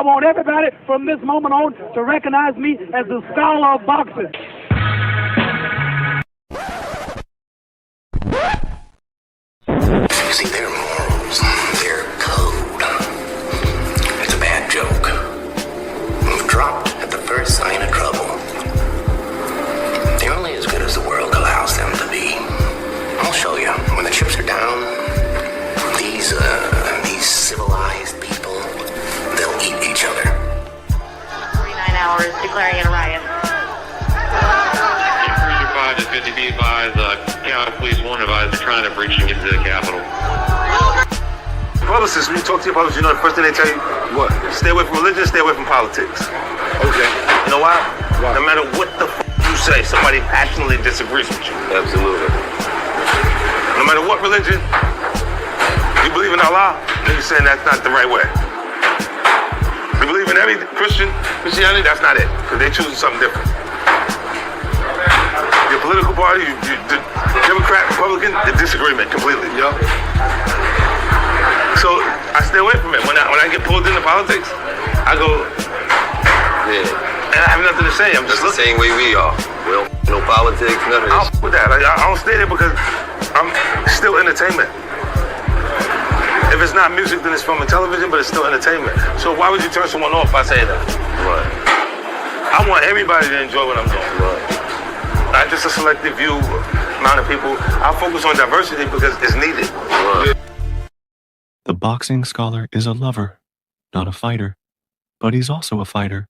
I want everybody from this moment on to recognize me as the scholar of boxing. You see, their morals, their code, it's a bad joke. It's dropped at the first sign of trouble. They're only as good as the world allows them to be. I'll show you. When the chips are down, these civilized people, they'll eat each other. 49 hours declaring it a riot. Cruiser 5 to 50 feet advised, County Police 1 advised decline of breaching into the Capitol. Publicists, when you talk to your publicists, you know the first thing they tell you? What? Stay away from religion, stay away from politics. Okay. You know why? Why? No matter what the you say, somebody passionately disagrees with you. Absolutely. No matter what religion, you believe in Allah, then you're saying that's not the right way. You believe in every Christianity, that's not it, because they're choosing something different. Your political party, the Democrat, Republican, the disagreement completely. Yep. So I stay away from it. When I get pulled into politics, I go, yeah. And I have nothing to say. I'm just the same way we are. Well, no politics, nothing. I'll with that. I don't stay there because I'm still entertainment. If it's not music, then it's film and television, but it's still entertainment. So why would you turn someone off by saying that? Right. I want everybody to enjoy what I'm doing. Right. Not just a selective few amount of people. I focus on diversity because it's needed. Right. The boxing scholar is a lover, not a fighter, but he's also a fighter,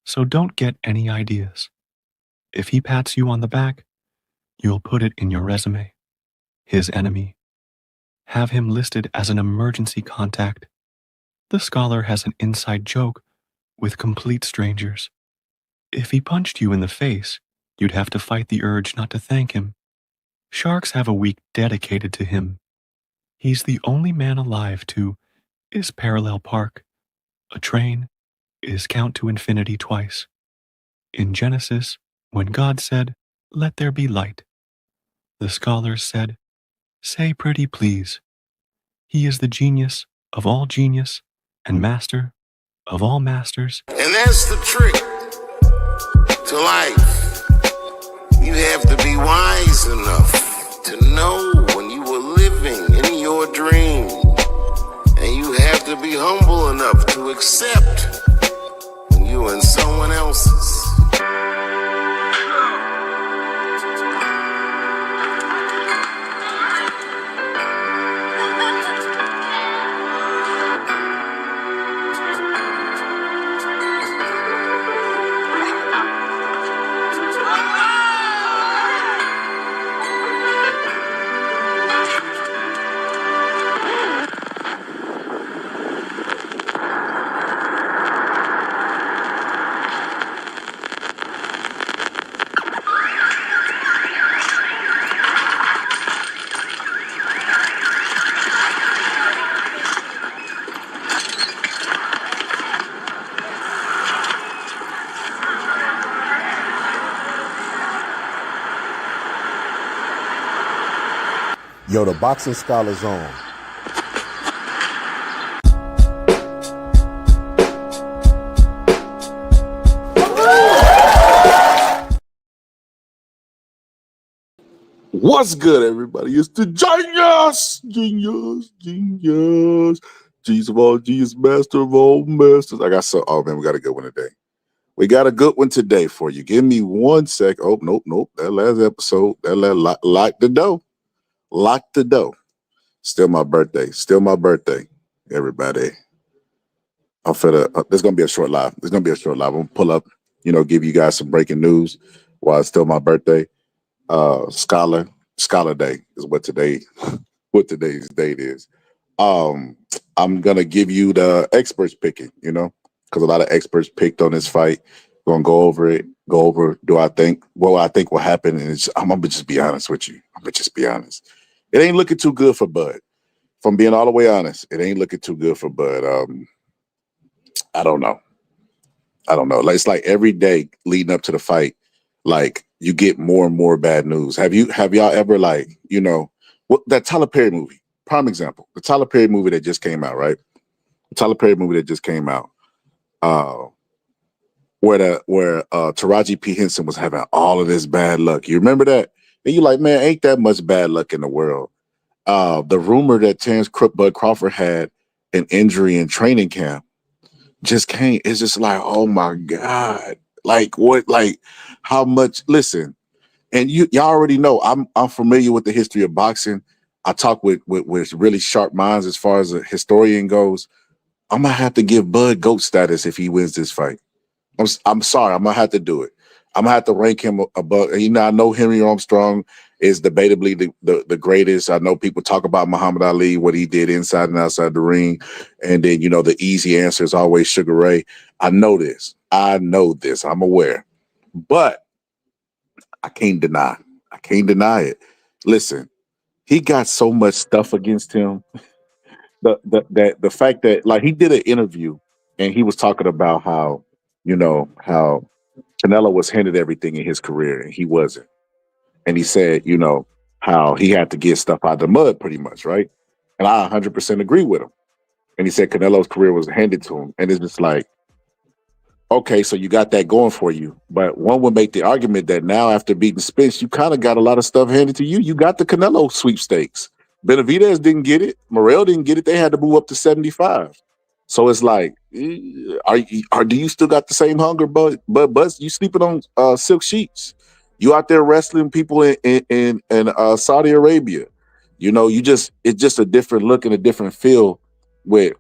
so don't get any ideas. If he pats you on the back, you'll put it in your resume. His enemy. Have him listed as an emergency contact. The scholar has an inside joke with complete strangers. If he punched you in the face, you'd have to fight the urge not to thank him. Sharks have a week dedicated to him. He's the only man alive to is parallel park. A train is count to infinity twice. In Genesis, when God said, "Let there be light," the scholars said, "Say pretty please." He is the genius of all genius and master of all masters. And that's the trick to life. You have to be wise enough to know when you were living in your dream. And you have to be humble enough to accept when you're in someone else's. Yo, the boxing scholar's on. What's good, everybody? It's the genius. Genius of all genius, master of all masters. Oh man, we got a good one today. We got a good one today for you. Give me 1 sec. Oh, nope. That last episode, lock the door. Lock the door. Still my birthday, everybody. There's gonna be a short live. I'm gonna pull up, give you guys some breaking news while it's still my birthday. Scholar Day is what today's date is. I'm gonna give you the experts picking, because a lot of experts picked on this fight. Gonna go over it. What I think will happen, and I'm gonna just be honest with you. It ain't looking too good for Bud. If I'm being all the way honest, it ain't looking too good for Bud. I don't know. It's like every day leading up to the fight, like you get more and more bad news. Have y'all ever that Tyler Perry movie? Prime example. The Tyler Perry movie that just came out, right? The Tyler Perry movie that just came out. uh, where Taraji P. Henson was having all of this bad luck. You remember that? And you like, man, ain't that much bad luck in the world? The rumor that Bud Crawford had an injury in training camp just can't. It's just like, oh my God. Like what? Like how much? Listen, and y'all already know I'm familiar with the history of boxing. I talk with really sharp minds as far as a historian goes. I'm gonna have to give Bud GOAT status if he wins this fight. I'm sorry, I'm gonna have to do it. I'm gonna have to rank him above. You know, I know Henry Armstrong is debatably the greatest. I know people talk about Muhammad Ali, what he did inside and outside the ring, and then you know the easy answer is always Sugar Ray. I know this. I'm aware, but I can't deny. I can't deny it. Listen, he got so much stuff against him. The fact that like he did an interview and he was talking about how how Canelo was handed everything in his career and he wasn't. And he said, how he had to get stuff out of the mud pretty much, right? And I 100% agree with him. And he said Canelo's career was handed to him. And it's just like, okay, so you got that going for you. But one would make the argument that now after beating Spence, you kind of got a lot of stuff handed to you. You got the Canelo sweepstakes. Benavidez didn't get it. Morrell didn't get it. They had to move up to 75. So it's like, do you still got the same hunger, but you sleeping on silk sheets? You out there wrestling people in Saudi Arabia. It's just a different look and a different feel with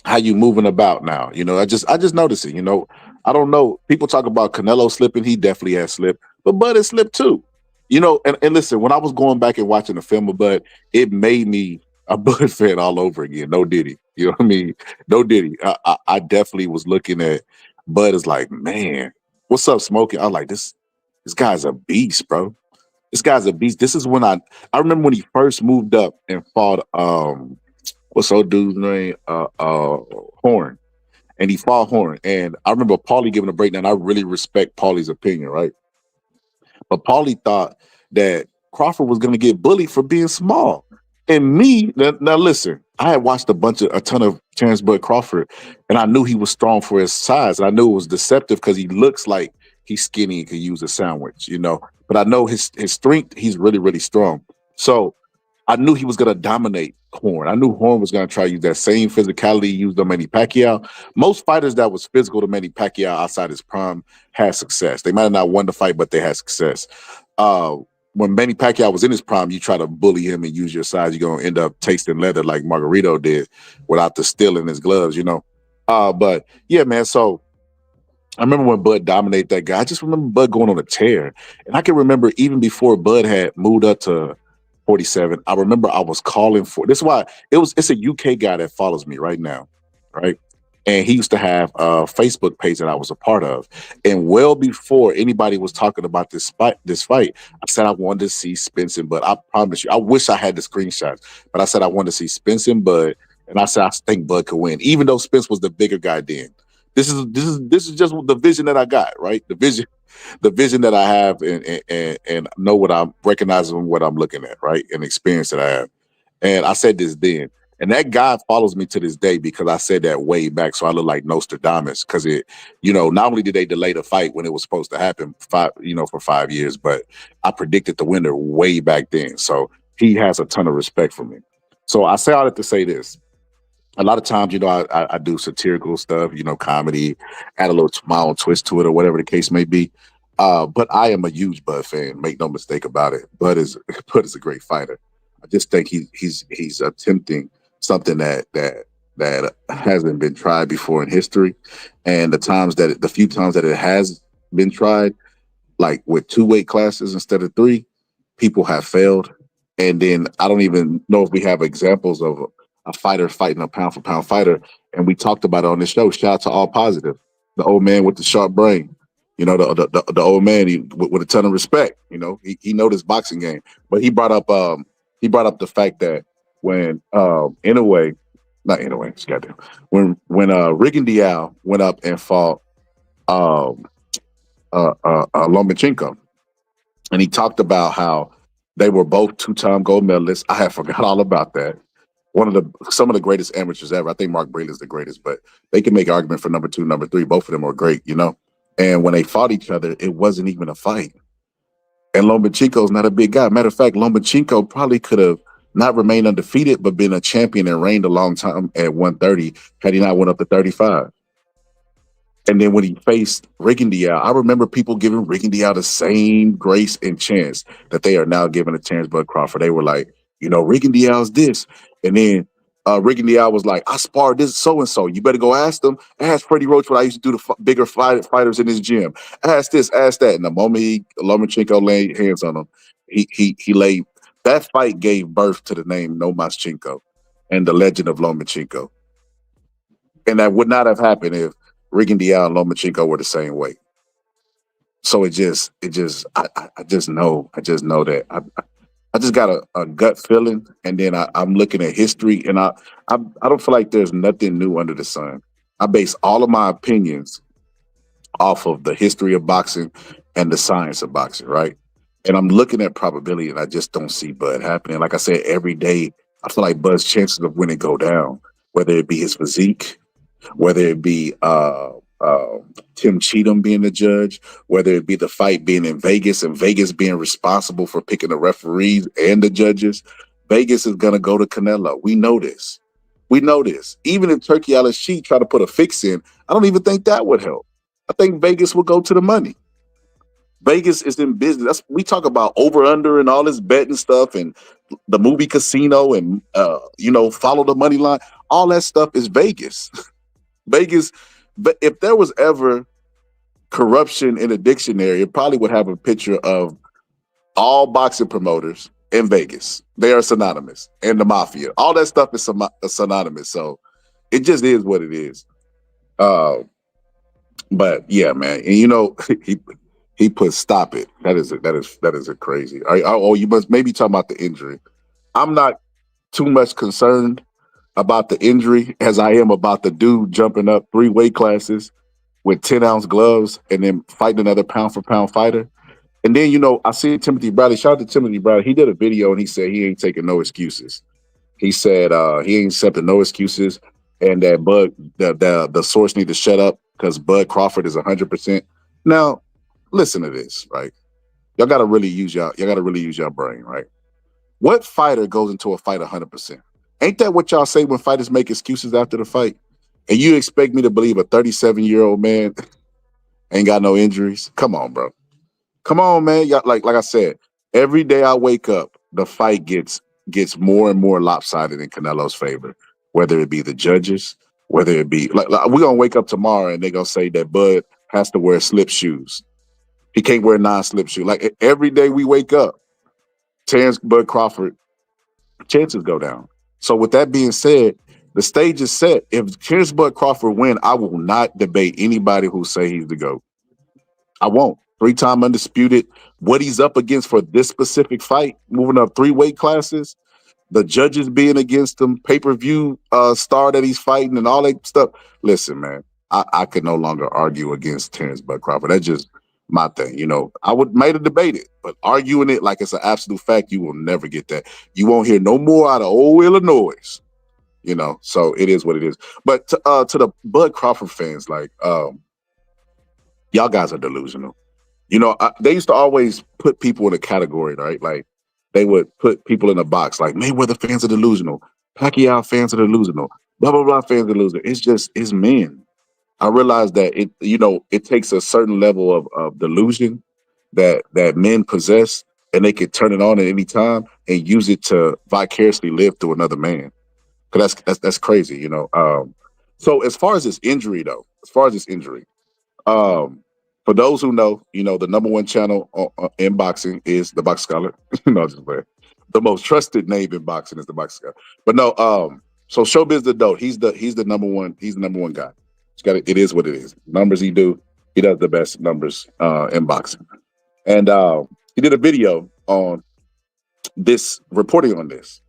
how you moving about now. I just noticed it. I don't know. People talk about Canelo slipping. He definitely has slipped, but Bud has slipped too. And listen, when I was going back and watching the film of Bud, it made me a Bud fan all over again. No Diddy. You know what I mean? No Diddy. I definitely was looking at Bud as like, man, what's up, Smokey? I was like, this guy's a beast, bro. This guy's a beast. This is when I remember when he first moved up and fought what's old dude's name? Horn. And he fought Horn. And I remember Paulie giving a breakdown. I really respect Paulie's opinion, right? But Paulie thought that Crawford was going to get bullied for being small. And me, now listen, I had watched a ton of Terrence Bud Crawford, and I knew he was strong for his size. And I knew it was deceptive because he looks like he's skinny and could use a sandwich, But I know his strength, he's really, really strong. So I knew he was going to dominate Horn. I knew Horn was going to try to use that same physicality he used on Manny Pacquiao. Most fighters that was physical to Manny Pacquiao outside his prime had success. They might have not won the fight, but they had success. When Manny Pacquiao was in his prime, you try to bully him and use your size, you're going to end up tasting leather like Margarito did without the steel in his gloves, But yeah, man, so I remember when Bud dominated that guy. I just remember Bud going on a tear. And I can remember even before Bud had moved up to 47, I remember I was calling for this. Is why it's a UK guy that follows me right now, right? And he used to have a Facebook page that I was a part of. And well before anybody was talking about this fight, I said I wanted to see Spence and Bud. I promise you, I wish I had the screenshots, but I said I wanted to see Spence and Bud, and I said I think Bud could win, even though Spence was the bigger guy then. This is just the vision that I got, right? The vision that I have and know what I'm recognizing, what I'm looking at, right? And experience that I have. And I said this then. And that guy follows me to this day because I said that way back. So I look like Nostradamus because not only did they delay the fight when it was supposed to happen for 5 years, but I predicted the winner way back then. So he has a ton of respect for me. So I say all that to say this. A lot of times, I do satirical stuff, comedy, add a little my own twist to it or whatever the case may be. But I am a huge Bud fan. Make no mistake about it. Bud is a great fighter. I just think he's attempting something that hasn't been tried before in history. And the few times that it has been tried, like with 2 weight classes instead of 3, people have failed. And then I don't even know if we have examples of a fighter fighting a pound for pound fighter. And we talked about it on this show. Shout out to All Positive, the old man with the sharp brain. The old man with a ton of respect. He know this boxing game. But he brought up the fact that when when Rigondeaux went up and fought Lomachenko, and he talked about how they were both 2-time gold medalists. I had forgot all about that. some of the greatest amateurs ever. I think Mark Breland's the greatest, but they can make an argument for number 2, number 3. Both of them are great, you know. And when they fought each other, it wasn't even a fight. And Lomachenko's not a big guy. Matter of fact, Lomachenko probably could have not remained undefeated, but been a champion and reigned a long time at 130 had he not went up to 35. And then when he faced Rigondeaux, I remember people giving Rigondeaux the same grace and chance that they are now giving a chance Bud Crawford. They were like, you know, Rigondeaux's this. And then Rigondeaux was like, I sparred this so-and-so. You better go ask them. Ask Freddie Roach what I used to do to bigger fighters in his gym. Ask this, ask that. And the moment Lomachenko laid hands on him, he laid. That fight gave birth to the name Lomachenko and the legend of Lomachenko. And that would not have happened if Rigondeaux and Lomachenko were the same weight. So I just know that I just got a gut feeling, and then I'm looking at history, and I don't feel like there's nothing new under the sun. I base all of my opinions off of the history of boxing and the science of boxing, right? And I'm looking at probability, and I just don't see Bud happening. Like I said, every day I feel like Bud's chances of winning go down, whether it be his physique, whether it be Tim Cheatham being the judge, whether it be the fight being in Vegas and Vegas being responsible for picking the referees and the judges. Vegas is going to go to Canelo. We know this. Even if Turkey Al-Sheikh try to put a fix in, I don't even think that would help. I think Vegas will go to the money. Vegas is in business. We talk about over under and all this betting stuff and the movie Casino and follow the money line. All that stuff is Vegas. Vegas, but if there was ever corruption in a dictionary, it probably would have a picture of all boxing promoters in Vegas. They are synonymous. And the mafia. All that stuff is synonymous. So it just is what it is. But yeah, man. And he put stop it. That is a crazy. You must maybe talk about the injury. I'm not too much concerned about the injury as I am about the dude jumping up 3 weight classes with 10-ounce gloves and then fighting another pound-for-pound fighter. And then, I see Timothy Bradley. Shout out to Timothy Bradley. He did a video and he said he ain't taking no excuses. He said he ain't accepting no excuses and that Bud, the source need to shut up because Bud Crawford is 100%. Now, listen to this, right? Y'all gotta really use your brain, right? What fighter goes into a fight 100%? Ain't that what y'all say when fighters make excuses after the fight? And you expect me to believe a 37-year-old man ain't got no injuries? Come on, bro. Come on, man. Y'all, like I said, every day I wake up, the fight gets more and more lopsided in Canelo's favor. Whether it be the judges, whether it be like we're gonna wake up tomorrow and they're gonna say that Bud has to wear slip shoes. He can't wear non-slip shoes. Like every day we wake up, Terrence Bud Crawford chances go down. So with that being said, the stage is set. If Terrence Bud Crawford win, I will not debate anybody who say he's the GOAT. I won't. 3-time undisputed. What he's up against for this specific fight, moving up 3 weight classes, the judges being against him, pay-per-view star that he's fighting and all that stuff. Listen, man, I could no longer argue against Terrence Bud Crawford. That's just my thing. I would maybe debate it, but arguing it like it's an absolute fact, you will never get that. You won't hear no more out of old Illinois. So it is what it is. But to the Bud Crawford fans, like, y'all guys are delusional. They used to always put people in a category, right? Like they would put people in a box, like Mayweather fans are delusional, Pacquiao fans are delusional, blah, blah, blah fans are delusional. It's men. I realize that it takes a certain level of delusion that men possess, and they can turn it on at any time and use it to vicariously live through another man. Because that's crazy, So as far as this injury, for those who know, the number one channel in boxing is the Box Scholar. Just playing. The most trusted name in boxing is the Box Scholar. But no, so Showbiz the Dope, he's the number one. He's the number one guy. It is what it is. Numbers he does the best numbers in boxing. And he did a video on this, reporting on this.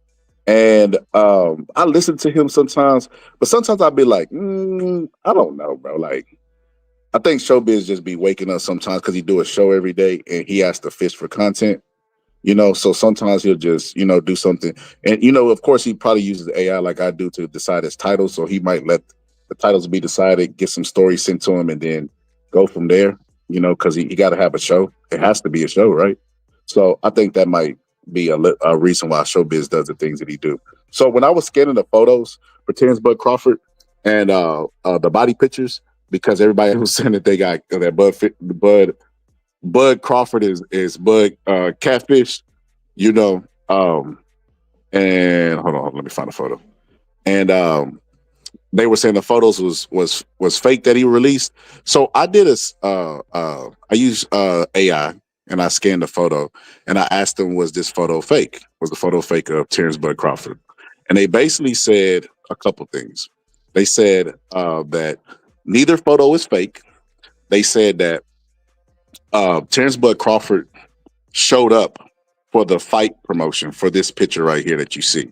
And I listen to him sometimes, but sometimes I'll be like, I don't know, bro. Like, I think Showbiz just be waking up sometimes because he do a show every day and he has to fish for content. So sometimes he'll just, do something. And, of course, he probably uses AI like I do to decide his titles. So he might let the titles be decided, get some stories sent to him, and then go from there, because he got to have a show. It has to be a show, right? So I think that might be a reason why Showbiz does the things that he do. So when I was scanning the photos for Terrence Bud Crawford and the body pictures, because everybody was saying that they got that Bud Crawford is Bud Catfish, and hold on, let me find a photo. And they were saying the photos was fake that he released. So I did I used AI and I scanned the photo and I asked them, was this photo fake? Was the photo fake of Terrence Bud Crawford? And they basically said a couple things. They said that neither photo is fake. They said that Terrence Bud Crawford showed up for the fight promotion for this picture right here that you see.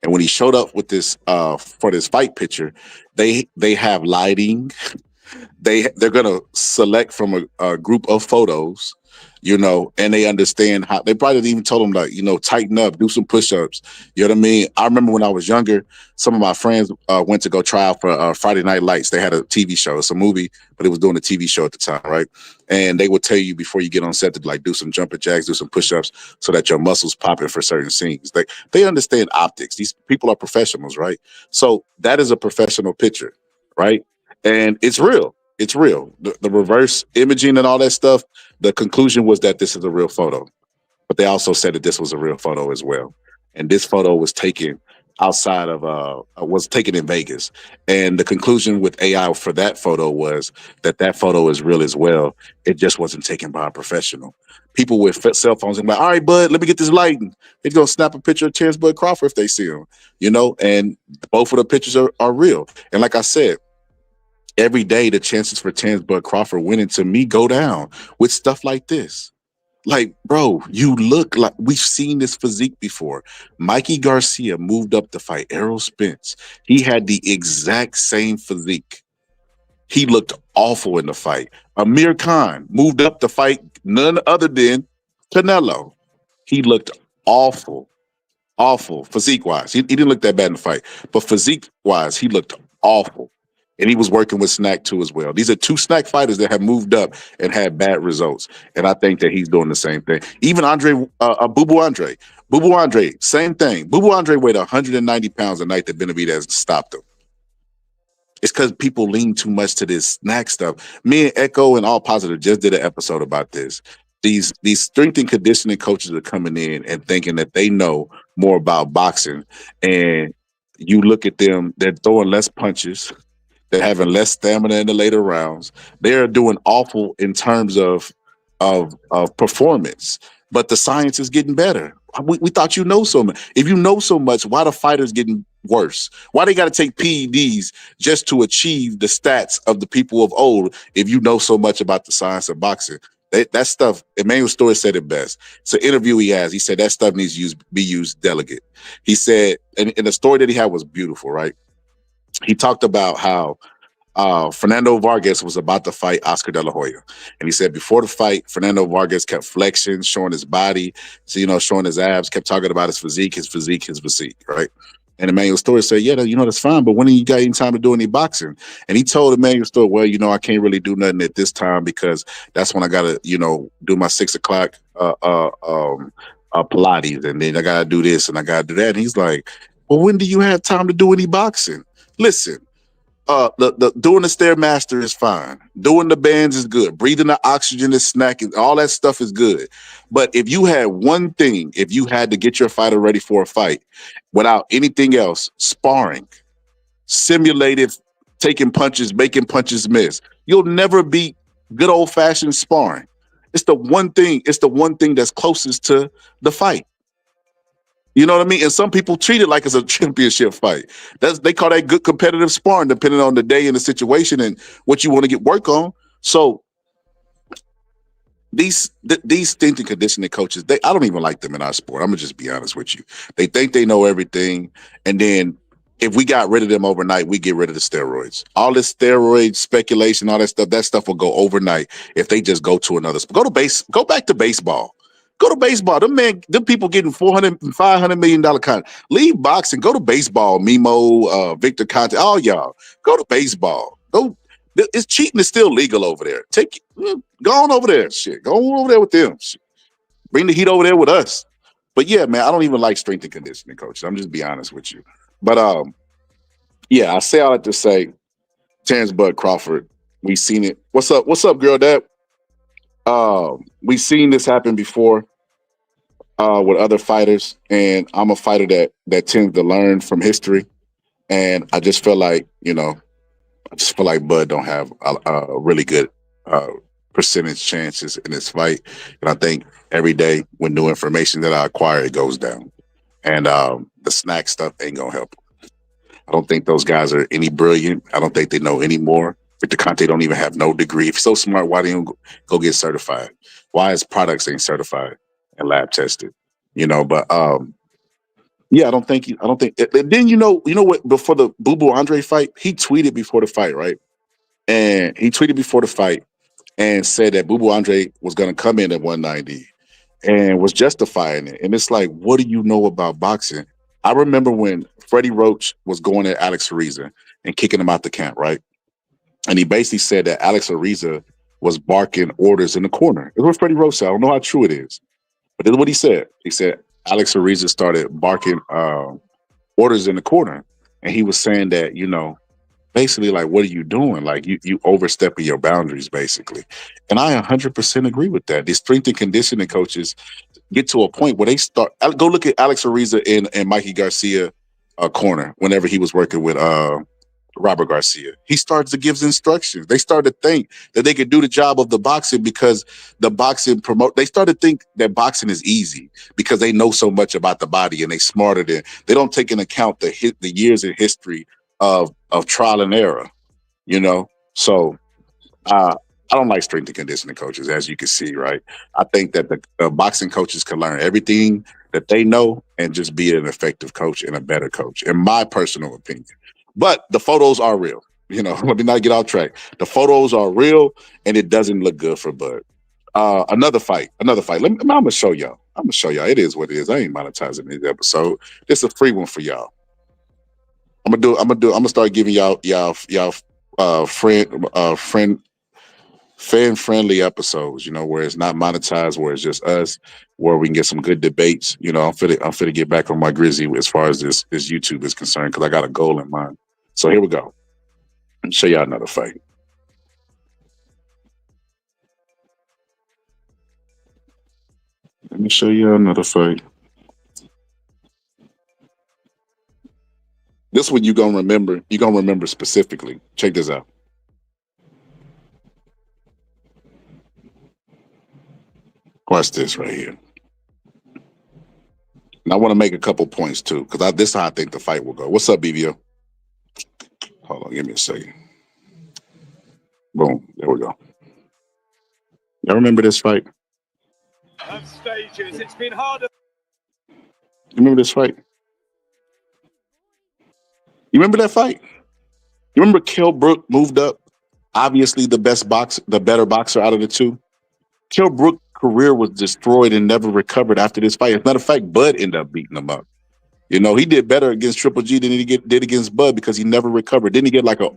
And when he showed up with this for this fight picture, they have lighting. They're gonna select from a group of photos, and they understand how. They probably even told him like, tighten up, do some push-ups. You know what I mean? I remember when I was younger, some of my friends went to go try out for Friday Night Lights. They had a TV show. It's a movie, but it was doing a TV show at the time, right? And they would tell you before you get on set to like do some jumping jacks, do some push-ups, so that your muscles popping for certain scenes. They understand optics. These people are professionals, right? So that is a professional picture, right? And it's real. It's real. The reverse imaging and all that stuff, the conclusion was that this is a real photo. But they also said that this was a real photo as well. And this photo was taken outside of was taken in Vegas. And the conclusion with AI for that photo was that photo is real as well. It just wasn't taken by a professional. People with cell phones and like, all right, bud, let me get this lighting. They're gonna snap a picture of Terrence Bud Crawford if they see him, and both of the pictures are real. And like I said, every day the chances for Terrence Bud Crawford winning to me go down with stuff like this. Like, bro, you look like we've seen this physique before. Mikey Garcia moved up to fight Errol Spence. He had the exact same physique. He looked awful in the fight. Amir Khan moved up to fight none other than Canelo. He looked awful physique-wise. He didn't look that bad in the fight, but physique-wise, he looked awful. And he was working with Snack too as well. These are two Snack fighters that have moved up and had bad results. And I think that he's doing the same thing. Even Boo Boo Andre, same thing. Boo Boo Andre weighed 190 pounds a night that Benavidez stopped him. It's because people lean too much to this Snack stuff. Me and Echo and All Positive just did an episode about this. These strength and conditioning coaches are coming in and thinking that they know more about boxing. And you look at them, they're throwing less punches. They're having less stamina in the later rounds. They're doing awful in terms of performance, but the science is getting better. We thought you know so much. If you know so much, why the fighters getting worse? Why they got to take PEDs just to achieve the stats of the people of old? If you know so much about the science of boxing, that stuff. Emmanuel Stewart said it best. It's an interview he has. He said that stuff needs to be used delegate. He said, and the story that he had was beautiful, right? He talked about how Fernando Vargas was about to fight Oscar De La Hoya. And he said before the fight, Fernando Vargas kept flexing, showing his body, showing his abs, kept talking about his physique, right? And Emmanuel Stewart said, yeah, that's fine, but when you got any time to do any boxing? And he told Emmanuel Stewart, well, I can't really do nothing at this time because that's when I got to, do my 6 o'clock Pilates, and then I got to do this and I got to do that. And he's like, well, when do you have time to do any boxing? Listen, doing the Stairmaster is fine. Doing the bands is good. Breathing the oxygen is snacking. All that stuff is good. But if you had one thing, if you had to get your fighter ready for a fight without anything else, sparring, simulated taking punches, making punches miss, you'll never beat good old-fashioned sparring. It's the one thing that's closest to the fight. You know what I mean? And some people treat it like it's a championship fight. They call that good competitive sparring, depending on the day and the situation and what you want to get work on. So these strength and conditioning coaches, I don't even like them in our sport. I'm gonna just be honest with you. They think they know everything, and then if we got rid of them overnight, we get rid of the steroids. All this steroid speculation, all that stuff will go overnight if they just go to another sport. Go back to baseball. Go to baseball. Them people getting $400, $500 million contract. Leave boxing. Go to baseball. Mimo, Victor Conte, all y'all. Go to baseball. Go. It's cheating is still legal over there. Go on over there. Shit. Go on over there with them. Shit. Bring the heat over there with us. But yeah, man, I don't even like strength and conditioning coaches. I'm just be honest with you. But yeah, I say all that to say, Terrence Bud Crawford, we seen it. What's up? What's up, girl? Dad? We seen this happen before with other fighters, and I'm a fighter that tends to learn from history. And I just feel like, I just feel like Bud don't have a really good percentage chances in this fight. And I think every day when new information that I acquire, it goes down. And the snack stuff ain't gonna help. I don't think those guys are any brilliant. I don't think they know any more. Victor Conte don't even have no degree. If he's so smart, why didn't he go get certified? Why his products ain't certified and lab tested? But yeah, I don't think. Then you know what? Before the Boo Boo Andre fight, he tweeted before the fight, right? And he tweeted before the fight and said that Boo Boo Andre was going to come in at 190 and was justifying it. And it's like, what do you know about boxing? I remember when Freddie Roach was going at Alex Ariza and kicking him out the camp, right? And he basically said that Alex Ariza was barking orders in the corner. It's what Freddie Roach said. I don't know how true it is, but this is what he said. He said Alex Ariza started barking orders in the corner, and he was saying that, basically, like, what are you doing? Like, you overstepping your boundaries, basically. And I 100% agree with that. These strength and conditioning coaches get to a point where they start. Go look at Alex Ariza in Mikey Garcia corner whenever he was working with Robert Garcia. He starts to give instructions. They start to think that they could do the job of the boxing because the boxing they start to think that boxing is easy because they know so much about the body and they smarter than. They don't take into account the years in history of trial and error, So I don't like strength and conditioning coaches, as you can see, right? I think that the boxing coaches can learn everything that they know and just be an effective coach and a better coach, in my personal opinion. But the photos are real. Let me not get off track. The photos are real, and it doesn't look good for Bud. Another fight. I'm gonna show y'all. It is what it is. I ain't monetizing this episode. This is a free one for y'all. I'm gonna start giving y'all fan-friendly episodes, where it's not monetized, where it's just us, where we can get some good debates. I'm finna get back on my Grizzy as far as this YouTube is concerned, because I got a goal in mind. So here we go. Let me show y'all another fight. This one you're gonna remember specifically. Check this out. Watch this right here. And I want to make a couple points too, because this is how I think the fight will go. What's up, BBO? Hold on, give me a second. Boom, there we go. Y'all remember this fight? Stages, it's been harder. You remember this fight? You remember that fight? You remember Kell Brook moved up? Obviously the better boxer out of the two. Kell Brook's career was destroyed and never recovered after this fight. As a matter of fact, Bud ended up beating him up. He did better against Triple G than he did against Bud because he never recovered. Didn't he get like a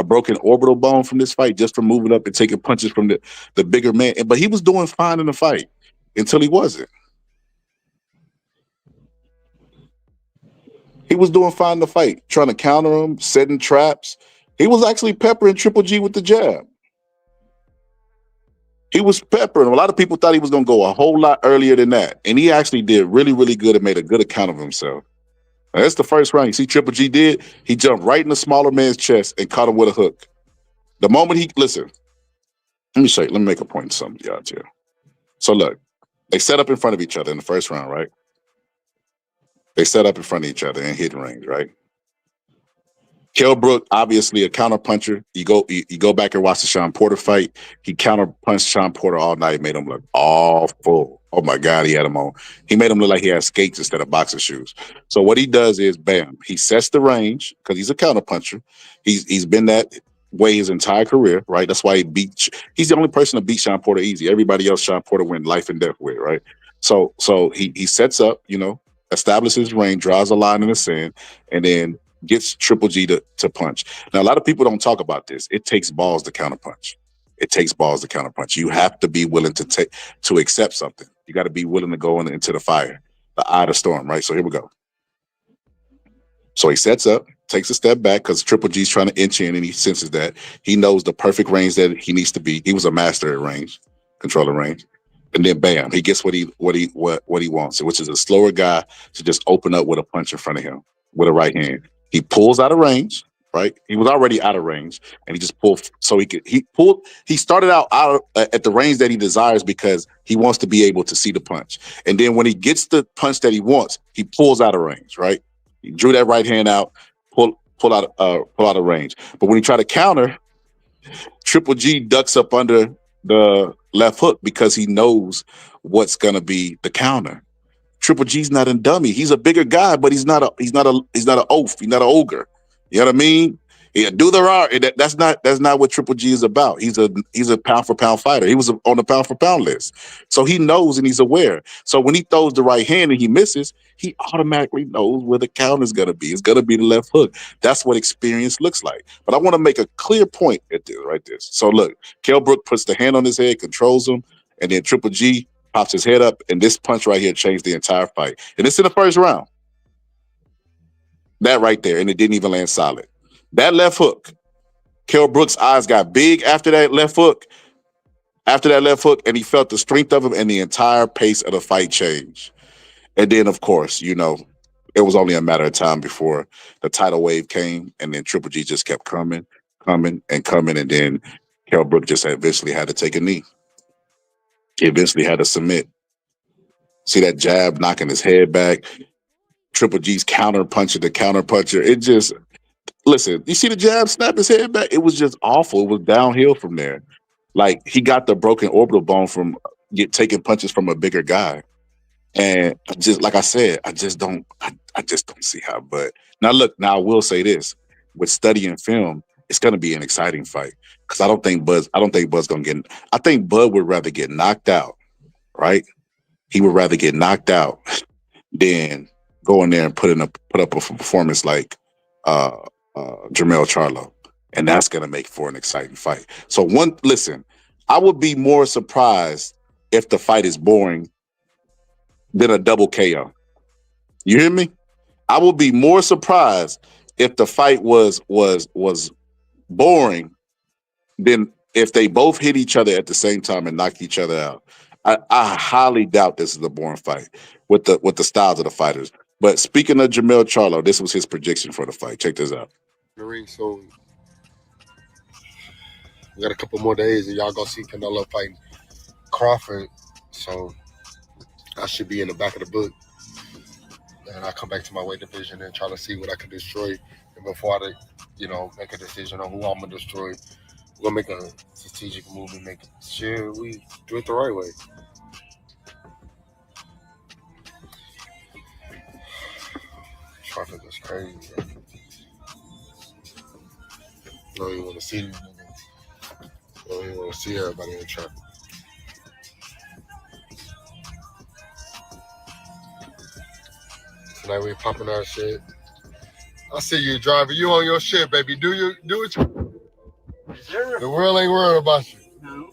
broken orbital bone from this fight just from moving up and taking punches from the bigger man? But he was doing fine in the fight until he wasn't. He was doing fine in the fight, trying to counter him, setting traps. He was actually peppering Triple G with the jab. He was peppering. A lot of people thought he was going to go a whole lot earlier than that. And he actually did really, really good and made a good account of himself. Now, that's the first round. You see Triple G did? He jumped right in the smaller man's chest and caught him with a hook. The moment listen, let me show you. Let me make a point to something, y'all, too. So look, they set up in front of each other in the first round, right? They set up in front of each other in hit range, right? Kell Brook, obviously a counter puncher. You go back and watch the Sean Porter fight. He counter punched Sean Porter all night, made him look awful. Oh my God, he had him on. He made him look like he had skates instead of boxer shoes. So what he does is, bam, he sets the range because he's a counter puncher. He's been that way his entire career, right? That's why he's the only person to beat Sean Porter easy. Everybody else, Sean Porter went life and death with, right? So he sets up, establishes his range, draws a line in the sand, and then gets Triple G to punch. Now, a lot of people don't talk about this. It takes balls to counterpunch. It takes balls to counterpunch. You have to be willing to accept something. You got to be willing to go into the fire, the eye of the storm, right? So here we go. So he sets up, takes a step back because Triple G's trying to inch in, and he senses that. He knows the perfect range that he needs to be. He was a master at range, controlling range. And then bam, he gets what he wants, which is a slower guy to just open up with a punch in front of him with a right hand. He pulls out of range, right? He was already out of range, and he just pulled so he started out at the range that he desires because he wants to be able to see the punch. And then when he gets the punch that he wants, he pulls out of range, right? He drew that right hand out, pull out of range. But when he tried to counter, Triple G ducks up under the left hook because he knows what's gonna be the counter. Triple G's not a dummy. He's a bigger guy, but he's not an oaf. He's not an ogre. You know what I mean? Yeah, do the raw. That's not what Triple G is about. He's a pound for pound fighter. He was on the pound for pound list, so he knows and he's aware. So when he throws the right hand and he misses, he automatically knows where the counter is gonna be. It's gonna be the left hook. That's what experience looks like. But I want to make a clear point at this right there. So look, Kell Brook puts the hand on his head, controls him, and then Triple G pops his head up, and this punch right here changed the entire fight. And it's in the first round. That right there, and it didn't even land solid. That left hook, Kell Brook's eyes got big after that left hook, and he felt the strength of him, and the entire pace of the fight changed. And then, of course, it was only a matter of time before the tidal wave came, and then Triple G just kept coming, and then Kell Brook just eventually had to take a knee. He eventually had to submit. See that jab knocking his head back, Triple G's counterpuncher, it just... Listen, you see the jab snap his head back? It was just awful. It was downhill from there. Like, he got the broken orbital bone from taking punches from a bigger guy. And just like I said, I just don't see how. But now I will say this. With studying film, it's gonna be an exciting fight. Because I think Bud's gonna get... I think Bud would rather get knocked out, right? He would rather get knocked out than go in there and put up a performance like Jermell Charlo, and that's gonna make for an exciting fight. So I would be more surprised if the fight is boring than a double KO. You hear me? I would be more surprised if the fight was boring than if they both hit each other at the same time and knocked each other out. I highly doubt this is a boring fight with the styles of the fighters. But speaking of Jermell Charlo, this was his prediction for the fight. Check this out. The ring soon. We got a couple more days, and y'all gonna see Canelo fighting Crawford. So I should be in the back of the book, and I come back to my weight division and try to see what I can destroy. And before I, make a decision on who I'm gonna destroy, we're gonna make a strategic move and make sure we do it the right way. Crawford is crazy, bro. I don't even want to see these niggas. I don't even want to see everybody in traffic. Tonight we popping our shit. I see you driving. You on your shit, baby. Do it. The world ain't worried about you. No.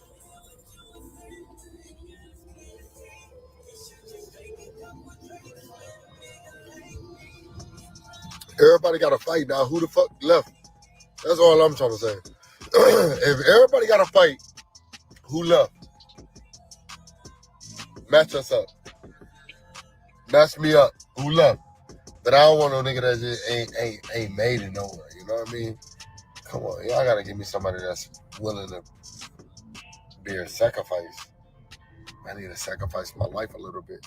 Everybody got to fight now. Who the fuck left? That's all I'm trying to say. If everybody got to fight, who left? Match us up. Match me up. Who left? But I don't want no nigga that just ain't made it nowhere. You know what I mean? Come on, y'all gotta give me somebody that's willing to be a sacrifice. I need to sacrifice my life a little bit.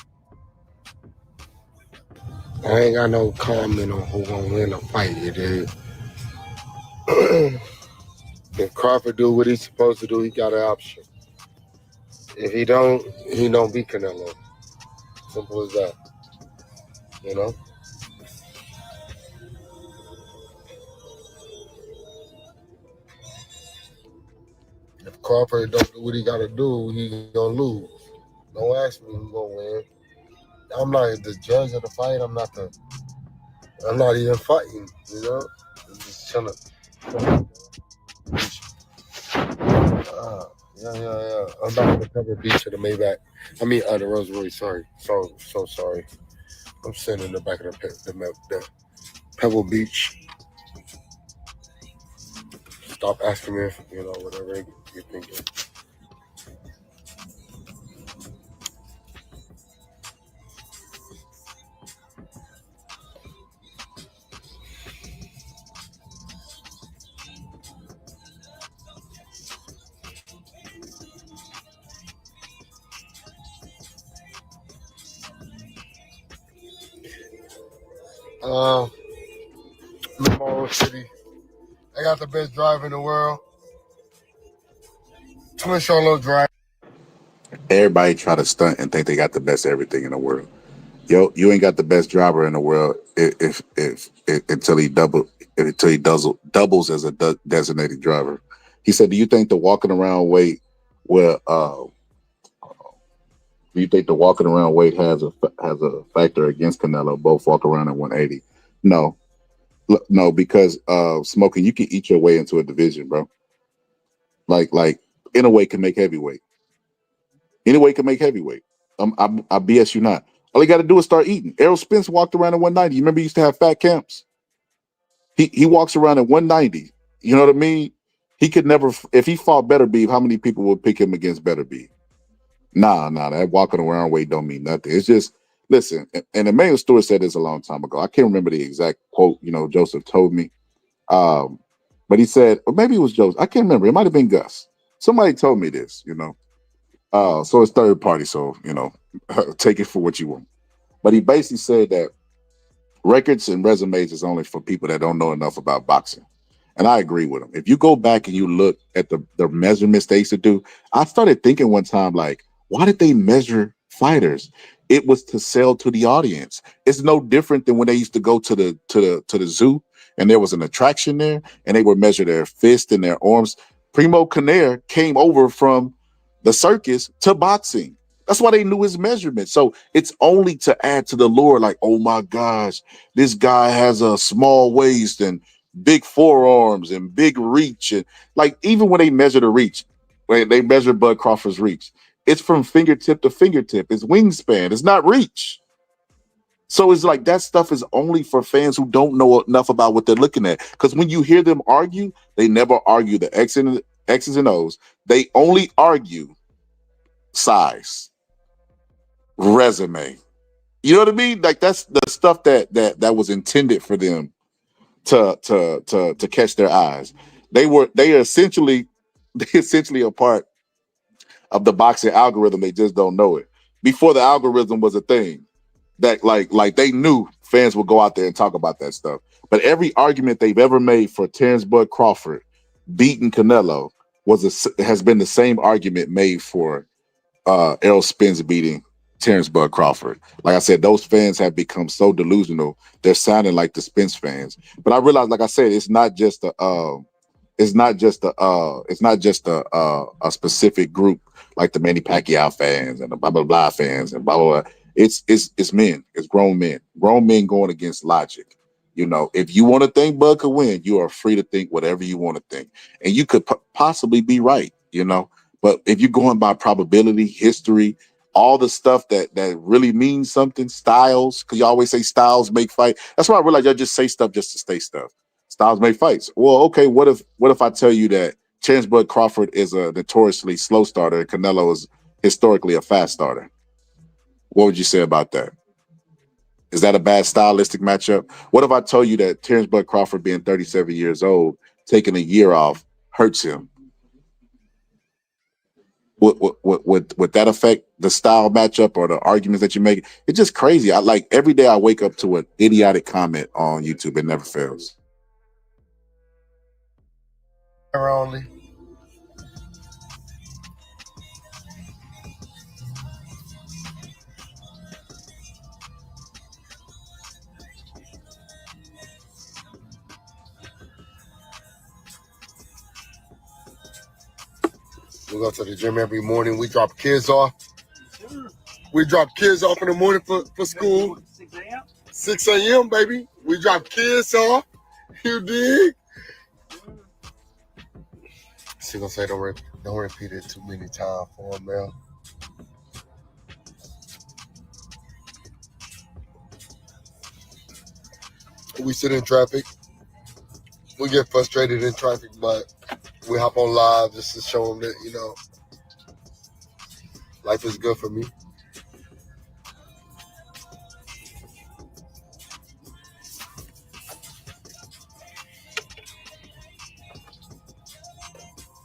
I ain't got no comment on who gonna win a fight, you dig? If Crawford do what he's supposed to do, he got an option. If he don't beat Canelo. Simple as that. You know? If Crawford don't do what he got to do, he gonna lose. Don't ask me who's gonna win. I'm not the judge of the fight. I'm not even fighting. You know, I'm just chilling. Yeah. I'm not in the Pebble Beach or the Maybach. I mean, the Rolls Royce. Sorry, so sorry. I'm sitting in the back of the Pebble Beach. Stop asking me if whatever you're thinking. Memorial City. I got the best driver in the world. Twin Charlo drive. Everybody try to stunt and think they got the best everything in the world. Yo, you ain't got the best driver in the world if until he doubles as a designated driver. He said, "Do you think the walking around weight will do you think the walking around weight has a factor against Canelo? Both walk around at 180. No, because smoking, you can eat your way into a division, bro. Like in weight can make heavyweight. Any weight can make heavyweight. I BS you not. All you got to do is start eating. Errol Spence walked around at 190. You remember he used to have fat camps? He walks around at 190. You know what I mean? He could never, if he fought Better Beef, how many people would pick him against Better Beef? Nah, that walking around weight don't mean nothing. It's just, listen, and Emmanuel Stewart said this a long time ago. I can't remember the exact quote, Joseph told me. But he said, or maybe it was Joseph. I can't remember. It might have been Gus. Somebody told me this, So it's third party, so, take it for what you want. But he basically said that records and resumes is only for people that don't know enough about boxing. And I agree with him. If you go back and you look at the measurements they used to do, I started thinking one time, like, why did they measure fighters? It was to sell to the audience. It's no different than when they used to go to the zoo and there was an attraction there and they would measure their fists and their arms. Primo Carnera came over from the circus to boxing. That's why they knew his measurements. So it's only to add to the lure, like, oh my gosh, this guy has a small waist and big forearms and big reach. And like, even when they measure the reach, when they measure Bud Crawford's reach, it's from fingertip to fingertip. It's wingspan. It's not reach. So it's like that stuff is only for fans who don't know enough about what they're looking at. Because when you hear them argue, they never argue the X's and O's. They only argue size, resume. You know what I mean? Like that's the stuff that was intended for them to catch their eyes. They are essentially a part of the boxing algorithm. They just don't know it. Before the algorithm was a thing, that like they knew fans would go out there and talk about that stuff. But every argument they've ever made for Terrence Bud Crawford beating Canelo has been the same argument made for Errol Spence beating Terrence Bud Crawford. Like I said, those fans have become so delusional. They're sounding like the Spence fans. But I realize, like I said, it's not just a a specific group like the Manny Pacquiao fans and the blah blah blah fans and blah blah blah. It's men. It's grown men going against logic. If you want to think Bud could win, you are free to think whatever you want to think, and you could possibly be right. But if you're going by probability, history, all the stuff that really means something, styles, because you always say styles make fight. That's why I realize y'all just say stuff just to say stuff. Styles make fights. Well, okay, what if I tell you that Terrence Bud Crawford is a notoriously slow starter and Canelo is historically a fast starter? What would you say about that? Is that a bad stylistic matchup? What if I told you that Terrence Bud Crawford being 37 years old, taking a year off, hurts him? Would that affect the style matchup or the arguments that you make? It's just crazy. Every day I wake up to an idiotic comment on YouTube. It never fails. Only. We go to the gym every morning. We drop kids off. We drop kids off in the morning for school. 6 a.m., baby. We drop kids off. You dig? She gonna say don't repeat it too many times for him, man. We sit in traffic. We get frustrated in traffic, but we hop on live just to show them that, you know, life is good for me.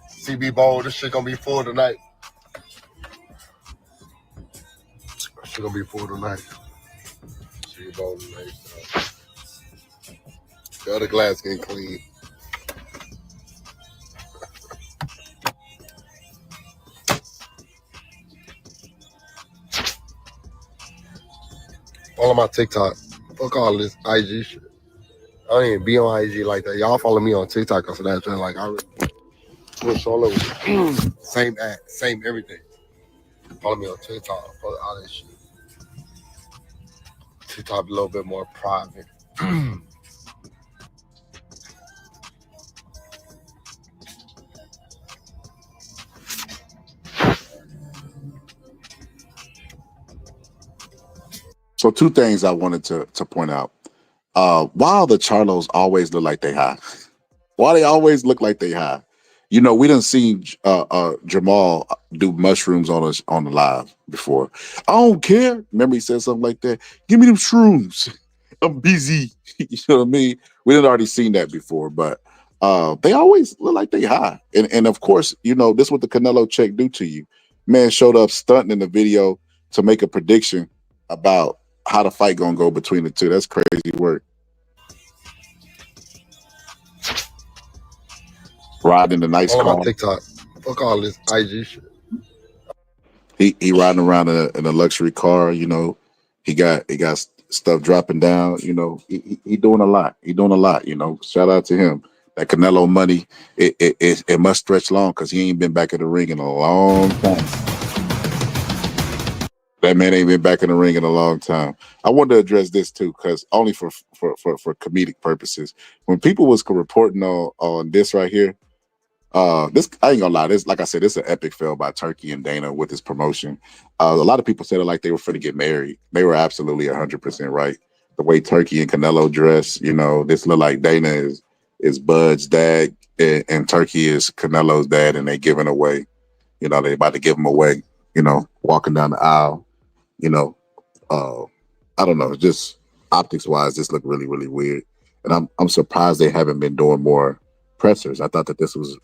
CB Bowl, this shit gonna be full tonight. This shit gonna be full tonight. CB Bowl tonight. The other glass getting clean. Follow my TikTok. Fuck all this IG shit. I don't even be on IG like that. Y'all follow me on TikTok or Snapchat. Like I push all over. Same ad, same everything. Follow me on TikTok. Follow all that shit. TikTok a little bit more private. So two things I wanted to point out. While the Charlos always look like they high, why they always look like they high? You know, we done seen Jamal do mushrooms on us on the live before. I don't care. Remember he said something like that. Give me them shrooms. I'm busy. You know what I mean? We done already seen that before, but they always look like they high. And of course, you know, this is what the Canelo check do to you. Man showed up stunting in the video to make a prediction about how the fight gonna go between the two. That's crazy work. Riding the nice car. On my TikTok. Fuck all this IG shit. He riding around in a luxury car. You know, he got stuff dropping down. You know, he doing a lot. He doing a lot. You know, shout out to him. That Canelo money, it must stretch long because he ain't been back in the ring in a long time. That man ain't been back in the ring in a long time. I wanted to address this too, because only for comedic purposes. When people was reporting on this right here, this I ain't gonna lie. This, like I said, this is an epic fail by Turkey and Dana with this promotion. A lot of people said it like they were finna get married. They were absolutely 100% right. The way Turkey and Canelo dress, you know, this look like Dana is Bud's dad and Turkey is Canelo's dad, and they giving away. You know, they about to give him away. You know, walking down the aisle. You know, I don't know, just optics wise, this looked really, really weird. And I'm surprised they haven't been doing more pressers. I thought that this was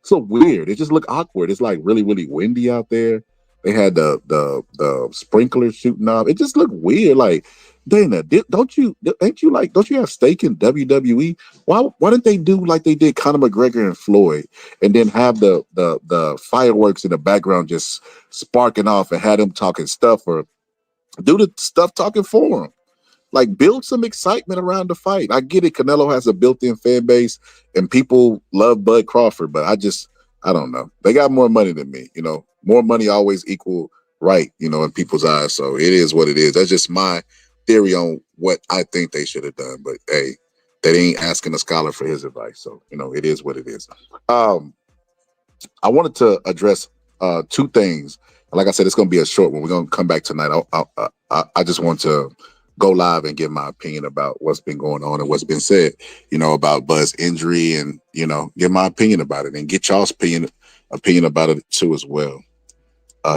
so weird. It just looked awkward. It's like really, really windy out there. They had the sprinklers shooting off. It just looked weird. Like, Dana, don't you have stake in WWE? Why didn't they do like they did Conor McGregor and Floyd, and then have the fireworks in the background just sparking off and had them talking stuff, or do the stuff talking for them? Like, build some excitement around the fight. I get it. Canelo has a built-in fan base and people love Bud Crawford, but I don't know. They got more money than me. You know, more money always equal right, you know, in people's eyes. So it is what it is. That's just my theory on what I think they should have done. But hey, they ain't asking a scholar for his advice. So, you know, it is what it is. I wanted to address two things. Like I said, it's going to be a short one. We're going to come back tonight. I just want to go live and give my opinion about what's been going on and what's been said, you know, about Bud's injury, and, you know, give my opinion about it and get y'all's opinion about it too as well.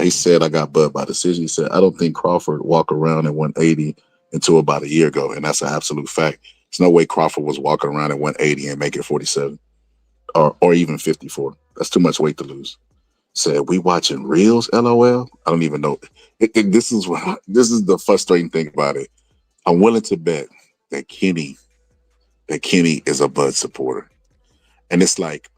He said, I got Bud by decision. He said, I don't think Crawford walked around at 180 until about a year ago. And that's an absolute fact. There's no way Crawford was walking around at 180 and make it 47 or even 54. That's too much weight to lose. Said, we watching reels, LOL. I don't even know. This is the frustrating thing about it. I'm willing to bet that Kenny is a Bud supporter. And it's like,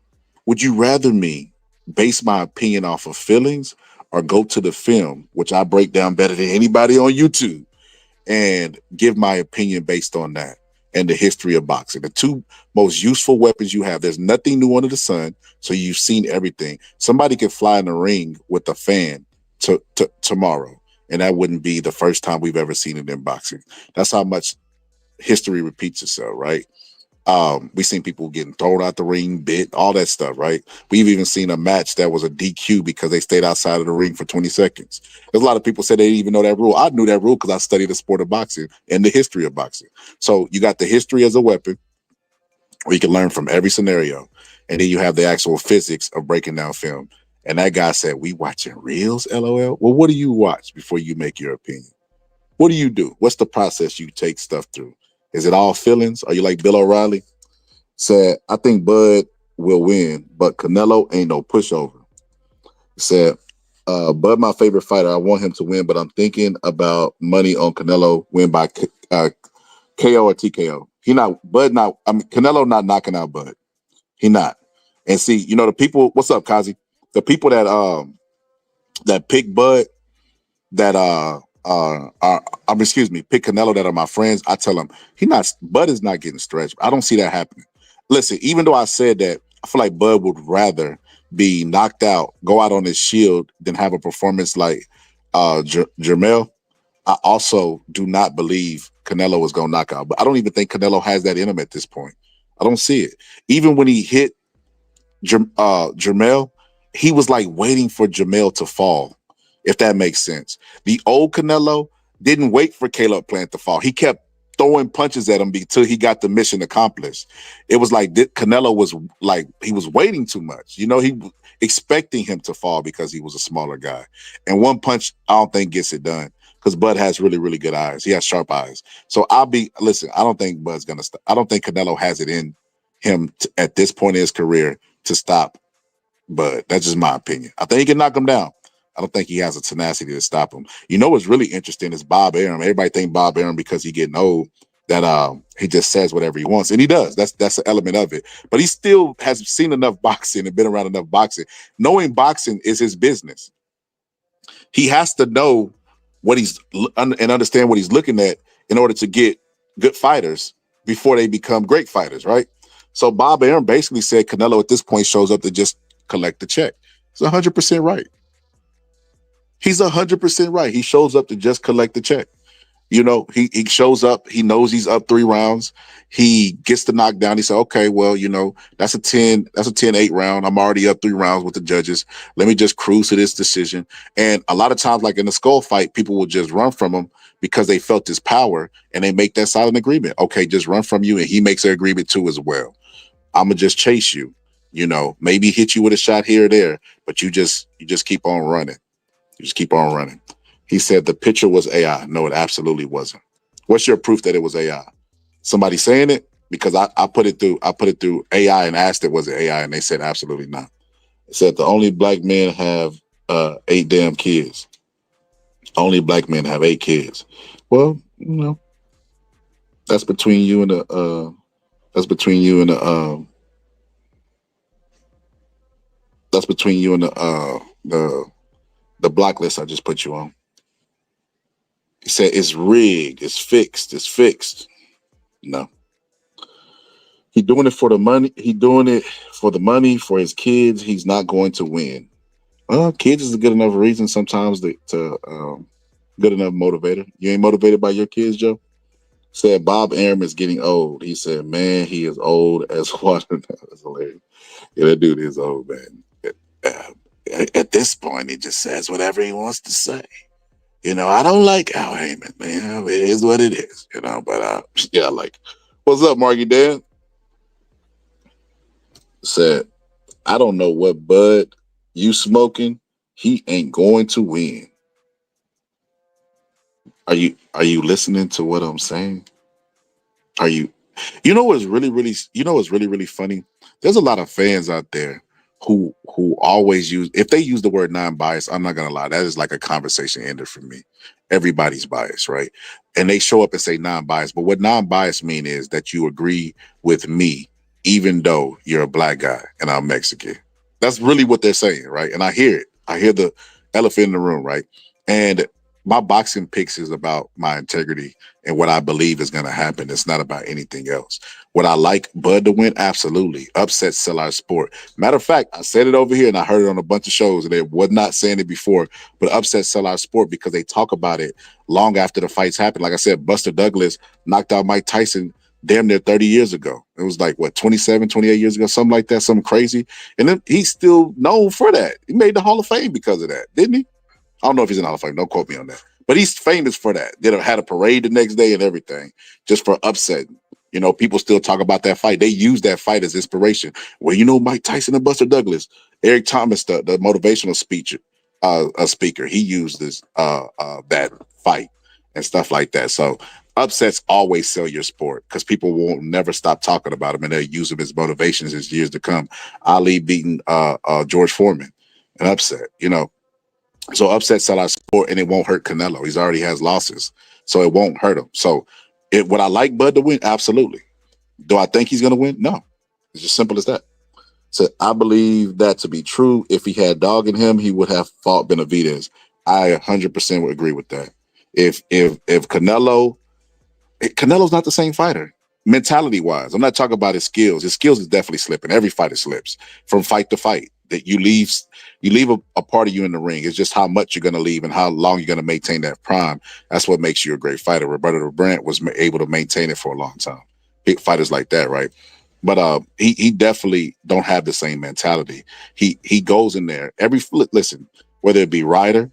would you rather me base my opinion off of feelings or go to the film, which I break down better than anybody on YouTube, and give my opinion based on that? and the history of boxing. The two most useful weapons you have. There's nothing new under the sun, so you've seen everything. Somebody could fly in the ring with a fan tomorrow, and that wouldn't be the first time we've ever seen it in boxing. That's how much history repeats itself, right? We've seen people getting thrown out the ring, bit, all that stuff, right? We've even seen a match that was a DQ because they stayed outside of the ring for 20 seconds. There's a lot of people say they didn't even know that rule. I knew that rule because I studied the sport of boxing and the history of boxing. So you got the history as a weapon where you can learn from every scenario. And then you have the actual physics of breaking down film. And that guy said, we watching reels, LOL? Well, what do you watch before you make your opinion? What do you do? What's the process you take stuff through? Is it all feelings? Are you like Bill O'Reilly? Said, I think Bud will win, but Canelo ain't no pushover. Said, Bud, my favorite fighter. I want him to win, but I'm thinking about money on Canelo win by KO or TKO. Canelo not knocking out Bud. He not. And see, you know, the people, what's up, Kazi? The people that pick Bud, that pick Canelo, that are my friends, I tell them Bud is not getting stretched. I don't see that happening. Listen, even though I said that, I feel like Bud would rather be knocked out, go out on his shield, than have a performance like Jermell. I also do not believe Canelo is going to knock out, but I don't even think Canelo has that in him at this point. I don't see it. Even when he hit Jermell, he was like waiting for Jermell to fall, if that makes sense. The old Canelo didn't wait for Caleb Plant to fall. He kept throwing punches at him until he got the mission accomplished. It was like Canelo was like, he was waiting too much. You know, he was expecting him to fall because he was a smaller guy. And one punch, I don't think gets it done, because Bud has really, really good eyes. He has sharp eyes. So I don't think Bud's going to stop. I don't think Canelo has it in him at this point in his career to stop Bud. That's just my opinion. I think he can knock him down. I don't think he has a tenacity to stop him. You know what's really interesting is Bob Arum. Everybody think Bob Arum, because he's getting old, that he just says whatever he wants. And he does. That's an element of it. But he still has seen enough boxing and been around enough boxing. Knowing boxing is his business. He has to know what and understand what he's looking at in order to get good fighters before they become great fighters, right? So Bob Arum basically said Canelo at this point shows up to just collect the check. He's 100% right. He's 100% right. He shows up to just collect the check. You know, he shows up. He knows he's up 3 rounds. He gets the knockdown. He said, okay, well, you know, that's a 10-8 round. I'm already up 3 rounds with the judges. Let me just cruise to this decision. And a lot of times, like in the skull fight, people will just run from him because they felt his power, and they make that silent agreement. Okay, just run from you. And he makes an agreement too as well. I'm going to just chase you, you know, maybe hit you with a shot here or there, but you just keep on running. You just keep on running. He said the picture was AI. No, it absolutely wasn't. What's your proof that it was AI? Somebody saying it? Because I put it through AI and asked it, was it AI? And they said absolutely not. It said the only black men have 8 damn kids. Only black men have 8 kids. Well, you know, that's between you and the the block list I just put you on. He said it's rigged, it's fixed. No. He doing it for the money. He doing it for the money, for his kids. He's not going to win. Well, kids is a good enough reason sometimes to good enough motivator. You ain't motivated by your kids, Joe? Said Bob Arum is getting old. He said, man, he is old as water. That's hilarious. Yeah, that dude is old, man. At this point, he just says whatever he wants to say. You know, I don't like Al Heyman, man. It is what it is, you know. But yeah, like, what's up, Marky Dan? Said, I don't know what bud you smoking. He ain't going to win. Are you listening to what I'm saying? Are you? You know what's really funny? There's a lot of fans out there who always if they use the word non-biased, I'm not gonna lie, that is like a conversation ender for me. Everybody's biased, right? And they show up and say non-biased, but what non-biased mean is that you agree with me, even though you're a black guy and I'm Mexican. That's really what they're saying, right? And I hear it. I hear the elephant in the room, right? And my boxing picks is about my integrity and what I believe is going to happen. It's not about anything else. Would I like Bud to win? Absolutely. Upsets sell our sport. Matter of fact, I said it over here and I heard it on a bunch of shows and they was not saying it before, but upsets sell our sport because they talk about it long after the fights happen. Like I said, Buster Douglas knocked out Mike Tyson damn near 30 years ago. It was like, what, 27, 28 years ago, something like that, something crazy. And then he's still known for that. He made the Hall of Fame because of that, didn't he? I don't know if he's in the Hall of Fame. Don't quote me on that. But he's famous for that. They had a parade the next day and everything just for upsetting. You know, people still talk about that fight. They use that fight as inspiration. Well, you know, Mike Tyson and Buster Douglas, Eric Thomas, the motivational speaker, he used this that fight and stuff like that. So upsets always sell your sport because people won't never stop talking about them and they'll use them as motivations as years to come. Ali beating George Foreman, an upset, you know. So upsets sell our sport and it won't hurt Canelo. He's already has losses, so it won't hurt him. So would I like Bud to win? Absolutely. Do I think he's going to win? No. It's just simple as that. So I believe that to be true. If he had dog in him, he would have fought Benavidez. I 100% would agree with that. If Canelo's not the same fighter. Mentality wise, I'm not talking about his skills. His skills is definitely slipping. Every fighter slips from fight to fight. That you leave a part of you in the ring. It's just how much you're going to leave and how long you're going to maintain that prime. That's what makes you a great fighter. Roberto Brandt was able to maintain it for a long time. Big fighters like that, right? But he definitely don't have the same mentality. He goes in there listen, whether it be Ryder,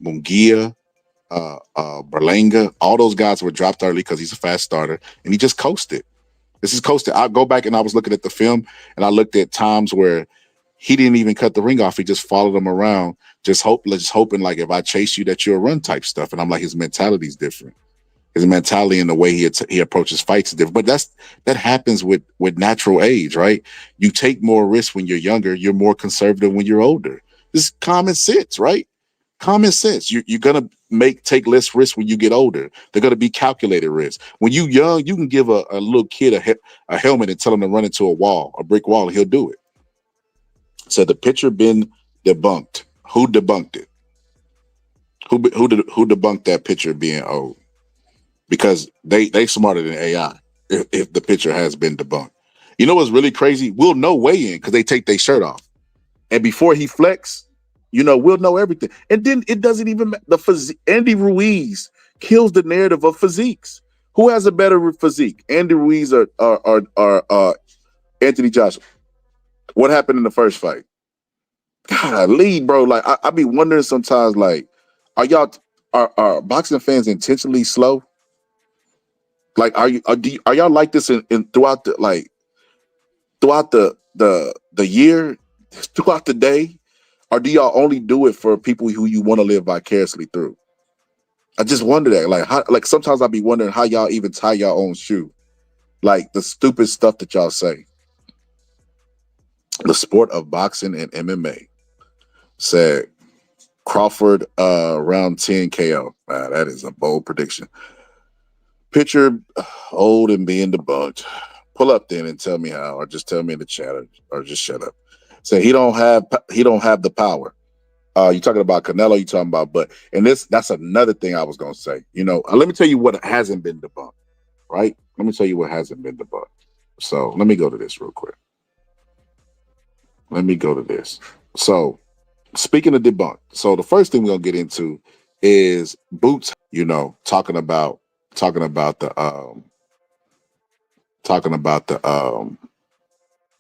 Munguia, Berlanga, all those guys were dropped early because he's a fast starter, and he just coasted. This is coasted. I go back and I was looking at the film, and I looked at times where he didn't even cut the ring off. He just followed him around, just hoping like if I chase you that you'll run type stuff. And I'm like, his mentality is different. His mentality and the way he approaches fights is different. But that happens with natural age, right? You take more risks when you're younger. You're more conservative when you're older. This is common sense, right? Common sense. You're gonna take less risks when you get older. They're gonna be calculated risks. When you young, you can give a little kid a helmet and tell him to run into a brick wall, and he'll do it. So the picture been debunked. Who debunked it? Who debunked that picture being old? Because they smarter than AI. If the picture has been debunked, you know what's really crazy? We'll know weigh in because they take their shirt off, and before he flex, you know we'll know everything. And then it doesn't even matter. Andy Ruiz kills the narrative of physiques. Who has a better physique, Andy Ruiz or Anthony Joshua? What happened in the first fight? Golly, bro. Like I be wondering sometimes, like, are boxing fans intentionally slow? Like, are y'all like this in throughout the year, throughout the day, or do y'all only do it for people who you want to live vicariously through? I just wonder that. Like sometimes I be wondering how y'all even tie your own shoe, like the stupid stuff that y'all say. The sport of boxing and MMA said Crawford round 10 KO. Wow, that is a bold prediction. Picture old and being debunked. Pull up then and tell me how, or just tell me in the chat, or just shut up. Say he don't have the power. You talking about Canelo? You talking about and that's another thing I was gonna say. You know, let me tell you what hasn't been debunked. Right? Let me tell you what hasn't been debunked. So let me go to this real quick. Let me go to this. So, speaking of debunk, so the first thing we're gonna get into is Boots. You know, talking about the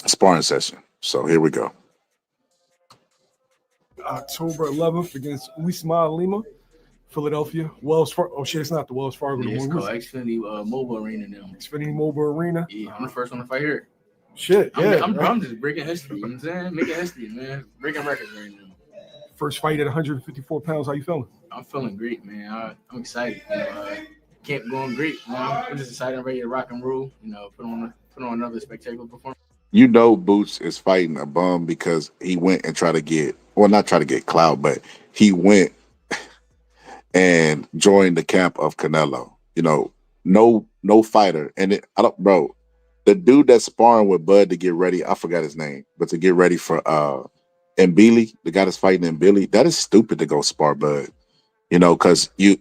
sparring session. So here we go. October 11th against Usman Lima, Philadelphia. Wells Fargo. Oh shit, it's not the Wells Fargo. Yeah, it's called Xfinity Mobile Arena now. Xfinity Mobile Arena. Yeah, I'm the first one to fight here. Shit, yeah. I'm just breaking history. You know what I'm saying? Making history, man. Breaking records right now. First fight at 154 pounds. How you feeling? I'm feeling great, man. I'm excited. You know, camp going great, man. I'm just excited. I'm ready to rock and roll. You know, put on another spectacular performance. You know, Boots is fighting a bum because he went and not try to get clout, but he went and joined the camp of Canelo. You know, no fighter, and the dude that's sparring with Bud to get ready, I forgot his name, but to get ready for Mbili, the guy that's fighting Mbili, that is stupid to go spar Bud. You know, because you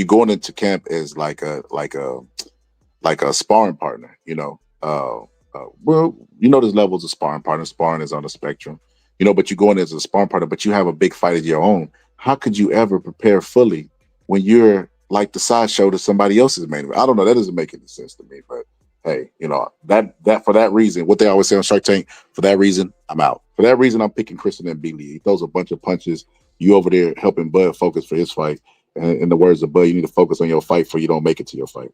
going into camp as like a sparring partner. You know, well, you know, there's levels of sparring partner. Sparring is on the spectrum. You know, but you go in as a sparring partner, but you have a big fight of your own. How could you ever prepare fully when you're like the sideshow to somebody else's main event? I don't know. That doesn't make any sense to me. But hey, you know, that for that reason, what they always say on Shark Tank, for that reason, I'm out. For that reason, I'm picking Christian and Beasley. He throws a bunch of punches. You over there helping Bud focus for his fight. And in the words of Bud, you need to focus on your fight for you don't make it to your fight.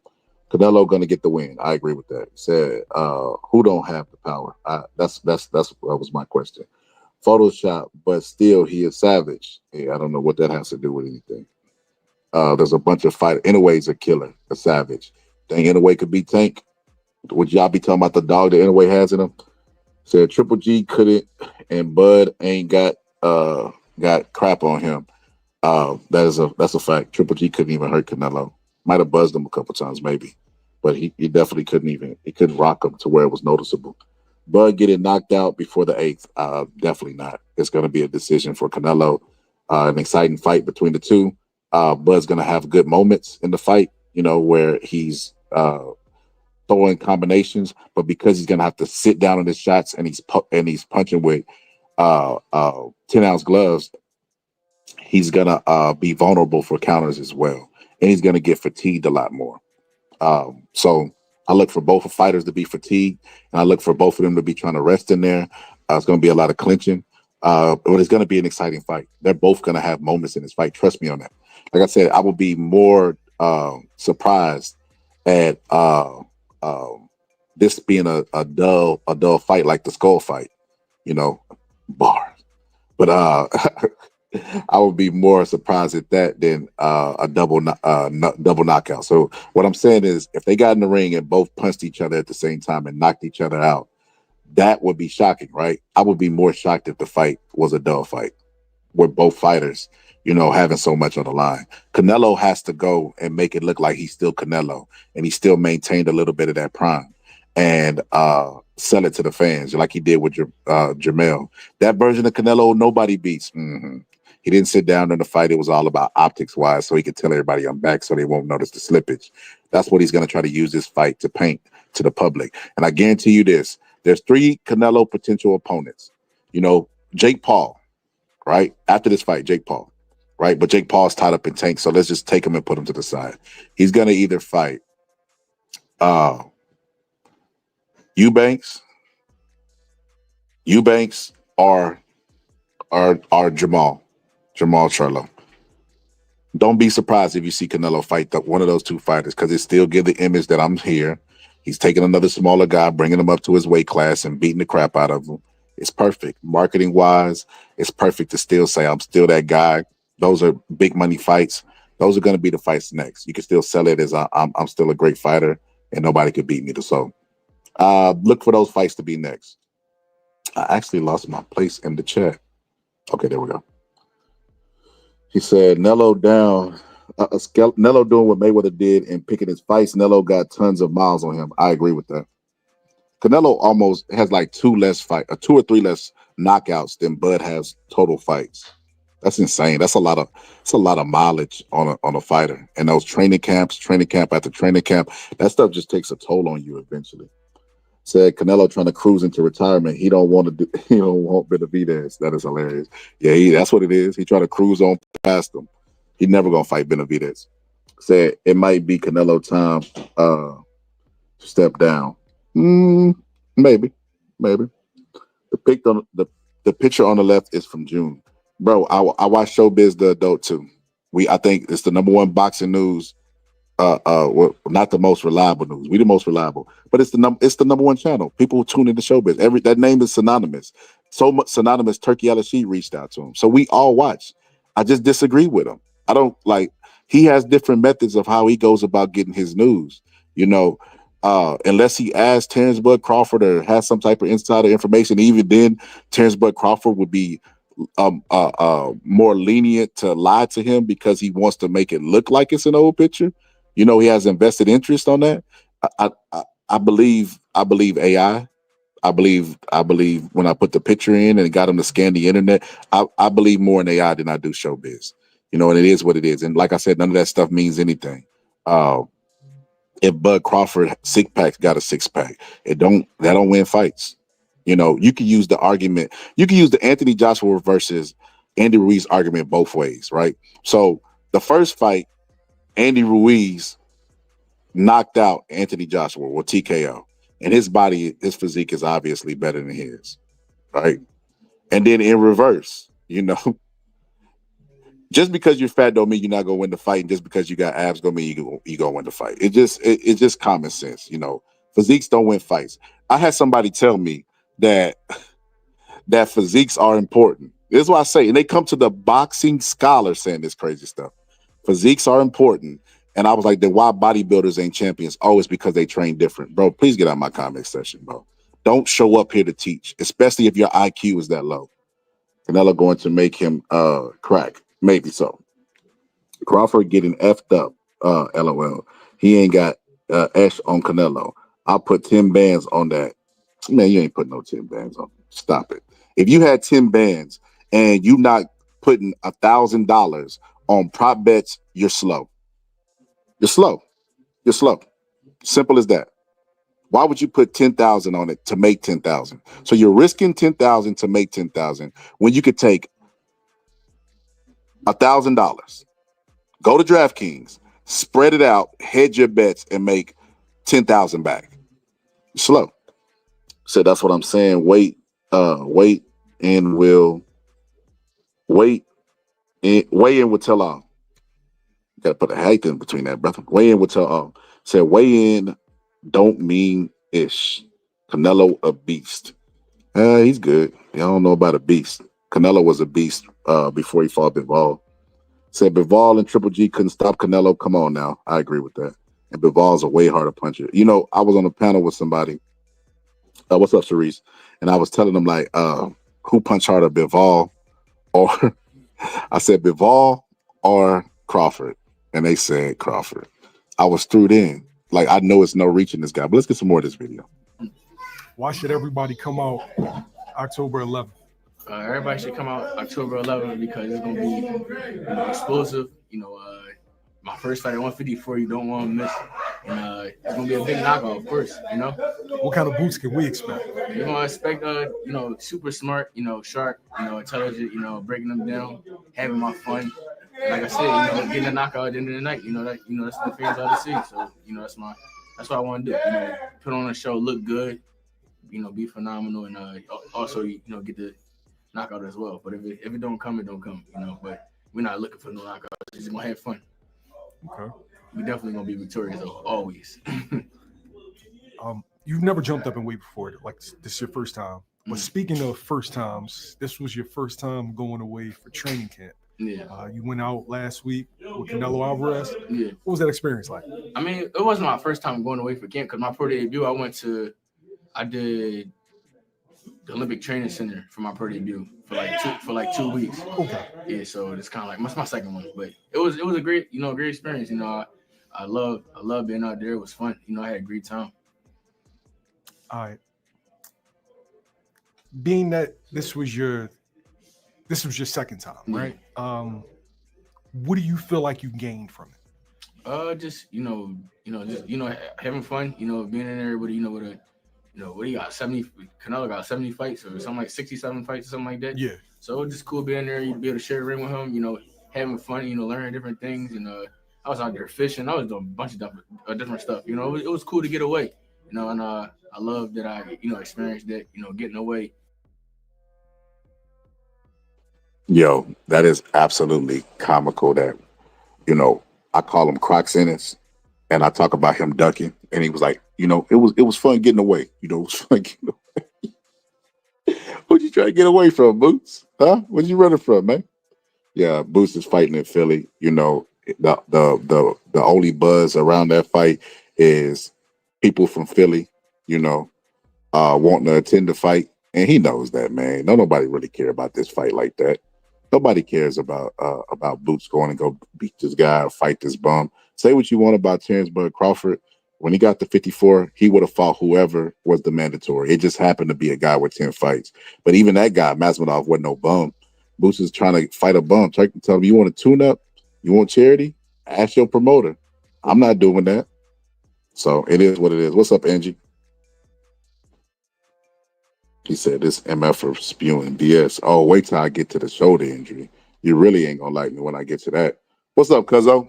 Canelo gonna get the win. I agree with that. Said, who don't have the power? That was my question. Photoshop, but still he is savage. Yeah, I don't know what that has to do with anything. There's a bunch of fighters. Inoue's a killer, a savage. Dang, Inoue could be Tank. Would y'all be talking about the dog that Inoue has in him? Said Triple G couldn't, and Bud ain't got crap on him. That's a fact. Triple G couldn't even hurt Canelo. Might have buzzed him a couple times, maybe, but he definitely couldn't rock him to where it was noticeable. Bud getting knocked out before the 8th, definitely not. It's going to be a decision for Canelo. An exciting fight between the two. Bud's going to have good moments in the fight, you know, where he's throwing combinations, but because he's going to have to sit down on his shots and he's punching with 10-ounce gloves, he's going to be vulnerable for counters as well. And he's going to get fatigued a lot more. So I look for both fighters to be fatigued, and I look for both of them to be trying to rest in there. It's going to be a lot of clinching, but it's going to be an exciting fight. They're both going to have moments in this fight. Trust me on that. Like I said, I would be more surprised at this being a dull fight like the Skull fight, you know, bars. But I would be more surprised at that than a double knockout. So what I'm saying is, if they got in the ring and both punched each other at the same time and knocked each other out, that would be shocking, right? I would be more shocked if the fight was a dull fight, with both fighters, you know, having so much on the line. Canelo has to go and make it look like he's still Canelo, and he still maintained a little bit of that prime, and sell it to the fans like he did with Jamel. That version of Canelo, nobody beats. He didn't sit down in the fight. It was all about optics wise, so he could tell everybody I'm back so they won't notice the slippage. That's what he's going to try to use this fight to paint to the public. And I guarantee you this, there's 3 Canelo potential opponents. You know, Jake Paul, right? After this fight, Jake Paul, right? But Jake Paul's tied up in Tank, so let's just take him and put him to the side. He's going to either fight Eubanks or Jamal Charlo. Don't be surprised if you see Canelo fight one of those 2 fighters, because it still give the image that I'm here. He's taking another smaller guy, bringing him up to his weight class and beating the crap out of him. It's perfect. Marketing wise, it's perfect to still say I'm still that guy. Those are big money fights. Those are going to be the fights next. You can still sell it as I'm still a great fighter and nobody could beat me. So look for those fights to be next. I actually lost my place in the chat. Okay, there we go. He said, Nello down. Nello doing what Mayweather did and picking his fights. Nello got tons of miles on him. I agree with that. Canelo almost has like 2 or 3 less knockouts than Bud has total fights. That's insane. That's a lot of mileage on a fighter. And those training camp after training camp, that stuff just takes a toll on you eventually. Said Canelo trying to cruise into retirement. He don't want Benavidez. That is hilarious. Yeah, that's what it is. He trying to cruise on past him. He never gonna fight Benavidez. Said it might be Canelo time to step down. Maybe. The picture on the left is from June. Bro, I watch Showbiz the adult too. I think it's the #1 boxing news. Well, not the most reliable news. We the most reliable, but it's the #1 channel. People tune into Showbiz. That name is synonymous. So much synonymous. Turkey Al-Rashid reached out to him, so we all watch. I just disagree with him. I don't like. He has different methods of how he goes about getting his news. You know, unless he asks Terrence Bud Crawford or has some type of insider information, even then, Terrence Bud Crawford would be more lenient to lie to him because he wants to make it look like it's an old picture. You know, he has invested interest on that. I believe AI. I believe when I put the picture in and got him to scan the internet, I believe more in AI than I do Showbiz. and it is what it is. And like I said, none of that stuff means anything. If Bud Crawford six-pack got a six-pack, that don't win fights. You can use the argument. You can use the Anthony Joshua versus Andy Ruiz argument both ways, right? So the first fight, Andy Ruiz knocked out Anthony Joshua with TKO, and his physique is obviously better than his, right? And then in reverse, just because you're fat don't mean you're not gonna win the fight, and just because you got abs don't mean you gonna win the fight. It's just common sense, Physiques don't win fights. I had somebody tell me that physiques are important. This is what I say, and they come to the boxing scholar saying this crazy stuff. Physiques are important, and I was like, then why bodybuilders ain't champions? Oh, it's because they train different, bro. Please get out of my comment section, bro. Don't show up here to teach, especially if your IQ is that low. Canelo going to make him crack. Maybe so. Crawford getting effed up. LOL. He ain't got Ash on Canelo. I'll put 10 bands on that. Man, you ain't putting no 10 bands on. Stop it. If you had 10 bands and you not putting $1,000 on prop bets, you're slow. You're slow. You're slow. Simple as that. Why would you put 10,000 on it to make 10,000? So you're risking 10,000 to make 10,000 when you could take $1,000. Go to DraftKings, spread it out, hedge your bets, and make 10,000 back. Slow. So that's what I'm saying. Wait in will tell all. Gotta put a hyphen between that, brother. Weigh in will tell all. Said weigh in don't mean ish. Canelo a beast. He's good. I don't know about a beast. Canelo was a beast before he fought Bivol. Said Bivol and Triple G couldn't stop Canelo. Come on now. I agree with that. And Bivol's a way harder puncher. I was on a panel with somebody. What's up, Cerise? And I was telling them, like, who punched harder, Bivol or I said Bivol or Crawford? And they said Crawford. I was through then. Like, I know it's no reaching this guy. But let's get some more of this video. Why should everybody come out October 11th? Everybody should come out October 11th because it's going to be explosive. My first fight at 154, you don't want to miss. And it's going to be a big knockout, of course, What kind of boots can we expect? You're going to expect, super smart, sharp, intelligent, breaking them down, having my fun. Like I said, getting a knockout at the end of the night, that's the fans ought to see. So, that's what I want to do. Put on a show, look good, be phenomenal, and also, get the knockout as well. But if it don't come, it don't come, But we're not looking for no knockout. We're just gonna have fun. Okay. We definitely gonna be victorious though, always. You've never jumped up and weight before, like this is your first time. But speaking of first times, this was your first time going away for training camp. Yeah. You went out last week with Canelo Alvarez. Yeah. What was that experience like? I mean, it wasn't my first time going away for camp because my pro debut, I did the Olympic Training Center for my pro debut for like 2 weeks. Okay. Yeah, so it's kind of like my second one, but it was a great experience. I love being out there. It was fun. I had a great time. All right. Being that this was your second time, right? What do you feel like you gained from it? Just having fun. Being in there with with a. What do you got? Canelo got 70 fights or something like 67 fights or something like that. Yeah. So it was just cool being there. You'd be able to share a ring with him, having fun, learning different things. And I was out there fishing. I was doing a bunch of different stuff. It was cool to get away, and I love that I, experienced that, getting away. Yo, that is absolutely comical that, I call him Crocs Ennis. And I talk about him ducking, and he was like, it was fun getting away. It was fun getting away. What'd you try to get away from, Boots? Huh? What'd you running from, man? Yeah, Boots is fighting in Philly. The only buzz around that fight is people from Philly, wanting to attend the fight, and he knows that, man. Nobody really care about this fight like that. Nobody cares about Boots going and go beat this guy or fight this bum. Say what you want about Terrence Bud Crawford. When he got to 54, he would have fought whoever was the mandatory. It just happened to be a guy with 10 fights. But even that guy, Masvidal, wasn't no bum. Boots is trying to fight a bum. Try to tell him, you want a tune-up? You want charity? Ask your promoter. I'm not doing that. So it is what it is. What's up, Angie? He said this MF for spewing BS. Oh, wait till I get to the shoulder injury. You really ain't gonna like me when I get to that. What's up, Cuzzo?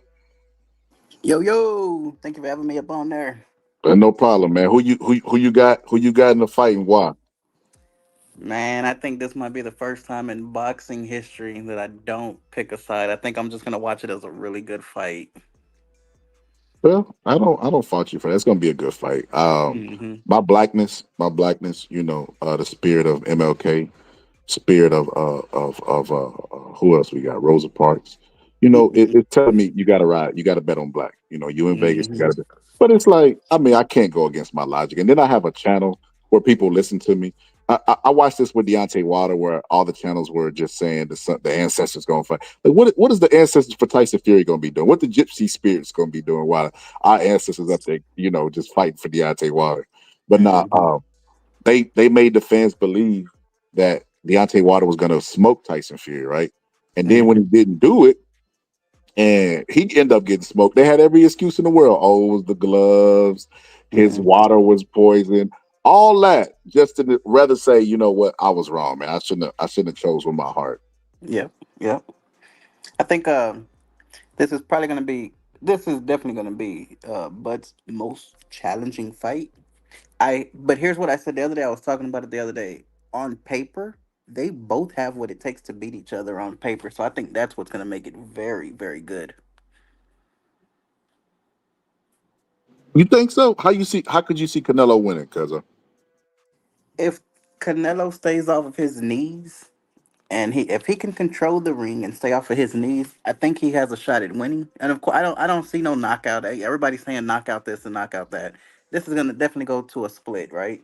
Yo, thank you for having me up on there. No problem, man. Who you got? Who you got in the fight and why? Man, I think this might be the first time in boxing history that I don't pick a side. I think I'm just gonna watch it as a really good fight. Well, I don't fault you for that. It's gonna be a good fight. hmm My blackness, the spirit of MLK, spirit of who else we got? Rosa Parks. It's telling me you gotta ride, you gotta bet on black. You in Vegas, you hmm gotta bet. But it's like, I mean, I can't go against my logic. And then I have a channel where people listen to me. I watched this with Deontay Wilder, where all the channels were just saying the ancestors going to fight. Like, what is the ancestors for Tyson Fury going to be doing? What the Gypsy spirits going to be doing while our ancestors up there, just fighting for Deontay Wilder? But they made the fans believe that Deontay Wilder was going to smoke Tyson Fury, right? And then when he didn't do it, and he ended up getting smoked. They had every excuse in the world. Oh, it was the gloves. His water was poisoned. All that just to rather say, you know what, I was wrong, man. I shouldn't have chose with my heart. Yep, yep. I think this is probably gonna be. This is definitely gonna be Bud's most challenging fight. But here's what I said the other day. I was talking about it the other day. On paper, they both have what it takes to beat each other on paper. So I think that's what's gonna make it very, very good. You think so? How could you see Canelo winning, Cuzzo? If Canelo stays off of his knees, and if he can control the ring and stay off of his knees, I think he has a shot at winning. And of course, I don't see no knockout. Everybody's saying knockout this and knockout that. This is gonna definitely go to a split, right?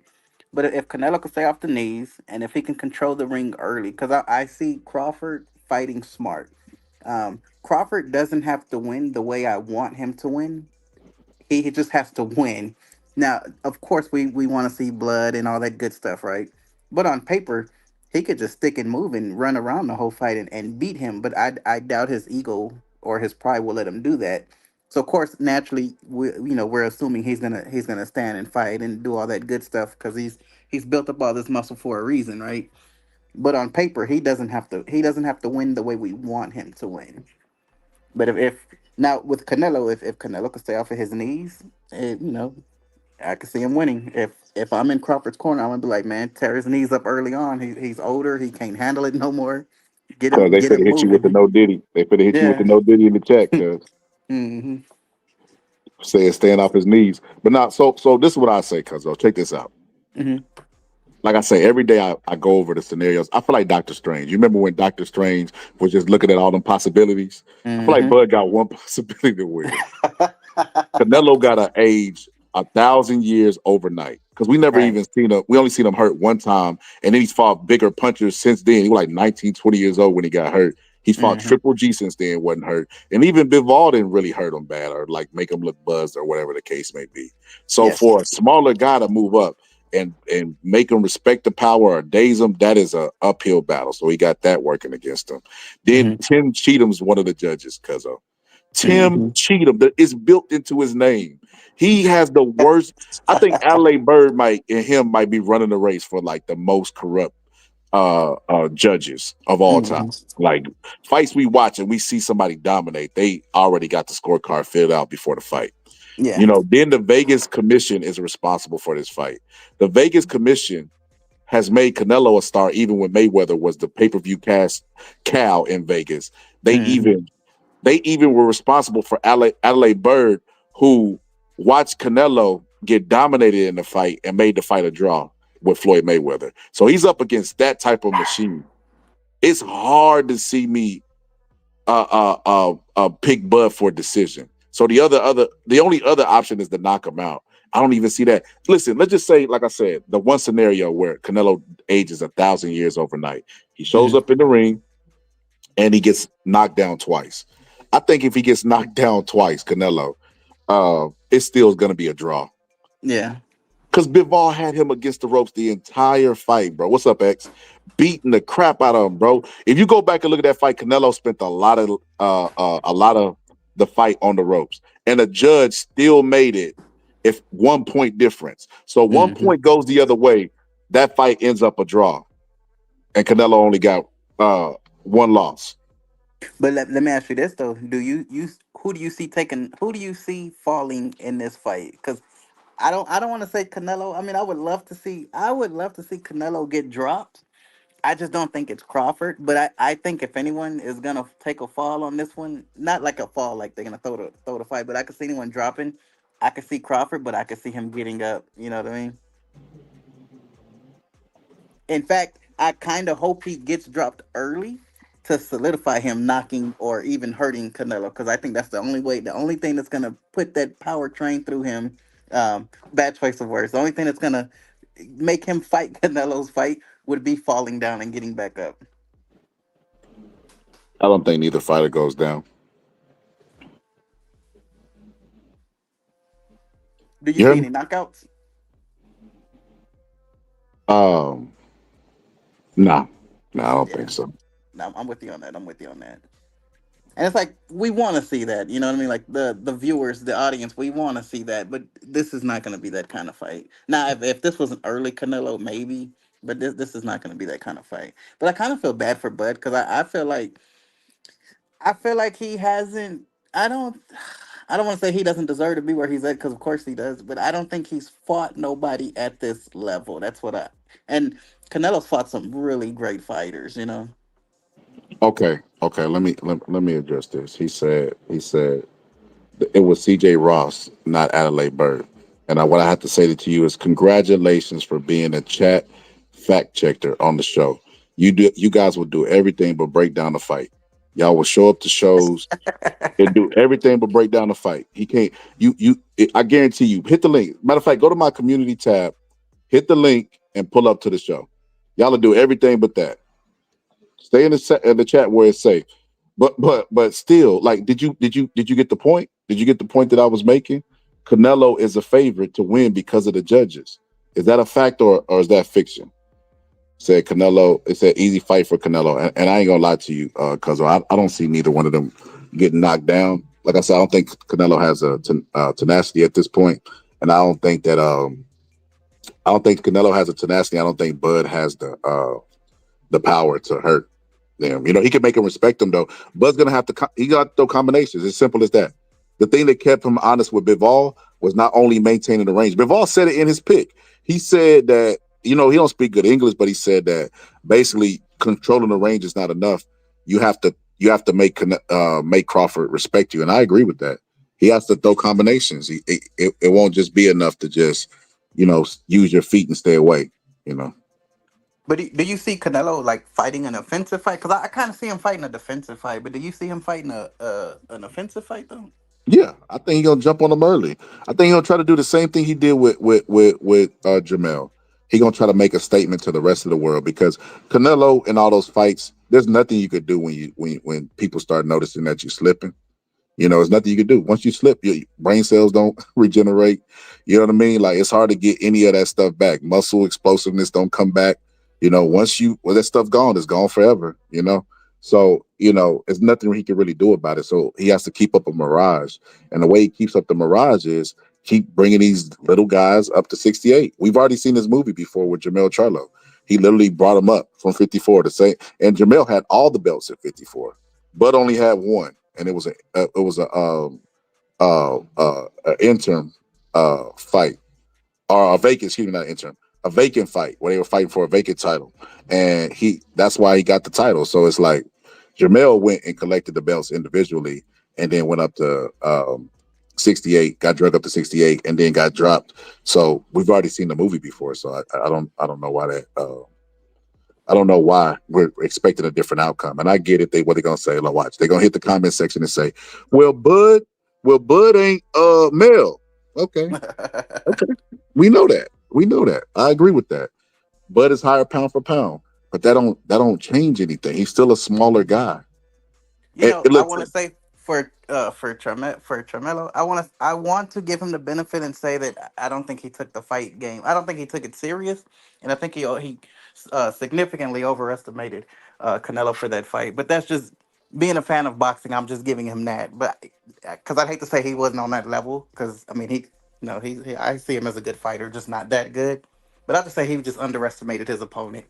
But if Canelo can stay off the knees and if he can control the ring early, because I see Crawford fighting smart. Crawford doesn't have to win the way I want him to win. He just has to win. Now, of course, we want to see blood and all that good stuff, right? But on paper, he could just stick and move and run around the whole fight and beat him. But I doubt his ego or his pride will let him do that. So of course, naturally, we're assuming he's gonna stand and fight and do all that good stuff because he's built up all this muscle for a reason, right? But on paper, he doesn't have to win the way we want him to win. But if now with Canelo, if Canelo could stay off of his knees, I could see him winning. If I'm in Crawford's corner, I'm gonna be like, man, tear his knees up early on. He's older. He can't handle it no more. Get Cause him they get him finna hit you with the moving. no diddy. They finna hit you with the Yeah. no diddy in the chat, cuz hmm saying stand off his knees. But not so this is what I say, Cuzzo. Check this out. hmm Like I say, every day I go over the scenarios. I feel like Doctor Strange. You remember when Doctor Strange was just looking at all them possibilities? I feel like hmm Bud got one possibility to win. Canelo got to age 1,000 years overnight because we never Right. even seen him. We only seen him hurt one time, and then he's fought bigger punchers since then. He was like 19, 20 years old when he got hurt. He's fought hmm Triple G since then, wasn't hurt, and even Bivol didn't really hurt him bad or like make him look buzzed or whatever the case may be. So Yes. for a smaller guy to move up and make him respect the power or daze him, that is a uphill battle. So he got that working against him. Then hmm Tim Cheatham's one of the judges, Cuzzo. Tim hmm Cheatham, that is built into his name. He has the worst. I think Adelaide Bird might be running the race for like the most corrupt judges of all time. hmm Like fights we watch and we see somebody dominate, they already got the scorecard filled out before the fight. Yeah. Then the Vegas Commission is responsible for this fight. The Vegas Commission has made Canelo a star even when Mayweather was the pay-per-view cow in Vegas. They hmm even were responsible for Adelaide Bird, who watched Canelo get dominated in the fight and made the fight a draw with Floyd Mayweather. So he's up against that type of machine. It's hard to see me pick Bud for a decision. So the only other option is to knock him out. I don't even see that. Listen, let's just say, like I said, the one scenario where Canelo ages 1,000 years overnight. He shows hmm up in the ring and he gets knocked down twice. I think if he gets knocked down twice, Canelo, it still is going to be a draw. Yeah. Because Bivol had him against the ropes the entire fight, bro. What's up, X? Beating the crap out of him, bro. If you go back and look at that fight, Canelo spent a lot of the fight on the ropes, and the judge still made it if 1 point difference. So 1 point goes the other way, that fight ends up a draw, and Canelo only got one loss. But let me ask you this though: Do you who do you see taking? Who do you see falling in this fight? Because I don't want to say Canelo. I mean, I would love to see Canelo get dropped. I just don't think it's Crawford. But I think if anyone is gonna take a fall on this one, not like a fall like they're gonna throw the fight, but I could see anyone dropping. I could see Crawford, but I could see him getting up. You know what I mean? In fact, I kind of hope he gets dropped early to solidify him knocking or even hurting Canelo, because I think that's the only way, the only thing that's gonna put that power train through him. Bad choice of words. The only thing that's gonna make him fight Canelo's fight would be falling down and getting back up. I don't think neither fighter goes down. Do You you see heard me? any knockouts? Nah, I don't Yeah, think so. no, I'm with you on that. I'm with you on that. And it's like we want to see that, you know what I mean? Like the viewers, the audience, we want to see that, but this is not going to be that kind of fight. Now, if this was an early Canelo, maybe, but this is not going to be that kind of fight. But I kind of feel bad for Bud because I feel like he hasn't. I don't want to say he doesn't deserve to be where he's at because of course he does, but I don't think he's fought nobody at this level. That's what I and Canelo's fought some really great fighters, you know. Okay. Let me address this. He said it was C.J. Ross, not Adelaide Bird. And what I have to say to you is congratulations for being a chat fact checker on the show. You guys will do everything but break down the fight. Y'all will show up to shows and do everything but break down the fight. He can't. I guarantee you. Hit the link. Matter of fact, go to my community tab, hit the link, and pull up to the show. Y'all will do everything but that. Stay in the chat where it's safe. But still, like, did you get the point? Did you get the point that I was making? Canelo is a favorite to win because of the judges. Is that a fact or is that fiction? Said Canelo. It's an easy fight for Canelo, and I ain't gonna lie to you, cause I don't see neither one of them getting knocked down. Like I said, I don't think Canelo has a tenacity at this point, and I don't think Canelo has a tenacity. I don't think Bud has the power to hurt them. You know, he can make him respect him though. Bud's gonna have to. He got to throw combinations. It's simple as that. The thing that kept him honest with Bivol was not only maintaining the range. Bivol said it in his pick. He said that, you know, he don't speak good English, but he said that basically controlling the range is not enough. You have to make Crawford respect you, and I agree with that. He has to throw combinations. It won't just be enough to just, you know, use your feet and stay away. You know. But do you see Canelo like fighting an offensive fight? Because I kind of see him fighting a defensive fight. But do you see him fighting an offensive fight though? Yeah, I think he's gonna jump on him early. I think he'll try to do the same thing he did with Jamel. He gonna try to make a statement to the rest of the world because Canelo in all those fights, there's nothing you could do when people start noticing that you're slipping. You know, there's nothing you can do. Once you slip, your brain cells don't regenerate. You know what I mean? Like it's hard to get any of that stuff back. Muscle explosiveness don't come back. You know, that stuff gone, it's gone forever. You know, so you know, there's nothing he can really do about it. So he has to keep up a mirage, and the way he keeps up the mirage is keep bringing these little guys up to 68. We've already seen this movie before with Jamel Charlo. He literally brought him up from 54 to say, and Jamel had all the belts at 54, but only had one, and it was an interim fight or a vacant, excuse me, not interim, a vacant fight where they were fighting for a vacant title, and that's why he got the title. So it's like Jamel went and collected the belts individually, and then went up to 68, got drug up to 68, and then got dropped. So we've already seen the movie before. So I don't know why that. I don't know why we're expecting a different outcome. And I get it. What they're gonna say? Like, watch. They're gonna hit the comment section and say, "Well, Bud ain't Mel." Okay. We know that. I agree with that. Bud is higher pound for pound, but that don't change anything. He's still a smaller guy. You know, I want to Listen, say For Charmelo, I want to give him the benefit and say that I don't think he took the fight game. I don't think he took it serious, and I think he significantly overestimated Canelo for that fight. But that's just being a fan of boxing. I'm just giving him that. But because I'd hate to say he wasn't on that level, because I mean I see him as a good fighter, just not that good. But I have to say he just underestimated his opponent.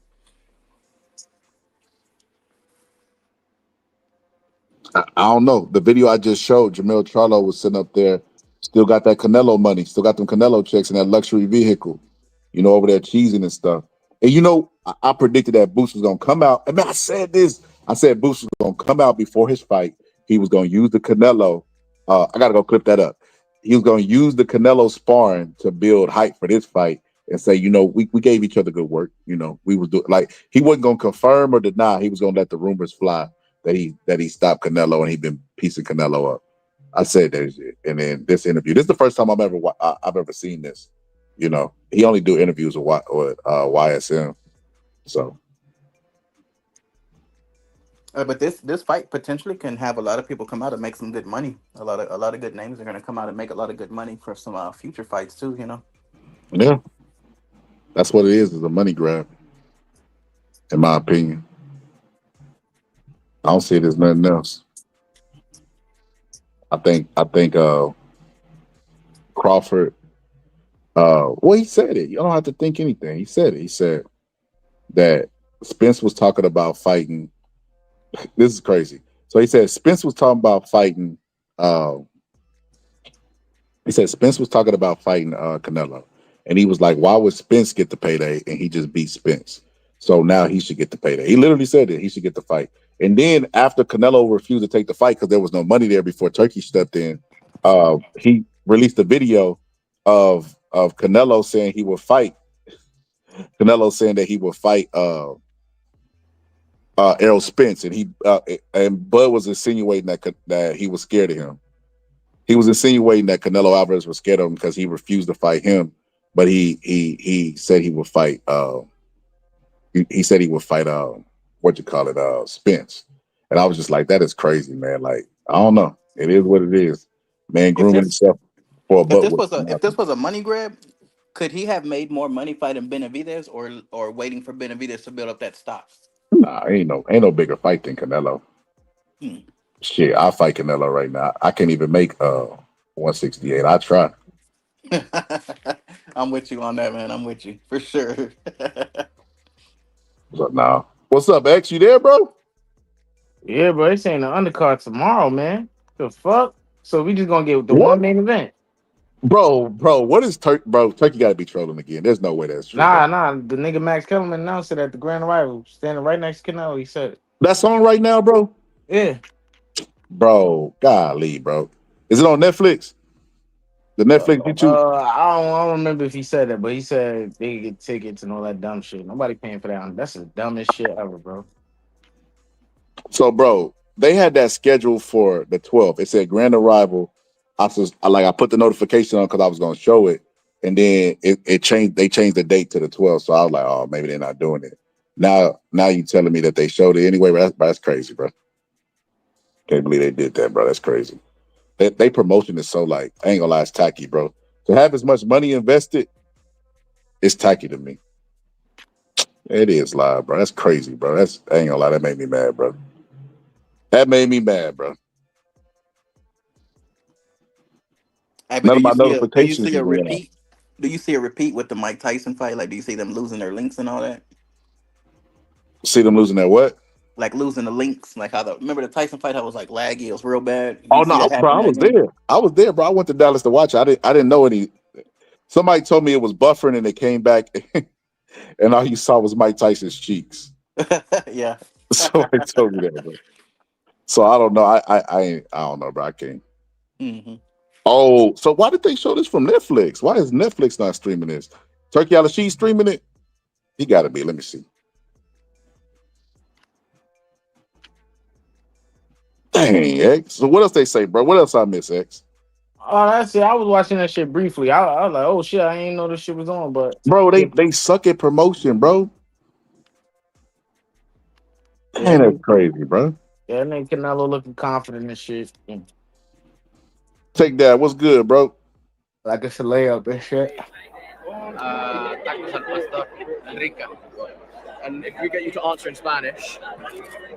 I don't know. The video I just showed, Jamel Charlo was sitting up there, still got that Canelo money, still got them Canelo checks in that luxury vehicle, over there cheesing and stuff. And I predicted that Boots was gonna come out. And man, I said this. I said Boots was gonna come out before his fight. He was gonna use the Canelo. I gotta go clip that up. He was gonna use the Canelo sparring to build hype for this fight and say, we gave each other good work. We was doing like he wasn't gonna confirm or deny. He was gonna let the rumors fly that he stopped Canelo and he'd been piecing Canelo up. I said that shit. And then this interview, this is the first time I've ever seen this. He only do interviews with YSM. So, but this fight potentially can have a lot of people come out and make some good money. A lot of good names are going to come out and make a lot of good money for some future fights too. Yeah, that's what it is a money grab, in my opinion. I don't see it as nothing else. I think Crawford. Well, he said it. You don't have to think anything. He said it. He said that Spence was talking about fighting. This is crazy. So he said Spence was talking about fighting. He said Spence was talking about fighting Canelo, and he was like, "Why would Spence get the payday and he just beat Spence? So now he should get the payday." He literally said that he should get the fight. And then after Canelo refused to take the fight because there was no money there before Turkey stepped in, he released a video of Canelo saying he would fight. Canelo saying that he would fight Errol Spence, and Bud was insinuating that he was scared of him. He was insinuating that Canelo Alvarez was scared of him because he refused to fight him, but he said he would fight. He said he would fight. Spence. And I was just like, that is crazy, man. Like, I don't know. It is what it is. Man, grooming himself for a butt. If this was a money grab, could he have made more money fighting Benavidez or waiting for Benavidez to build up that stock? Nah, ain't no bigger fight than Canelo. Shit, I'll fight Canelo right now. I can't even make 168. I try. I'm with you on that, man. I'm with you for sure. What's up now? What's up, X? You there, bro? Yeah, bro. It's ain't an undercard tomorrow, man. The fuck? So we just gonna get the one main event. Bro, what is Turkey? Bro, Turkey got to be trolling again. There's no way that's true. Nah. The nigga Max Kellerman announced it at the Grand Arrival, standing right next to Canelo. He said it. That's on right now, bro? Yeah. Bro, golly, bro. Is it on Netflix? The Netflix YouTube? I don't remember if he said that, but he said they could get tickets and all that dumb shit. Nobody paying for that. That's the dumbest shit ever, bro. So, bro, they had that scheduled for the 12th. It said Grand Arrival. I put the notification on because I was gonna show it, and then it changed. They changed the date to the 12th. So I was like, oh, maybe they're not doing it. Now you telling me that they showed it anyway? That's crazy, bro. Can't believe they did that, bro. That's crazy. They promotion is so like, I ain't gonna lie, it's tacky, bro. To have as much money invested, it's tacky to me. It is live, bro. That's crazy, bro. I ain't gonna lie, that made me mad, bro. That made me mad, bro. Hey, None of my notifications. Do you see a repeat? Do you see a repeat with the Mike Tyson fight? Like, do you see them losing their links and all that? See them losing their what? Like losing the links. Like remember the Tyson fight? I was like laggy. It was real bad. Oh no, bro, I was there. I was there, bro. I went to Dallas to watch it. I didn't know any. Somebody told me it was buffering, and it came back, and all you saw was Mike Tyson's cheeks. Yeah. Somebody told me that, bro. So I don't know. I don't know, bro. I can't. Mm-hmm. Oh, so why did they show this from Netflix? Why is Netflix not streaming this? Turkey Al-Rashid streaming it? He got to be. Let me see. Dang, X. So what else they say, bro? What else I miss, X? Oh, that's it. I was watching that shit briefly. I was like, oh shit, I didn't know this shit was on. But bro, they suck at promotion, bro. Man, that's crazy, bro. Yeah, that nigga Canelo looking confident and shit. Take that. What's good, bro? Like it's a layup and shit. Tacos al pastor, rica. And if we get you to answer in Spanish,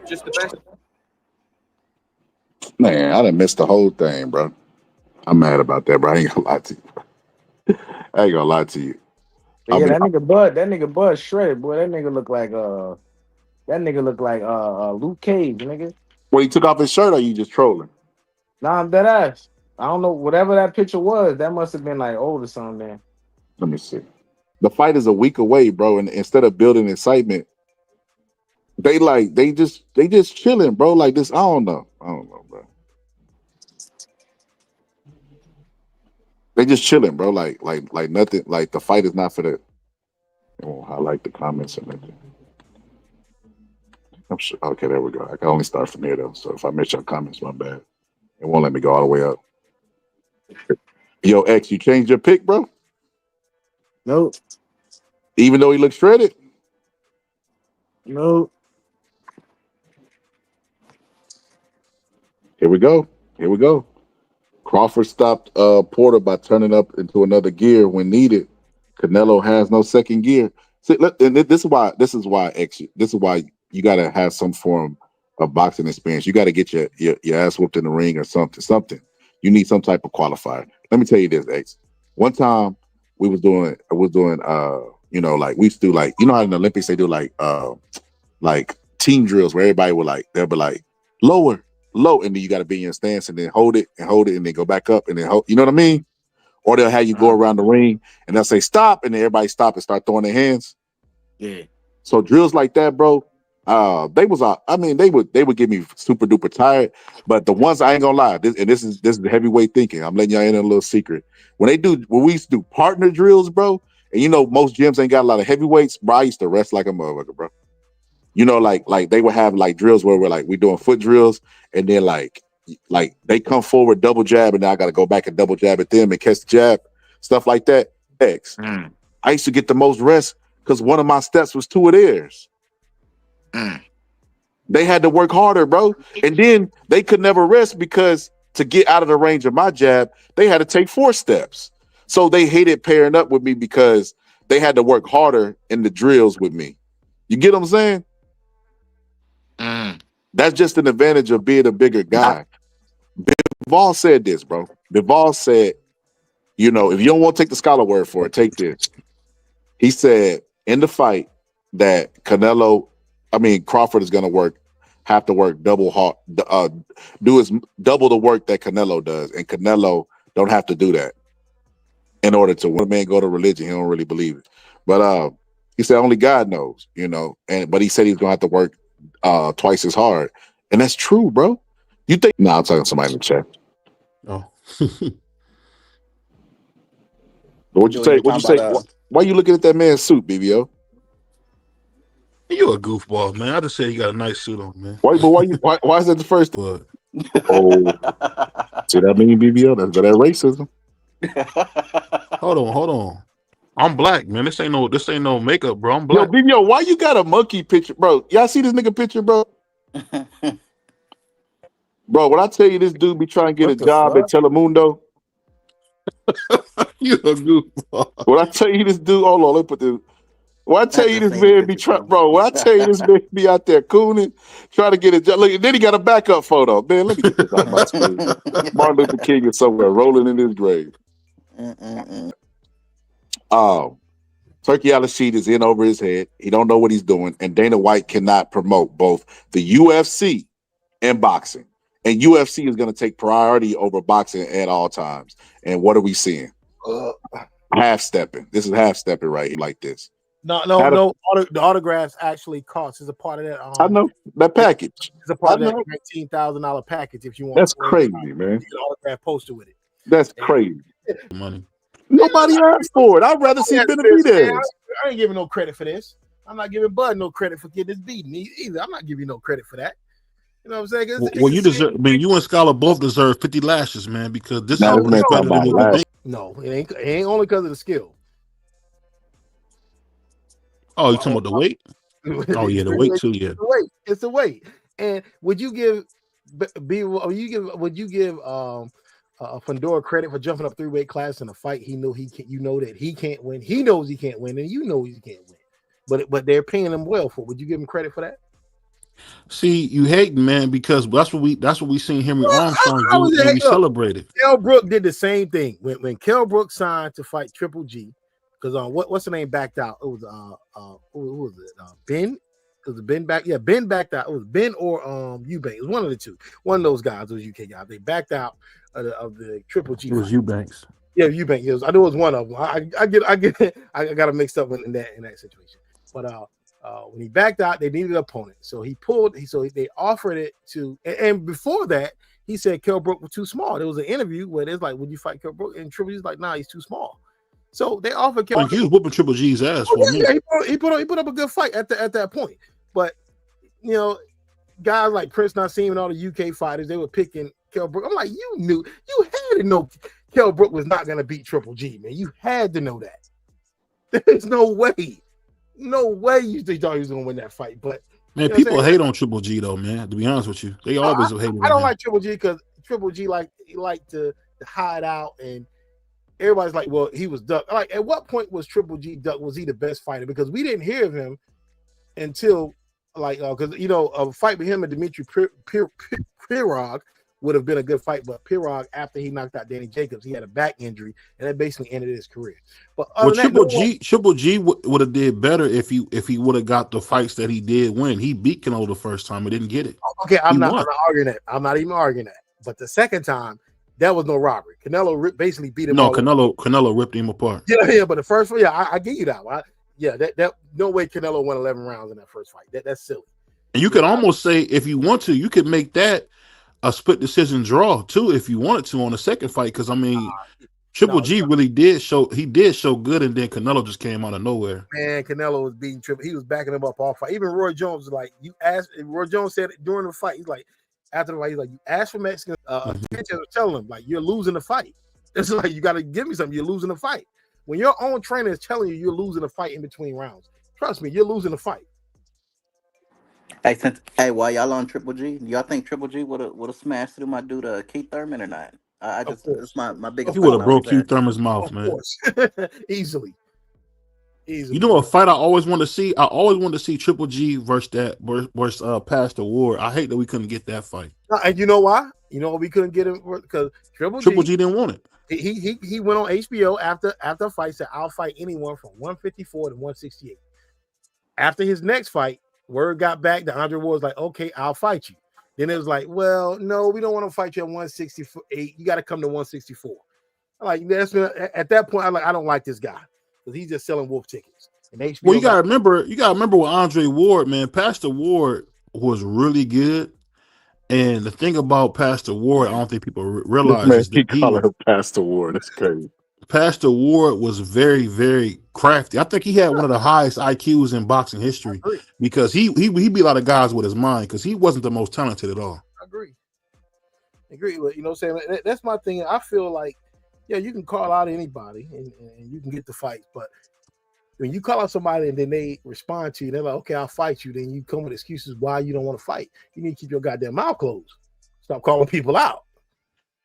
just the best. Man, I done missed the whole thing, bro. I'm mad about that, bro. I ain't gonna lie to you. I ain't gonna lie to you. But yeah, that nigga Bud shredded, boy. That nigga look like Luke Cage, nigga. When he took off his shirt, or you just trolling? Nah, I'm dead ass. I don't know, whatever that picture was, that must have been like old or something, man. Let me see. The fight is a week away, bro. And instead of building excitement, they just chilling, bro. Like this, I don't know, bro. They just chilling, bro. Like nothing. Like the fight is not for the. I won't highlight the comments and everything. I'm sure. Okay, there we go. I can only start from here though. So if I miss your comments, my bad. It won't let me go all the way up. Yo, X, you changed your pick, bro? Nope. Even though he looks shredded? Nope. Here we go. Crawford stopped Porter by turning up into another gear when needed. Canelo has no second gear. See, and this is why you gotta have some form of boxing experience. You gotta get your ass whooped in the ring or something. You need some type of qualifier. Let me tell you this, X. One time I was doing like we used to do, like, you know how in the Olympics they do like team drills where everybody they'll be like low, and then you gotta be in your stance and then hold it and then go back up and then hold, you know what I mean? Or they'll have you go around the ring and they'll say stop, and then everybody stop and start throwing their hands. Yeah. So drills like that, bro, they would get me super duper tired. But the ones, I ain't gonna lie, this is heavyweight thinking. I'm letting y'all in a little secret. When we used to do partner drills, bro, and you know most gyms ain't got a lot of heavyweights, bro, I used to rest like a motherfucker, bro. You know, like they would have like drills where we doing foot drills, and then like they come forward, double jab, and then I got to go back and double jab at them and catch the jab, stuff like that. I used to get the most rest because one of my steps was two of theirs. They had to work harder, bro, and then they could never rest because to get out of the range of my jab, they had to take 4 steps. So they hated pairing up with me because they had to work harder in the drills with me. You get what I'm saying? That's just an advantage of being a bigger guy. Bivol said this, bro. Bivol said, you know, if you don't want to take the scholar word for it, take this. He said in the fight that Crawford is going to have to work double hard, double the work that Canelo does, and Canelo don't have to do that in order to win. A man go to religion, he don't really believe it, but he said only God knows, you know. But he said he's going to have to work twice as hard, and that's true, bro. You think? No, I'm talking to somebody in the chat. Oh, What'd you say? Why you looking at that man's suit, BBO? you a goofball, man. I just said you got a nice suit on, man. Why is that the first? But oh, see that mean, BBO? That's that racism. Hold on. I'm black, man. This ain't no makeup, bro. I'm black. Yo, BBO, why you got a monkey picture, bro? Y'all see this nigga picture, bro? Bro, when I tell you this dude be trying to get a job at Telemundo, you a goofball. When I tell you this dude, hold on, let me put this. When I tell you this man be trying, bro. When I tell you this man be out there cooning, trying to get a job. Look, and then he got a backup photo. Man, let me get this out my screen. Martin Luther King is somewhere rolling in his grave. Turkey Al-Rashid is in over his head. He don't know what he's doing, and Dana White cannot promote both the UFC and boxing. And UFC is going to take priority over boxing at all times. And what are we seeing? Half stepping. This is half stepping right here, like this. No. The autographs actually cost. It's a part of that. I know that package. It's a part of that $19,000 package. If you want, that's crazy, man. Get an autograph poster with it. That's crazy. Money. Nobody asked for it. I'd rather see Benavidez. I ain't giving no credit for this. I'm not giving Bud no credit for getting this beaten either. I'm not giving you no credit for that. You know what I'm saying? Well, you deserve. I mean, you and Scholar both deserve 50 lashes, man, because this is better than what we think. No, it ain't only because of the skill. Oh, you talking about the weight? Oh yeah, the weight too. Yeah, it's the weight. And would you give Fundora credit for jumping up 3-weight class in a fight he knew he can't? You know that he can't win. He knows he can't win, and you know he can't win. But they're paying him well for. Would you give him credit for that? See, you hating, man, because that's what we seen Henry Armstrong do, and we celebrated. Kell Brook did the same thing when Kell Brook signed to fight Triple G, because what's the name backed out? It was who was it? Ben. It was Ben back. Yeah, Ben backed out. It was Ben or Eubanks. It was one of the two. One of those guys, those UK guys. They backed out of the Triple G. It was Eubanks. Yeah, Eubanks. I knew it was one of them. I got it mixed up in that situation. But when he backed out, they needed an opponent, so they offered it to. And before that, he said Kell Brook was too small. There was an interview where it's like, "Would you fight Kell Brook?" And Triple G's like, "Nah, he's too small." So they offered Kell. He was whooping Triple G's ass for a minute. He put up a good fight at that point. But guys like Prince Nassim and all the UK fighters, they were picking Kell Brook. I'm like, you had to know Kell Brook was not going to beat Triple G, man. You had to know that. There's no way you thought he was going to win that fight. But man, people hate on Triple G though, man. To be honest with you, they always hate on him. I don't like Triple G because Triple G like to hide out, and everybody's like, well, he was ducked. Like, at what point was Triple G ducked? Was he the best fighter? Because we didn't hear of him until because a fight with him and Dimitri Pirog would have been a good fight, but Pirog, after he knocked out Danny Jacobs, he had a back injury, and that basically ended his career. But Triple G would have did better if he would have got the fights that he did win. He beat Canelo the first time, but didn't get it. Okay, I'm not arguing that. I'm not even arguing that. But the second time, that was no robbery. Canelo basically beat him. No, Canelo ripped him apart. Yeah, but the first one, I give you that one. That no way Canelo won 11 rounds in that first fight. That's silly. And you could almost say, if you want to, you could make that a split decision draw too, if you wanted to, on the second fight. Because I mean, Triple G really did show good, and then Canelo just came out of nowhere. Man, Canelo was beating Triple. He was backing him up all fight. Even Roy Jones was like, Roy Jones said during the fight, he's like, after the fight, he's like, you asked for Mexican attention, telling him like you're losing the fight. It's like, you got to give me something. You're losing the fight. When your own trainer is telling you you're losing a fight in between rounds, trust me, you're losing a fight. Hey, while y'all on Triple G, do y'all think Triple G would have smashed through my dude Keith Thurman or not? It's my biggest. He would have broke Keith Thurman's mouth, man. Easily. You know, a fight I always want to see. I always wanted to see Triple G versus Pastor Ward. I hate that we couldn't get that fight. And you know why? You know we couldn't get him because Triple G didn't want it. He went on HBO after a fight, said I'll fight anyone from 154 to 168. After his next fight, word got back that Andre Ward was like, okay, I'll fight you. Then it was like, well, no, we don't want to fight you at 168. You got to come to 164. Like, at that point, I don't like this guy because he's just selling wolf tickets. And HBO, well, you gotta remember with Andre Ward, man. Pastor Ward was really good. And the thing about Pastor Ward, I don't think people realize is that he called him Pastor Ward. That's crazy. Pastor Ward was very, very crafty. I think he had one of the highest IQs in boxing history because he beat a lot of guys with his mind because he wasn't the most talented at all. I agree. But you know what I'm saying? That's my thing. I feel like, yeah, you can call out anybody and you can get the fights, but when you call out somebody and then they respond to you, they're like, okay, I'll fight you. Then you come with excuses why you don't want to fight. You need to keep your goddamn mouth closed. Stop calling people out.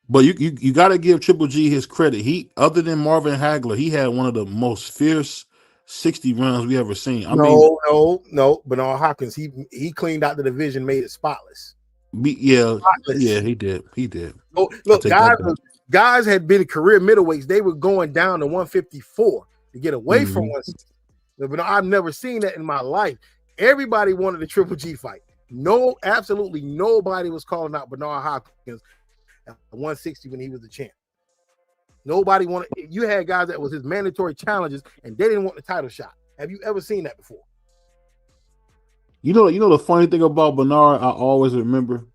But you got to give Triple G his credit. He, other than Marvin Hagler, he had one of the most fierce 60 rounds we ever seen. No. Bernard Hopkins, he cleaned out the division, made it spotless. Yeah, he did. Oh, look, guys had been career middleweights. They were going down to 154 to get away from 160. But I've never seen that in my life. Everybody wanted a Triple G fight. No, absolutely nobody was calling out Bernard Hopkins at 160 when he was the champ. Nobody wanted. You had guys that was his mandatory challenges, and they didn't want the title shot. Have you ever seen that before? You know the funny thing about Bernard, I always remember,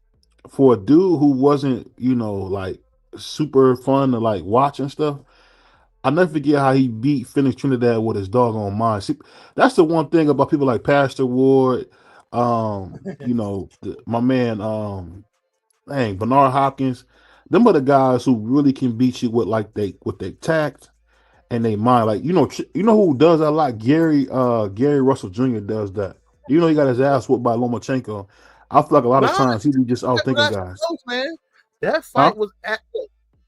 for a dude who wasn't, like super fun to like watch and stuff, I never forget how he beat Phoenix Trinidad with his doggone mind. See, that's the one thing about people like Pastor Ward, my man, Bernard Hopkins. Them are the guys who really can beat you with their tact and they mind. Like, you know who does that a lot? Gary Russell Jr. does that. He got his ass whooped by Lomachenko. I feel like a lot of times he be just thinking guys. Close, man. That fight was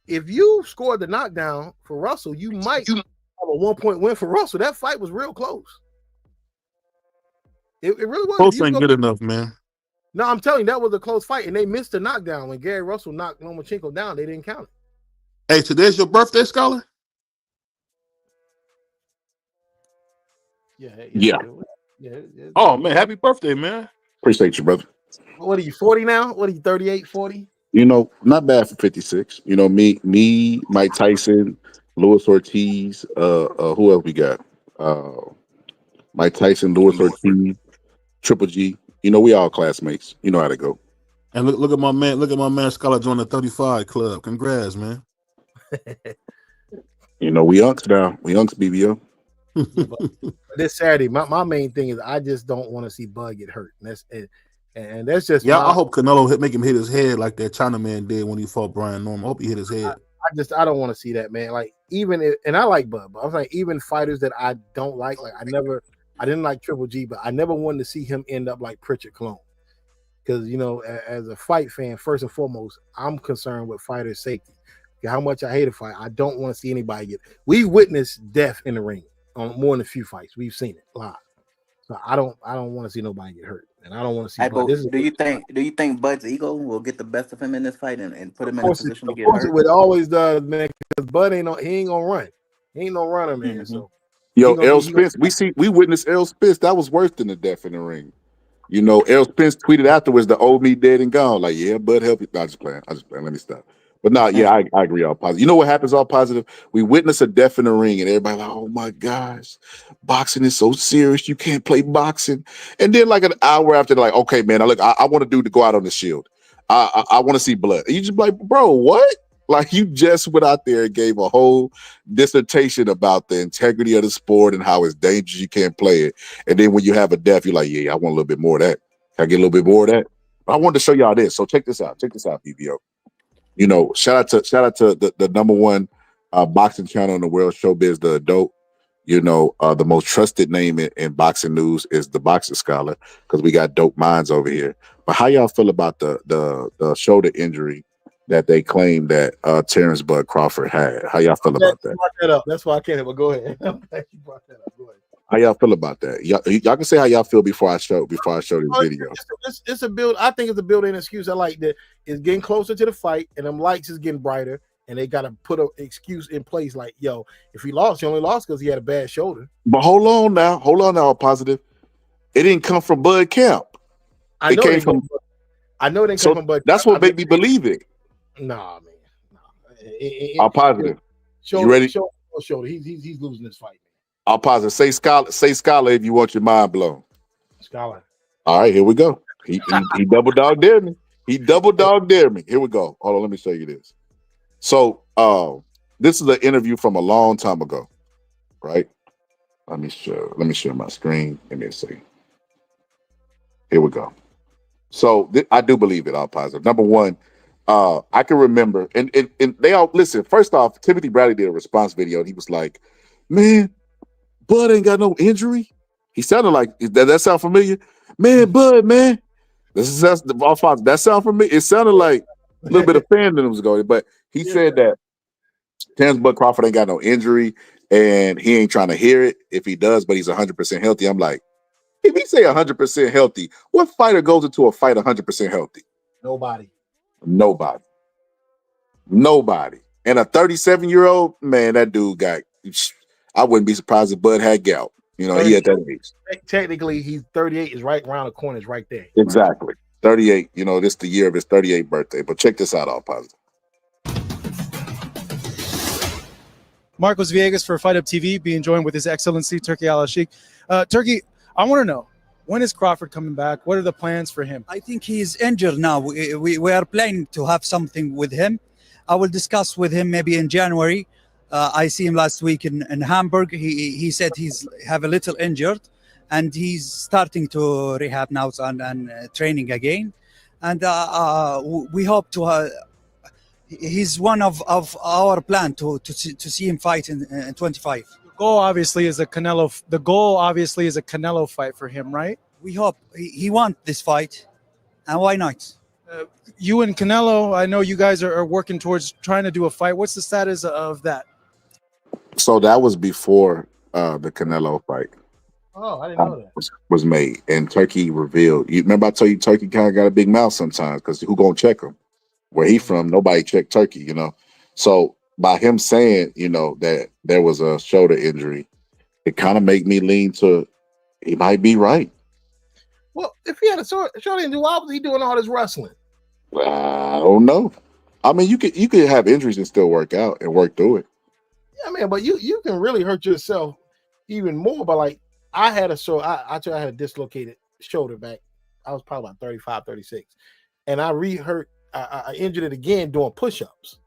if you scored the knockdown for Russell, you might have a 1-point win for Russell. That fight was real close. It really was. Close ain't good enough, man. No, I'm telling you, that was a close fight, and they missed the knockdown when Gary Russell knocked Lomachenko down. They didn't count it. Hey, today's your birthday, Scholar? Yeah. Oh man, happy birthday, man. Appreciate you, brother. What are you, 40 now? What are you, 38, 40? You know, not bad for 56. You know, me, Mike Tyson, Luis Ortiz, who else we got? Mike Tyson, Luis Ortiz, Triple G. You know, we all classmates. You know how to go. And look at my man Scholar joined the 35 club. Congrats, man. You know, we unks now. We unks, BBO. But this Saturday, my main thing is I just don't want to see Bud get hurt. And that's just I hope Canelo make him hit his head like that Chinaman did when he fought Brian Norman. I hope he hit his head. I don't want to see that, man. Like and I like Bud, but I was like, even fighters that I don't like I didn't like Triple G, but I never wanted to see him end up like Pritchard Clone. Because, you know, as a fight fan, first and foremost, I'm concerned with fighters' safety. How much I hate a fight, I don't want to see anybody get. We witnessed death in the ring on more than a few fights. We've seen it live. So I don't want to see nobody get hurt, and I don't want to see. Do you think Bud's ego will get the best of him in this fight and put him in a position to get hurt? hurt? It always does, man. Because Bud he ain't gonna run. He ain't no runner, man. Mm-hmm. So yo, Errol Spence, we witnessed Errol Spence. That was worse than the death in the ring. You know, Errol Spence tweeted afterwards, "The old me dead and gone." Like, yeah, Bud help you. No, I'm just playing. Let me stop. But no, yeah, I agree. All positive. You know what happens? All positive. We witness a death in the ring, and everybody like, "Oh my gosh, boxing is so serious. You can't play boxing." And then, like an hour after, they're like, "Okay, man, I want to do to go out on the shield. I want to see blood." And you just like, bro, what? Like you just went out there and gave a whole dissertation about the integrity of the sport and how it's dangerous. You can't play it. And then when you have a death, you're like, "Yeah, I want a little bit more of that. Can I get a little bit more of that?" But I wanted to show y'all this. So check this out. Check this out, BBO. You know, shout out to the number one boxing channel in the world, Showbiz the Adult. You know, the most trusted name in boxing news is the Boxing Scholar, because we got dope minds over here. But how y'all feel about the shoulder injury that they claim that Terrence Bud Crawford had? How y'all feel about that? Brought that up. That's why I can't. But go ahead. You brought that up. Go ahead. How y'all feel about that? Y'all can say how y'all feel before I show this video. It's a build. I think it's a built-in excuse. I like that. It's getting closer to the fight, and them lights is getting brighter, and they got to put an excuse in place. Like, yo, if he lost, he only lost because he had a bad shoulder. But hold on now, positive. It didn't come from Bud Camp. I know it didn't come from Bud. That's what made me believe it. Nah, man. Nah. Positive. You ready? Shoulder. He's losing this fight. I'll pause it. Say scholar if you want your mind blown. Scholar. All right, here we go. He double dog dared me. He double dog dared me. Here we go. Hold on, let me show you this. So this is an interview from a long time ago, right? Let me share my screen. Give me a second. Here we go. So I do believe it. All positive. Number one, I can remember, and they all listen. First off, Timothy Bradley did a response video, and he was like, "Man, Bud ain't got no injury." He sounded like, that sound familiar? Man, Bud, man. That sound familiar? It sounded like a little bit of fandom was going, but he said that Terrence Bud Crawford ain't got no injury and he ain't trying to hear it if he does, but he's 100% healthy. I'm like, if he say 100% healthy, what fighter goes into a fight 100% healthy? Nobody. And a 37-year-old, man, that dude I wouldn't be surprised if Bud had gout. You know, he at that age. Technically, he's 38, is right around the corner, is right there. Exactly. 38. You know, this is the year of his 38th birthday. But check this out, all positive. Marcos Villegas for Fight Up TV, being joined with His Excellency Turki Al-Sheikh. Turki, I want to know, when is Crawford coming back? What are the plans for him? I think he's injured now. We are planning to have something with him. I will discuss with him maybe in January. I see him last week in Hamburg. He said he's have a little injured, and he's starting to rehab now and training again. And we hope to. He's one of our plan to see him fight in 25. The goal obviously is a Canelo fight for him, right? We hope he wants this fight. And why not? You and Canelo, I know you guys are working towards trying to do a fight. What's the status of that? So that was before the Canelo fight Oh, I didn't know that. was made, and Turkey revealed. You remember I told you Turkey kind of got a big mouth sometimes because who gonna check him? Where he from? Nobody checked Turkey, you know. So by him saying, you know, that there was a shoulder injury, it kind of made me lean to he might be right. Well, if he had a shoulder injury, why was he doing all this wrestling? I don't know. I mean, you could have injuries and still work out and work through it. Yeah, man, but you can really hurt yourself even more by like I had a had a dislocated shoulder back. I was probably about 35, 36. And I I injured it again doing push-ups.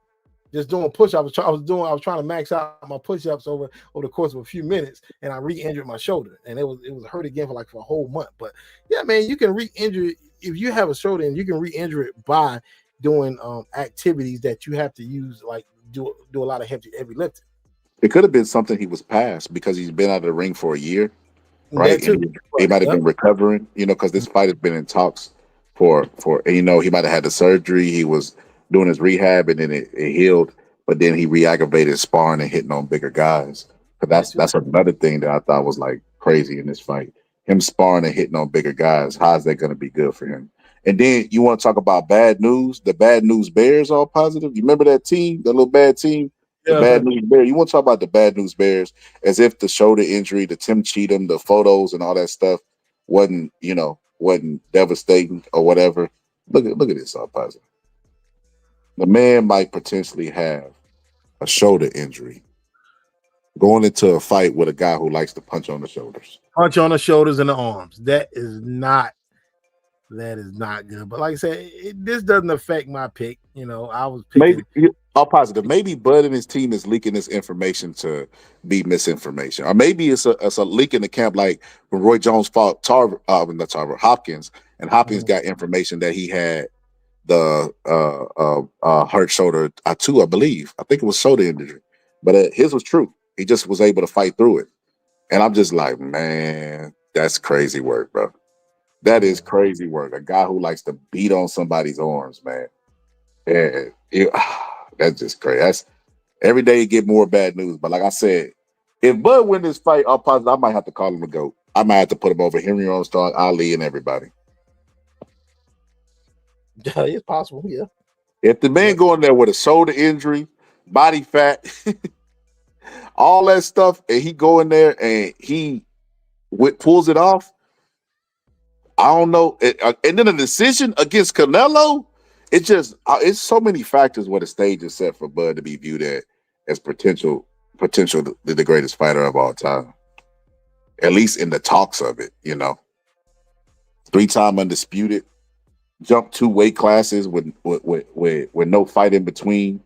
Just doing push-ups. I was trying to max out my push-ups over the course of a few minutes, and I re-injured my shoulder. And it was hurt again for a whole month. But yeah, man, you can re-injure if you have a shoulder, and you can re-injure it by doing activities that you have to use, like do a lot of heavy lifting. It could have been something he was past because he's been out of the ring for a year, right? And he might have been recovering, you know, because this fight has been in talks for you know, he might have had the surgery. He was doing his rehab, and then it healed, but then he re-aggravated sparring and hitting on bigger guys. But that's another thing that I thought was like crazy in this fight. Him sparring and hitting on bigger guys. How is that going to be good for him? And then you want to talk about bad news? The bad news Bears all positive. You remember that team, that little bad team? The bad news Bears. You want to talk about the bad news Bears as if the shoulder injury, the Tim Cheatham, the photos and all that stuff wasn't devastating or whatever. Look at this all positive. The man might potentially have a shoulder injury going into a fight with a guy who likes to punch on the shoulders. Punch on the shoulders and the arms. That is not good. But like I said, this doesn't affect my pick. You know, I was picking. Maybe all positive. Maybe Bud and his team is leaking this information to be misinformation, or maybe it's a leak in the camp, like when Roy Jones fought Hopkins, and Hopkins got information that he had the hurt shoulder too. I believe. I think it was shoulder injury, but his was true. He just was able to fight through it, and I'm just like, man, that's crazy work, bro. That is crazy work. A guy who likes to beat on somebody's arms, man. And that's just crazy. That's every day you get more bad news. But like I said, if Bud win this fight, I'm positive I might have to call him a GOAT. I might have to put him over Henry Armstrong, Ali, and everybody. Yeah, it's possible. Yeah. If the man going there with a shoulder injury, body fat, all that stuff, and he go in there and he pulls it off, I don't know. And then a decision against Canelo, it's so many factors where the stage is set for Bud to be viewed as potential the greatest fighter of all time. At least in the talks of it, you know. 3-time undisputed, jumped 2 weight classes with no fight in between.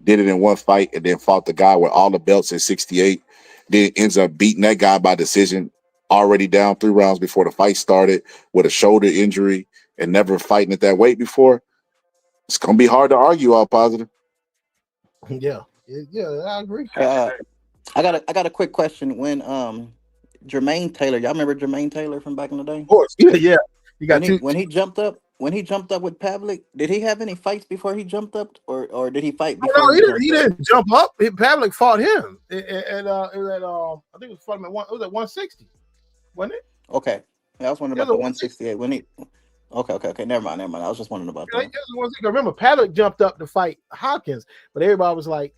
Did it in one fight and then fought the guy with all the belts at 68. Then ends up beating that guy by decision, already down 3 rounds before the fight started with a shoulder injury and never fighting at that weight before. It's gonna be hard to argue all positive. Yeah, I agree. I got a quick question. When Jermaine Taylor, y'all remember Jermaine Taylor from back in the day? Of course, yeah. You got when he jumped up with Pavlik, did he have any fights before he jumped up, or did he fight before? No, he didn't jump up. Pavlik fought him, and it was at I think it was fought him at 160, wasn't it? Okay, I was wondering about the 168 when he. Okay. Never mind. I was just wondering about that. Remember, Pavlik jumped up to fight Hopkins, but everybody was like,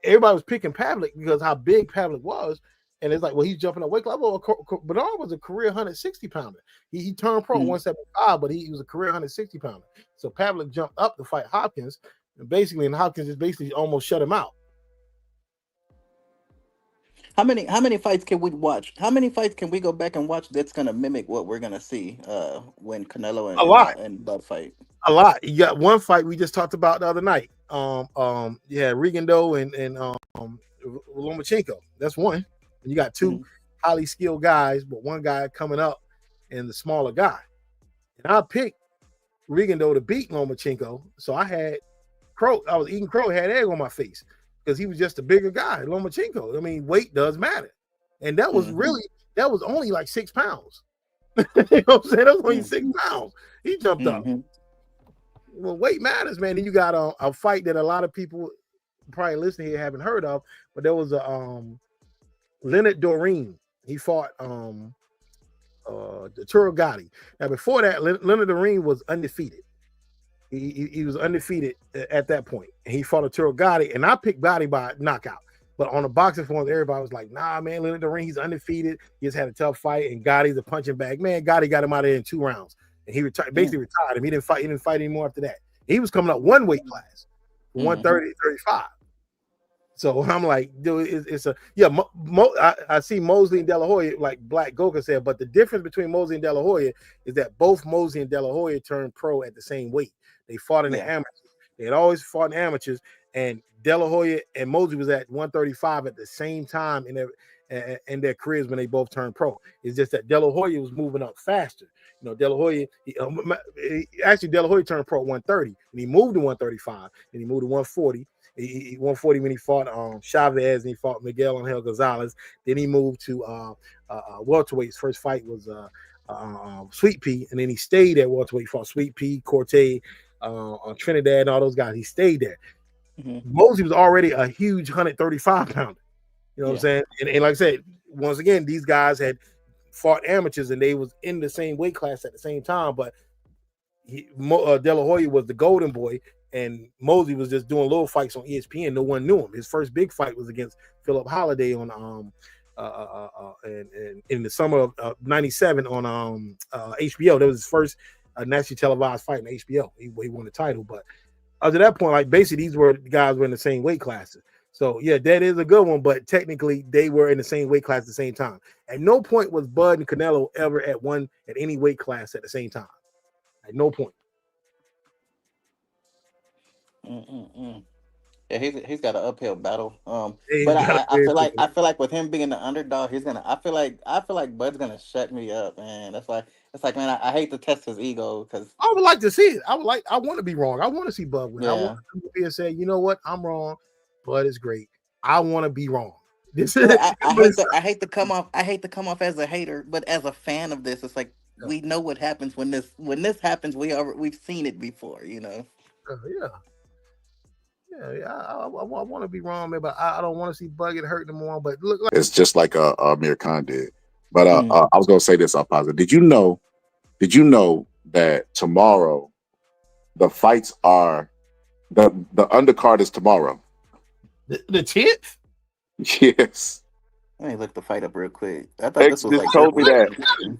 everybody was picking Pavlik because how big Pavlik was, and it's like, well, he's jumping up weight class. Well, Bernard was a career 160 pounder. He turned pro 175, but he was a career 160 pounder. So Pavlik jumped up to fight Hopkins, and Hopkins just basically almost shut him out. How many fights can we watch? How many fights can we go back and watch that's gonna mimic what we're gonna see when Canelo and Bud fight? A lot. You got one fight we just talked about the other night. Rigondeaux and Lomachenko. That's one. And you got 2 highly skilled guys, but one guy coming up and the smaller guy. And I picked Rigondeaux to beat Lomachenko. So I had crow. I was eating crow, had egg on my face. Because he was just a bigger guy, Lomachenko. I mean, weight does matter. And that was that was only like 6 pounds. You know what I'm saying? That's only 6 pounds. He jumped up. Mm-hmm. Well, weight matters, man. Then you got a fight that a lot of people probably listening here haven't heard of, but there was a Leonard Doreen. He fought the Turogati. Now before that, Leonard Doreen was undefeated. He was undefeated at that point. And he fought a Turogati, and I picked Gotti by knockout. But on the boxing forums, everybody was like, nah, man, Leonard Doreen, he's undefeated. He just had a tough fight, and Gotti's a punching bag. Man, Gotti got him out of there in 2 rounds. And he basically retired him. He didn't fight anymore after that. He was coming up one weight class, 130, 35. So I'm like, dude, it's a I see Mosley and De La Hoya, like Black Goka said, but the difference between Mosley and De La Hoya is that both Mosley and De La Hoya turned pro at the same weight. They fought in the amateurs. They had always fought in amateurs, and De La Hoya and Mosley was at 135 at the same time in their careers when they both turned pro. It's just that De La Hoya was moving up faster. You know, De La Hoya, actually De La Hoya turned pro at 130, and he moved to 135, and he moved to 140. He 140 when he fought Chavez, and he fought Miguel Angel Gonzalez. Then he moved to welterweight. His first fight was Sweet Pea, and then he stayed at welterweight. He fought Sweet Pea, Corte, Trinidad, and all those guys. He stayed there. Mosley was already a huge 135 pounder. You know what I'm saying? And like I said, once again, these guys had fought amateurs, and they was in the same weight class at the same time. But De La Hoya was the golden boy, and Mosley was just doing little fights on ESPN. No one knew him. His first big fight was against Philip Holiday on in the summer of '97 on HBO. That was his first nationally televised fight in HBO. He won the title, but up to that point, like basically these were the guys were in the same weight classes. So yeah, that is a good one, but technically they were in the same weight class at the same time. At no point was Bud and Canelo ever at any weight class at the same time. At no point. Yeah, he's got an uphill battle. But I feel like with him being the underdog, he's gonna. I feel like Bud's gonna shut me up, man. That's like man, I hate to test his ego because I would like to see it. I want to be wrong. I want to see Bud win. I want him to be and say, you know what, I'm wrong. Bud is great. I want to be wrong. I hate to come off as a hater, but as a fan of this, it's like we know what happens when this happens. We've seen it before, you know. I want to be wrong, man, but I don't want to see Bud get hurt anymore. But look, like it's just like Amir Khan did. But I was gonna say this up positive. Did you know that tomorrow the fights are the undercard is tomorrow? The 10th? Yes. Let me look the fight up real quick. I thought X this was just told me that.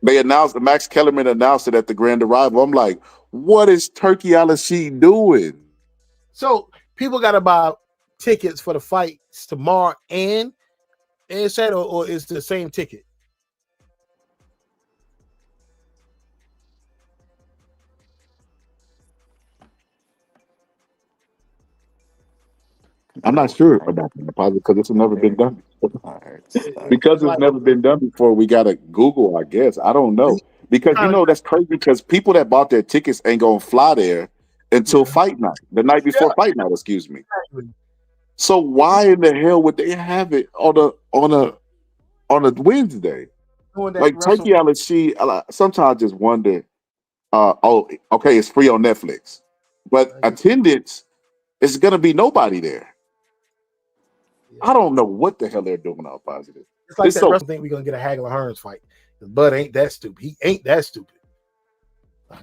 They announced Max Kellerman announced it at the grand arrival. I'm like, what is Turki Al-Rashid doing? So people got to buy tickets for the fights tomorrow and Saturday, or it's the same ticket? I'm not sure about that because it's never been done. Because it's never been done before, we gotta Google, I guess. I don't know. Because that's crazy because people that bought their tickets ain't gonna fly there until fight night, the night before fight night, excuse me. So why in the hell would they have it on a Wednesday? Like Turki Al-Rashid, sometimes I just wonder, okay, it's free on Netflix. But attendance is gonna be nobody there. I don't know what the hell they're doing out positive. It's like that wrestling thing we're gonna get a Hagler Hearns fight. Bud ain't that stupid. He ain't that stupid.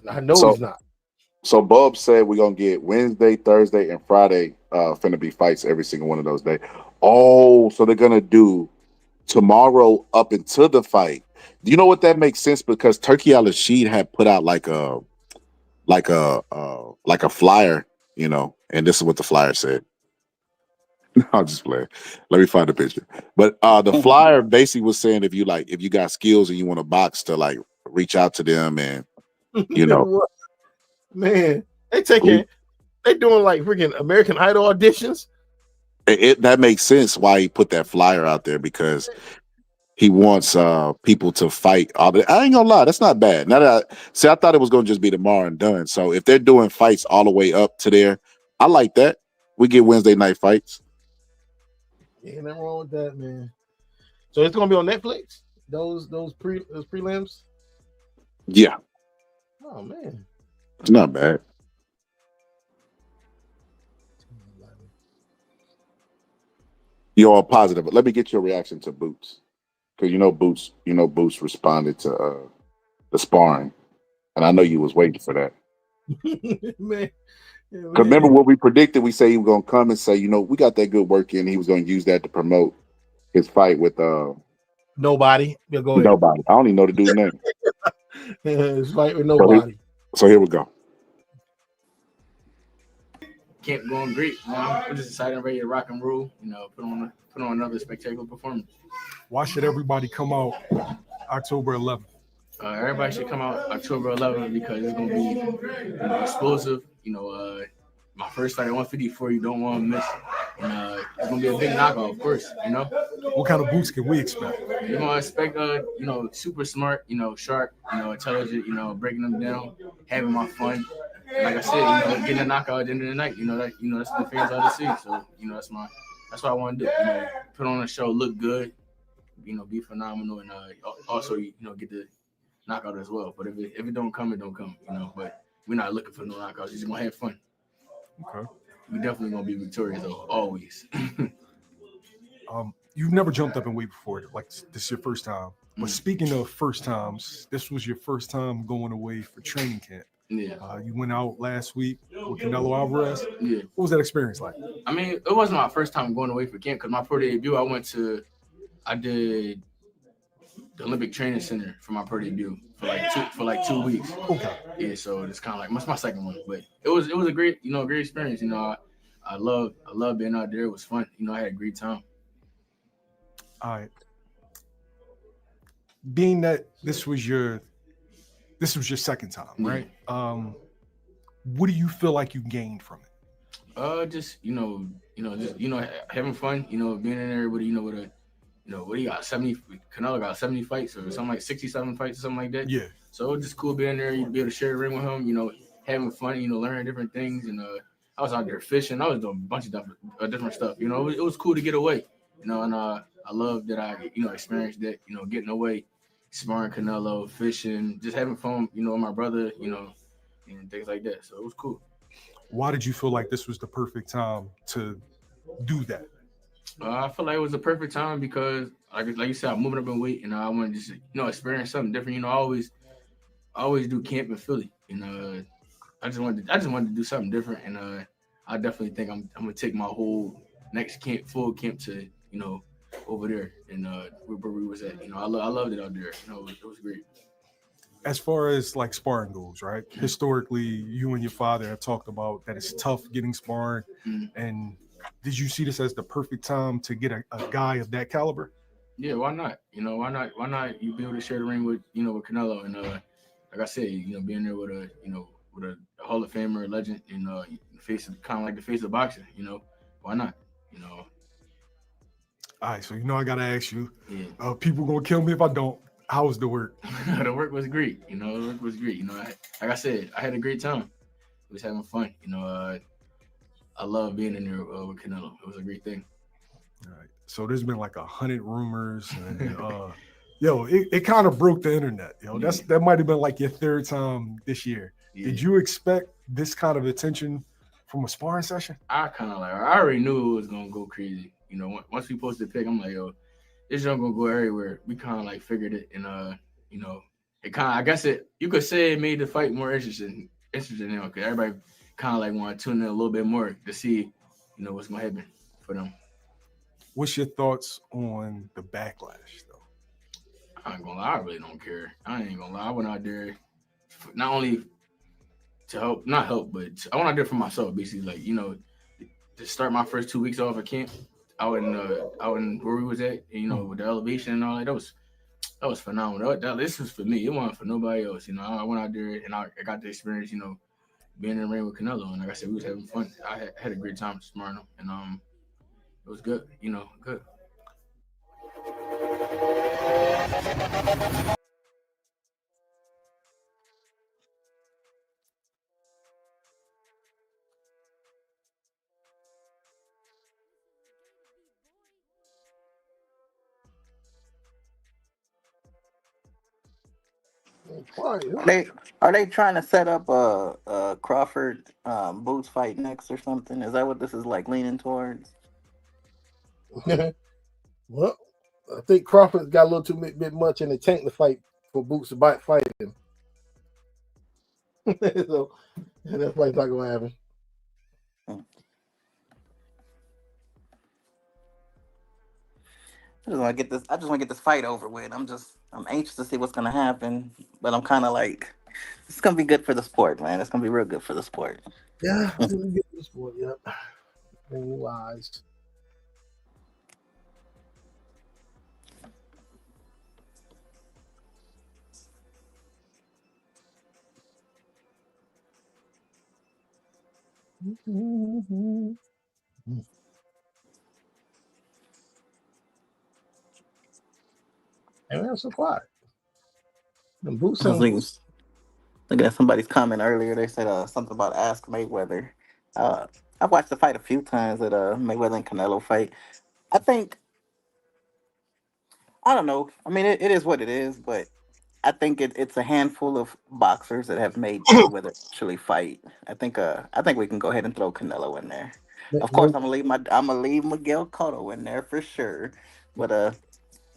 I know he's not. So Bub said we're gonna get Wednesday, Thursday, and Friday finna be fights every single one of those days. Oh, so they're gonna do tomorrow up until the fight. Do you know what that makes sense? Because Turki Al-Rashid had put out like a flyer, and this is what the flyer said. I'll just play. Let me find the picture. But the flyer basically was saying if you got skills and you want to box, to like reach out to them and man, they doing like freaking American Idol auditions. That makes sense why he put that flyer out there, because he wants people to fight. I ain't gonna lie, that's not bad. I thought it was gonna just be tomorrow and done. So if they're doing fights all the way up to there, I like that. We get Wednesday night fights. Ain't nothing wrong with that, man. So it's gonna be on Netflix. those prelims? Yeah, Oh man. it's not bad. You're all positive, but let me get your reaction to Boots, because Boots responded to the sparring, and I know you was waiting for that. Man. Because remember what we predicted? We say he was gonna come and say, we got that good work in. He was gonna use that to promote his fight with Nobody. Yeah, go ahead. nobody. I don't even know the dude's name. His fight with So here, nobody. so here we go. Camp going great. We're just excited and ready to rock and roll. Put on another spectacular performance. Why should everybody come out October 11th? Everybody should come out October 11th because it's gonna be explosive. My first fight at 154, you don't want to miss. And it's gonna be a big knockout, of course. What kind of Boots can we expect? You're gonna expect super smart, sharp, intelligent, breaking them down, having my fun. Like I said, getting a knockout at the end of the night. That's what the fans ought to see. So, that's what I want to do. Put on a show, look good, be phenomenal, and also, get the knockout as well. But if it don't come, it don't come. But we're not looking for no knockouts. We're just gonna have fun. Okay. We definitely gonna be victorious though, always. You've never jumped up and weight before, like this is your first time. But speaking of first times, this was your first time going away for training camp. Yeah. You went out last week with Canelo Alvarez. Yeah. What was that experience like? I mean, it wasn't my first time going away for camp because my pro debut, I did the Olympic Training Center for my pro debut for like 2 weeks. Okay. Yeah, so it's kind of like my second one, but it was a great experience. I love being out there. It was fun. I had a great time. All right. Being that this was your second time, right? What do you feel like you gained from it? Just having fun. Being in there with with a. What he got 70? Canelo got 70 fights or something like 67 fights or something like that. Yeah. So it was just cool being there. You'd be able to share the ring with him. Having fun. Learning different things. And I was out there fishing. I was doing a bunch of different stuff. It was cool to get away. And I love that I experienced that. Getting away, sparring Canelo, fishing, just having fun. With my brother. And things like that. So it was cool. Why did you feel like this was the perfect time to do that? I feel like it was the perfect time because, like you said, I'm moving up in weight, and I want to just, experience something different. I always do camp in Philly, and I just wanted to do something different, and I definitely think I'm gonna take my whole next full camp to, over there, and where we was at. I loved it out there. It was great. As far as like sparring goes, right? Historically, you and your father have talked about that it's tough getting sparring, and did you see this as the perfect time to get a guy of that caliber? Yeah, why not? Why not? You be able to share the ring with with Canelo, and like I said, being there with a Hall of Famer, legend, and face kind of like the face of boxing. Why not? All right, so I gotta ask you. Yeah. People gonna kill me if I don't. How was the work? The work was great. The work was great. Like I said, I had a great time. I was having fun. I love being in there with Canelo. It was a great thing. All right. So there's been like 100 rumors, and it kind of broke the internet. That might have been like your third time this year. Yeah. Did you expect this kind of attention from a sparring session? I already knew it was gonna go crazy. Once we posted the pic, I'm like, yo, this junk gonna go everywhere. We kind of figured it, and it kind of, I guess you could say it made the fight more interesting now because everybody kind of want to tune in a little bit more to see, what's gonna happen for them. What's your thoughts on the backlash, though? I ain't gonna lie, I really don't care. I ain't gonna lie. I went out there not only to not help, but I went out there for myself, basically. To start my first 2 weeks off at camp, out in where we was at, with the elevation and all that. That was phenomenal. This was for me. It wasn't for nobody else. I went out there and I got the experience. Being in the ring with Canelo, and like I said, we was having fun. I had a great time sparring him, and it was good. Good. Are they trying to set up a Crawford Boots fight next or something? Is that what this is like leaning towards? Well, I think Crawford got a little too bit much in the tank to fight for Boots to fight him. So that's why it's not gonna happen. I just want to get this. I just want to get this fight over with. I'm anxious to see what's gonna happen, but I'm kind of like, it's gonna be good for the sport, man. It's gonna be real good for the sport. Yeah, it's gonna be good for the sport. Yep. Wise. And that's so quiet. The Boots I was looking at somebody's comment earlier. They said something about Ask Mayweather. I've watched the fight a few times, at Mayweather and Canelo fight. I think, I don't know. I mean, it is what it is, but I think it's a handful of boxers that have made Mayweather actually fight. I think we can go ahead and throw Canelo in there. Of course, I'm gonna leave Miguel Cotto in there for sure. But a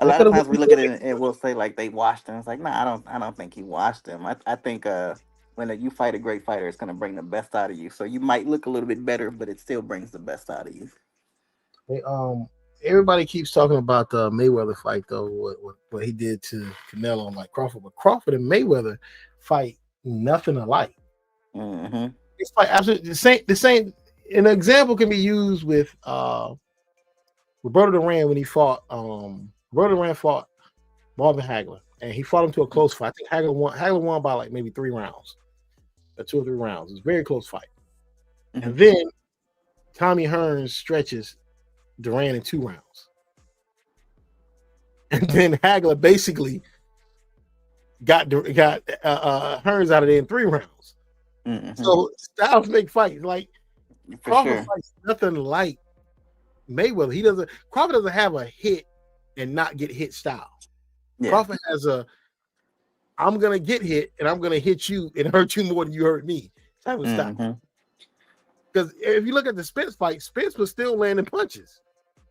lot of times we look at it and we'll say like they washed him. It's like, nah, I don't think he washed him. I think when you fight a great fighter, it's gonna bring the best out of you. So you might look a little bit better, but it still brings the best out of you. Hey, everybody keeps talking about the Mayweather fight though, what he did to Canelo and like Crawford, but Crawford and Mayweather fight nothing alike. Mm-hmm. It's like absolutely the same. An example can be used with Roberto Duran when he fought Roberto Duran fought Marvin Hagler, and he fought him to a close fight. I think Hagler won by like maybe 3 rounds, or 2 or 3 rounds. It was a very close fight. Mm-hmm. And then Tommy Hearns stretches Duran in 2 rounds. And then Hagler basically got Hearns out of there in 3 rounds. Mm-hmm. So styles make fights. Like Crawford fights nothing like Mayweather. Crawford doesn't have a hit and not get hit style. Yeah. Crawford has I'm gonna get hit and I'm gonna hit you and hurt you more than you hurt me type of style. Because if you look at the Spence fight, Spence was still landing punches.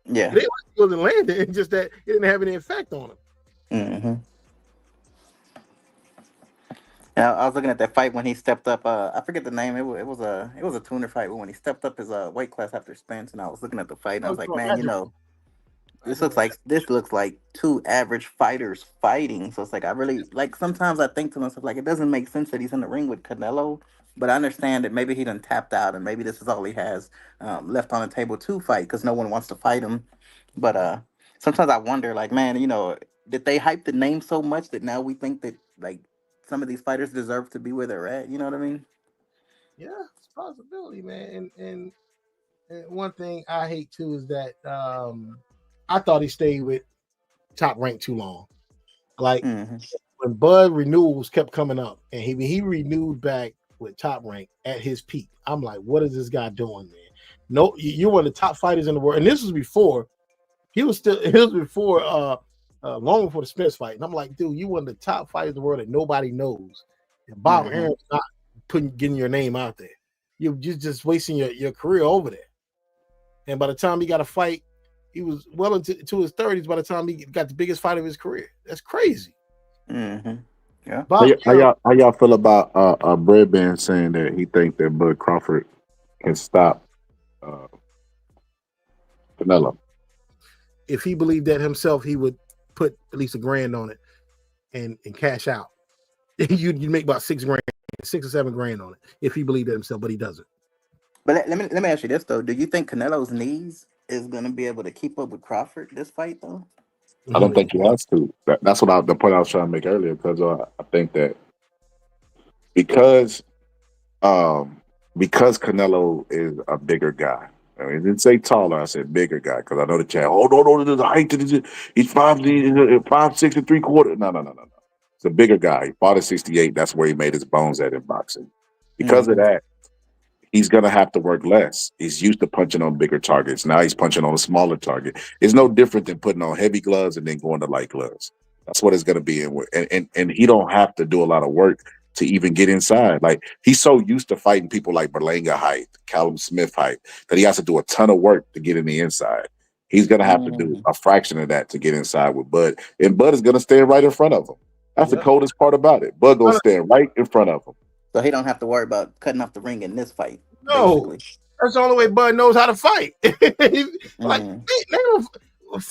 Yeah, they wasn't landing. It's just that it didn't have any effect on him. Mm-hmm. Yeah, I was looking at that fight when he stepped up. I forget the name. It was a tuner fight, but when he stepped up his weight class after Spence, and I was looking at the fight, and I was like, man, this looks like 2 average fighters fighting. So it's like I really like. Sometimes I think to myself like it doesn't make sense that he's in the ring with Canelo, but I understand that maybe he done tapped out, and maybe this is all he has left on the table to fight because no one wants to fight him. But sometimes I wonder, like, man, did they hype the name so much that now we think that like some of these fighters deserve to be where they're at? You know what I mean? Yeah, it's a possibility, man. And one thing I hate too is that I thought he stayed with Top Rank too long. Like when Bud renewals kept coming up, and he renewed back with Top Rank at his peak. I'm like, what is this guy doing, man? No, you're one of the top fighters in the world, and this was before long before the Spence fight. And I'm like, dude, you one of the top fighters in the world that nobody knows. And Bob Arum's not getting your name out there. You're just wasting your career over there. And by the time he got a fight, he was well into his 30s. By the time he got the biggest fight of his career, that's crazy. Mm-hmm. Yeah. How y'all feel about Bread Band saying that he think that Bud Crawford can stop Canelo? If he believed that himself, he would put at least $1,000 on it and cash out. You'd make about $6 or $7 grand on it if he believed it himself, but he doesn't. But let me ask you this though: do you think Canelo's knees is going to be able to keep up with Crawford this fight though? I don't think he has to. That's the point I was trying to make earlier. Because I think that because Canelo is a bigger guy. I mean, I didn't say taller. I said bigger guy because I know the chat. Oh no, there's a height to this. He's 5'6" and 3/4. No. It's a bigger guy. He fought at 68. That's where he made his bones at in boxing. Because of that, he's gonna have to work less. He's used to punching on bigger targets. Now he's punching on a smaller target. It's no different than putting on heavy gloves and then going to light gloves. That's what it's gonna be, and he don't have to do a lot of work to even get inside. Like he's so used to fighting people like Berlanga height, Callum Smith height, that he has to do a ton of work to get in the inside. He's gonna have to do a fraction of that to get inside with Bud, and Bud is gonna stand right in front of him. That's the coldest part about it. Bud gonna stand right in front of him. So he don't have to worry about cutting off the ring in this fight. No, basically. that's the only way Bud knows how to fight. Like,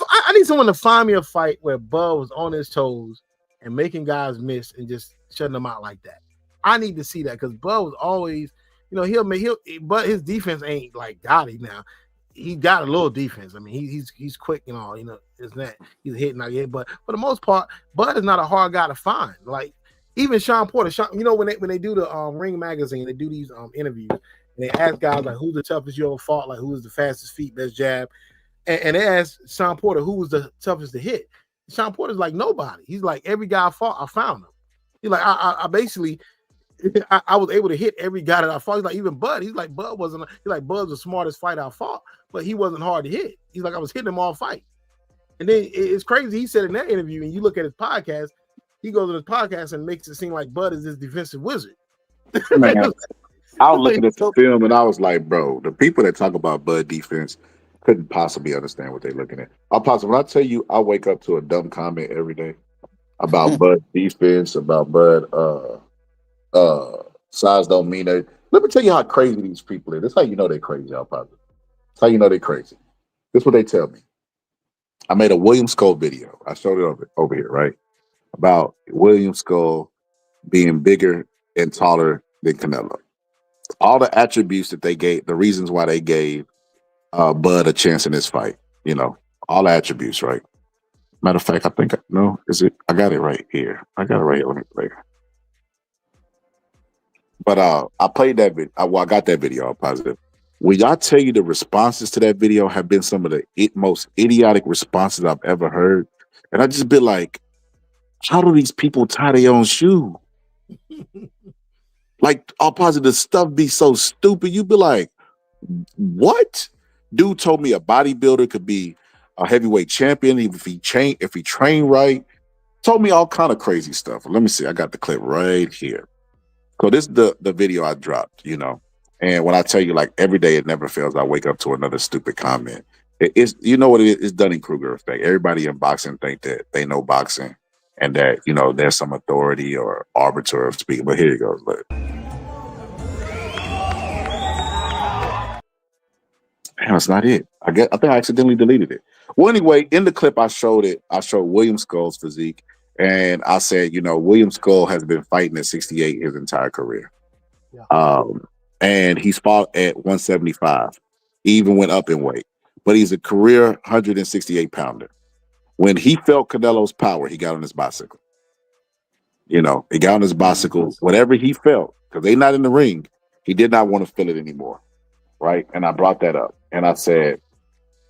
I need someone to find me a fight where Bud was on his toes and making guys miss and just shutting them out like that. I need to see that because Bud was always, you know, but his defense ain't like Gotti now. He got a little defense. I mean, he's quick and all, you know, isn't that he's hitting out here, but for the most part, Bud is not a hard guy to find. Like even Sean Porter, you know, when they do the Ring magazine, they do these interviews and they ask guys like who's the toughest you ever fought, like who's the fastest feet, best jab, and they asked Sean Porter who was the toughest to hit. Sean Porter's like nobody. He's like every guy I fought, I found him. He's like I basically I was able to hit every guy that I fought. He's like even Bud. He's like Bud wasn't. He's like Bud's the smartest fighter I fought, but he wasn't hard to hit. He's like I was hitting him all fight. And then it's crazy. He said in that interview, and you look at his podcast, he goes on his podcast and makes it seem like Bud is this defensive wizard. Man, I was looking at the film and I was like, bro, the people that talk about Bud defense couldn't possibly understand what they're looking at. When I tell you, I wake up to a dumb comment every day about Bud defense, about Bud size don't mean that. Let me tell you how crazy these people are. This is how you know they're crazy, Al Positive. That's how you know they're crazy. This is what they tell me. I made a William Skull video. I showed it over here, right? About William Skull being bigger and taller than Canelo. All the attributes that they gave, the reasons why they gave Bud a chance in this fight, you know, all the attributes, right? Matter of fact, I think, no, is it? I got it right here. I got it right here. Let me play. But I played that video. I got that video, Al Positive. Will y'all tell you the responses to that video have been some of the most idiotic responses I've ever heard? And I just been like, how do these people tie their own shoe? Like, Al Positive, stuff be so stupid. You be like, what? Dude told me a bodybuilder could be a heavyweight champion if he trained right. Told me all kind of crazy stuff. Let me see. I got the clip right here. So this is the video I dropped, you know. And when I tell you, like, every day it never fails, I wake up to another stupid comment. It's, you know what it is? It's Dunning-Kruger effect. Everybody in boxing think that they know boxing and that, you know, there's some authority or arbiter of speaking. But here you go. Look. Damn, that's not it. I think I accidentally deleted it. Well, anyway, in the clip I showed William Skull's physique. And I said, you know, William Skull has been fighting at 68 his entire career. Yeah. And he's fought at 175. He even went up in weight. But he's a career 168 pounder. When he felt Canelo's power, he got on his bicycle. You know, he got on his bicycle, whatever he felt, because they're not in the ring, he did not want to feel it anymore. Right? And I brought that up. And I said,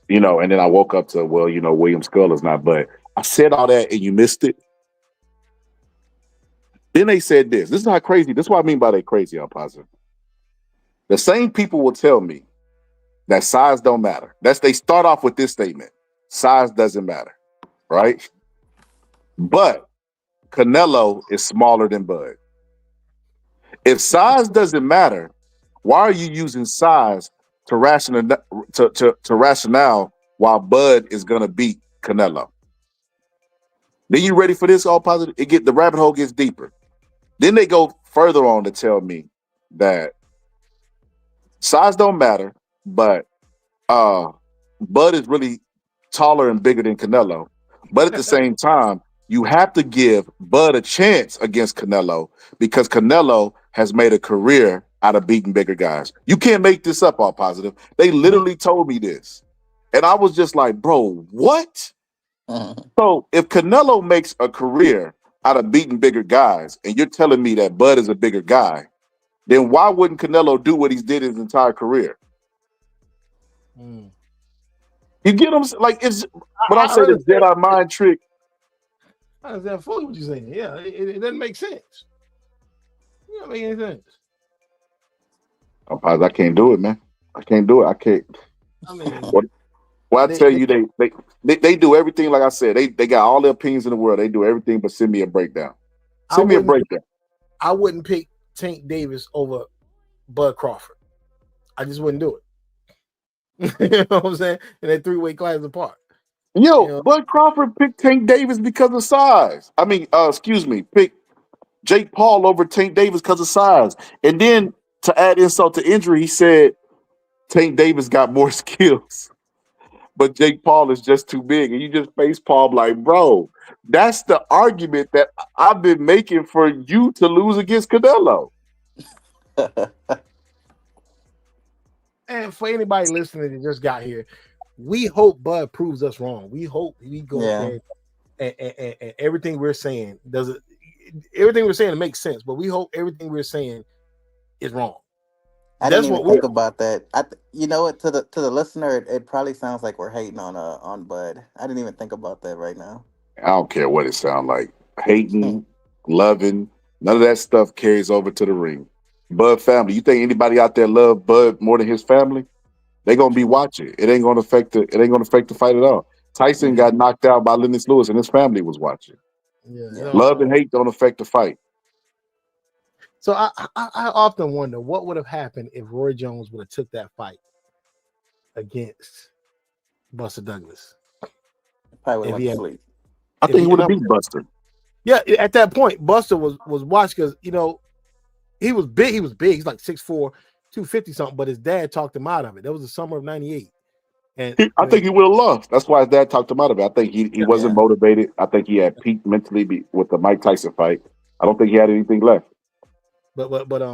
you know, and then I woke up to, well, you know, William Skull is not, but I said all that and you missed it. Then they said this. This is how crazy. This is what I mean by they crazy, Al Positive. The same people will tell me that size don't matter. They start off with this statement. Size doesn't matter, right? But Canelo is smaller than Bud. If size doesn't matter, why are you using size to rationale while Bud is gonna beat Canelo? Then you ready for this, All Positive? The rabbit hole gets deeper. Then they go further on to tell me that size don't matter, but Bud is really taller and bigger than Canelo. But at the same time, you have to give Bud a chance against Canelo because Canelo has made a career out of beating bigger guys. You can't make this up, All Positive. They literally told me this. And I was just like, bro, what? So if Canelo makes a career out of beating bigger guys, and you're telling me that Bud is a bigger guy, then why wouldn't Canelo do what he's did his entire career? You get him? Like, it's what I say, this Jedi mind trick. I understand fully what you're saying. Yeah, it doesn't make sense. It doesn't make any sense. I can't do it, man. I can't do it. I can't. I mean, Well, I tell you, they do everything. Like I said, they got all the opinions in the world. They do everything but send me a breakdown. Send me a breakdown. I wouldn't pick Tank Davis over Bud Crawford. I just wouldn't do it. You know what I'm saying? And they're 3-weight classes apart. Bud Crawford picked Tank Davis because of size. I mean, picked Jake Paul over Tank Davis because of size. And then to add insult to injury, he said Tank Davis got more skills, but Jake Paul is just too big. And you just face Paul like, bro, that's the argument that I've been making for you to lose against Canelo. And for anybody listening that just got here, we hope Bud proves us wrong. We hope we go there and everything we're saying makes sense, but we hope everything we're saying is wrong. I didn't even think about that. You know what? To the listener, it probably sounds like we're hating on Bud. I didn't even think about that right now. I don't care what it sounds like. Hating, loving, none of that stuff carries over to the ring. Bud family. You think anybody out there love Bud more than his family? They're gonna be watching. It ain't gonna affect the fight at all. Tyson got knocked out by Lennox Lewis and his family was watching. Love and hate don't affect the fight. So I often wonder what would have happened if Roy Jones would have took that fight against Buster Douglas. Probably would have sleep. I think he would have beat Buster. Yeah, at that point, Buster was watched because he was big. He was big. He's like 6'4", 250 something. But his dad talked him out of it. That was the summer of '98. And I think he would have lost. That's why his dad talked him out of it. I think he wasn't motivated. I think he had peaked mentally with the Mike Tyson fight. I don't think he had anything left. But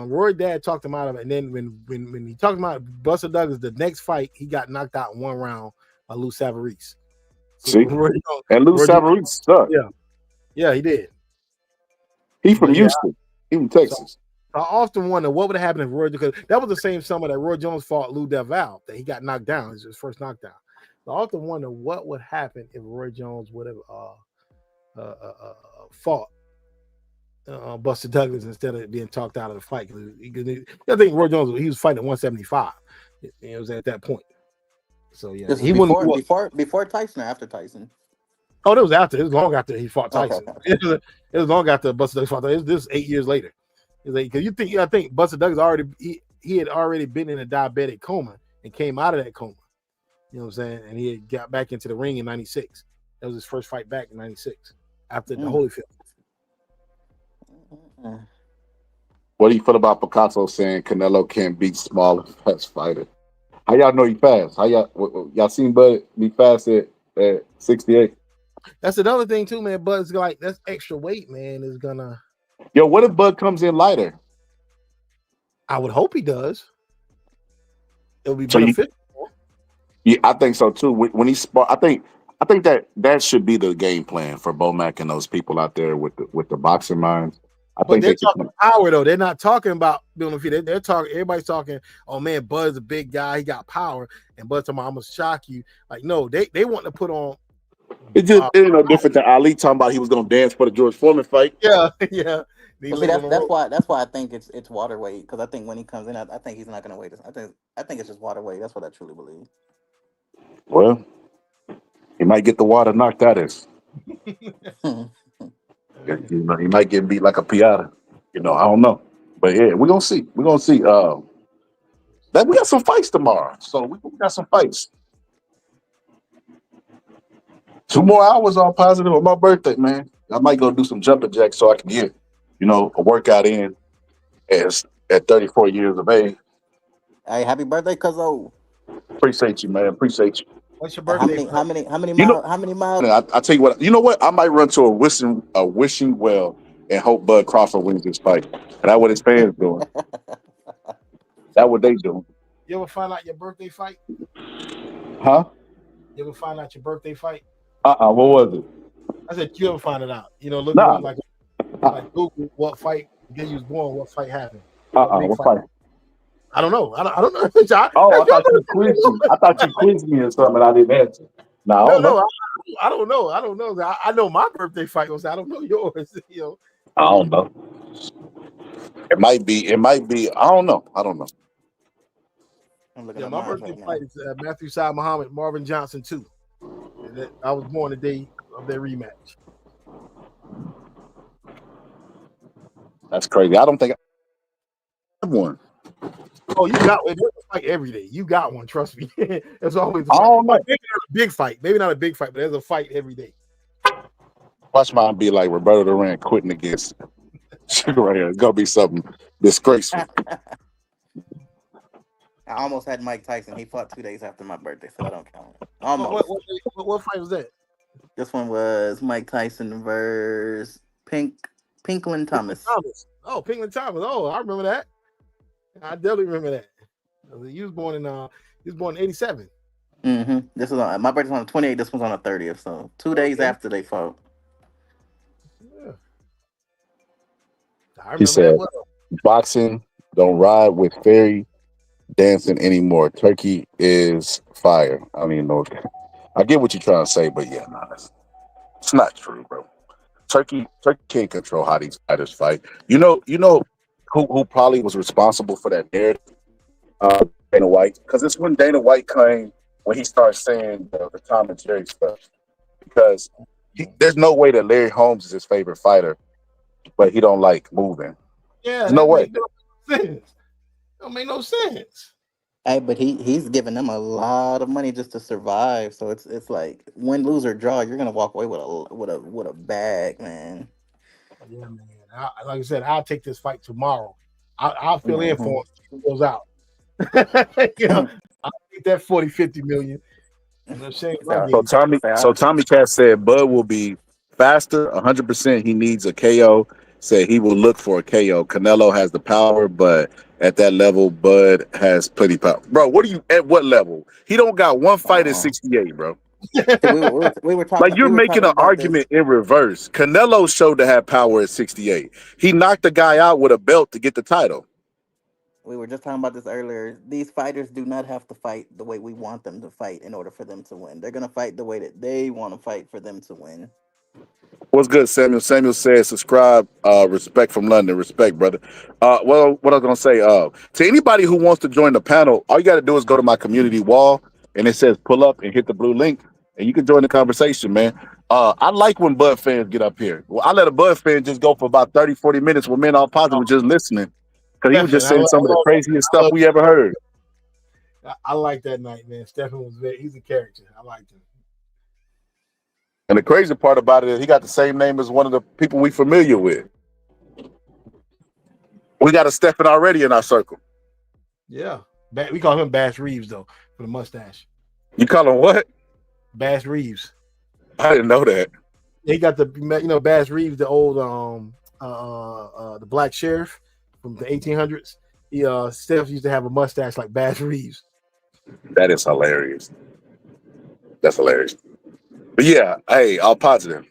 Roy dad talked him out of it. And then when he talked about Buster Douglas, the next fight he got knocked out in one round by Lou Savarese. So See, and Lou Savarese sucked. Yeah, he did. He from Houston. He from Texas. So I often wonder what would have happened if Roy, because that was the same summer that Roy Jones fought Lou Delval, that he got knocked down. It was his first knockdown. So I often wonder what would happen if Roy Jones would have fought Buster Douglas instead of being talked out of the fight. I think Roy Jones, he was fighting at 175. It was at that point. So yeah, he before Tyson or after Tyson. Oh, it was after. It was long after he fought Tyson. Okay. It was long after Buster Douglas fought Tyson. This was 8 years later. Because I think Buster Douglas he had already been in a diabetic coma and came out of that coma. You know what I'm saying? And he had got back into the ring in '96. That was his first fight back in '96 after the Holyfield. What do you feel about Picasso saying Canelo can't beat smaller, fast fighter? How y'all know he fast? How y'all seen Bud be fast at 68? That's another thing too, man. Bud's like, that's extra weight, man. Is gonna. Yo, what if Bud comes in lighter? I would hope he does. It'll be beneficial. Yeah, I think so too. When he spar, I think that should be the game plan for Bomac and those people out there with the boxing minds. But they're talking power though. They're not talking about building feet. They're talking. Everybody's talking. Oh man, Bud's a big guy. He got power. And Bud's talking about, I'm gonna shock you. Like no, they want to put on. It's no different than Ali talking about he was gonna dance for the George Foreman fight. Yeah. See, that's why I think it's water weight, because I think when he comes in, I think he's not gonna wait. I think it's just water weight. That's what I truly believe. Well, he might get the water knocked out of him. He might get beat like a piata. I don't know. But yeah, we're gonna see. We're gonna see. That we got some fights tomorrow. So we got some fights. 2 more hours on positive on my birthday, man. I might go do some jumping jacks so I can get, a workout in at 34 years of age. Hey, happy birthday, cuzzo. Appreciate you, man. Appreciate you. What's your birthday? How many miles? I tell you what. You know what? I might run to a wishing well and hope Bud Crawford wins this fight. And that's what his fans doing. That's what they doing. You ever find out your birthday fight? Huh? You ever find out your birthday fight? What was it? I said, you ever find it out? Look at like Google what fight, then you was born, what fight happened. What fight? I don't know. I don't know. I thought you quizzed me. I thought you quizzed me or something and I didn't answer. No, I don't know. I know my birthday fight was. I don't know yours. I don't know. It might be. I don't know. I'm looking Yeah, at my mine birthday right fight now. is Matthew Side Muhammad, Marvin Johnson 2. I was born the day of their rematch. That's crazy. I don't think I have one. Oh, you got one. There's a fight every day. You got one. Trust me. There's always a I fight. don't know. Maybe not a big fight. Maybe not a big fight, but there's a fight every day. Watch mine be like Roberto Duran quitting against Sugar Ray. It's gonna be something disgraceful. I almost had Mike Tyson. He fought 2 days after my birthday, so I don't count it. What, Almost. what fight was that? This one was Mike Tyson versus Pinklin Thomas. Oh, Pinklin Thomas. Oh, I remember that. I definitely remember that. He was born in 87. Mm-hmm. This was on my birthday's on the 28th. This one's on the 30th. So 2 days after they fought. Yeah. I He remember said, that well. boxing don't ride with fairy dancing anymore. Turkey is fire. I don't even know. I get what you're trying to say, but yeah, nah, it's not true, bro. Turkey can't control how these fighters fight. You know who probably was responsible for that narrative? Dana White, because it's when Dana White came when he started saying the Tom and Jerry stuff. Because there's no way that Larry Holmes is his favorite fighter, but he don't like moving. Yeah, There's no way. Makes no sense. Don't make no sense. Hey, but he's giving them a lot of money just to survive. So it's like win, lose or draw, you're gonna walk away with a bag, man. Yeah, man. Like I said, I'll take this fight tomorrow. I'll fill in for him if he goes out. I'll take that 40, 50 million. So Tommy Cat said Bud will be faster, 100%. He needs a KO. Said he will look for a KO. Canelo has the power, but at that level, Bud has plenty of power. Bro, at what level? He don't got one fight at 68, bro. we were talking. Like you're making an argument in reverse. Canelo showed to have power at 68. He knocked the guy out with a belt to get the title. We were just talking about this earlier. These fighters do not have to fight the way we want them to fight in order for them to win. They're gonna fight the way that they want to fight for them to win. What's good, Samuel? Samuel says, subscribe, respect from London. Respect, brother. Well, what I was going to say, to anybody who wants to join the panel, all you got to do is go to my community wall, and it says pull up and hit the blue link, and you can join the conversation, man. I like when Bud fans get up here. Well, I let a Bud fan just go for about 30, 40 minutes with Men All Positive just listening, because he was just saying some of the craziest stuff we ever heard. I like that night, man. Stephen he's a character. I liked him. And the crazy part about it is he got the same name as one of the people we familiar with. We got a Stephen already in our circle. Yeah. We call him Bass Reeves, though, for the mustache. You call him what? Bass Reeves. I didn't know that. He got Bass Reeves, the old the black sheriff from the 1800s. Steph used to have a mustache like Bass Reeves. That is hilarious. That's hilarious. But yeah, hey, all positive.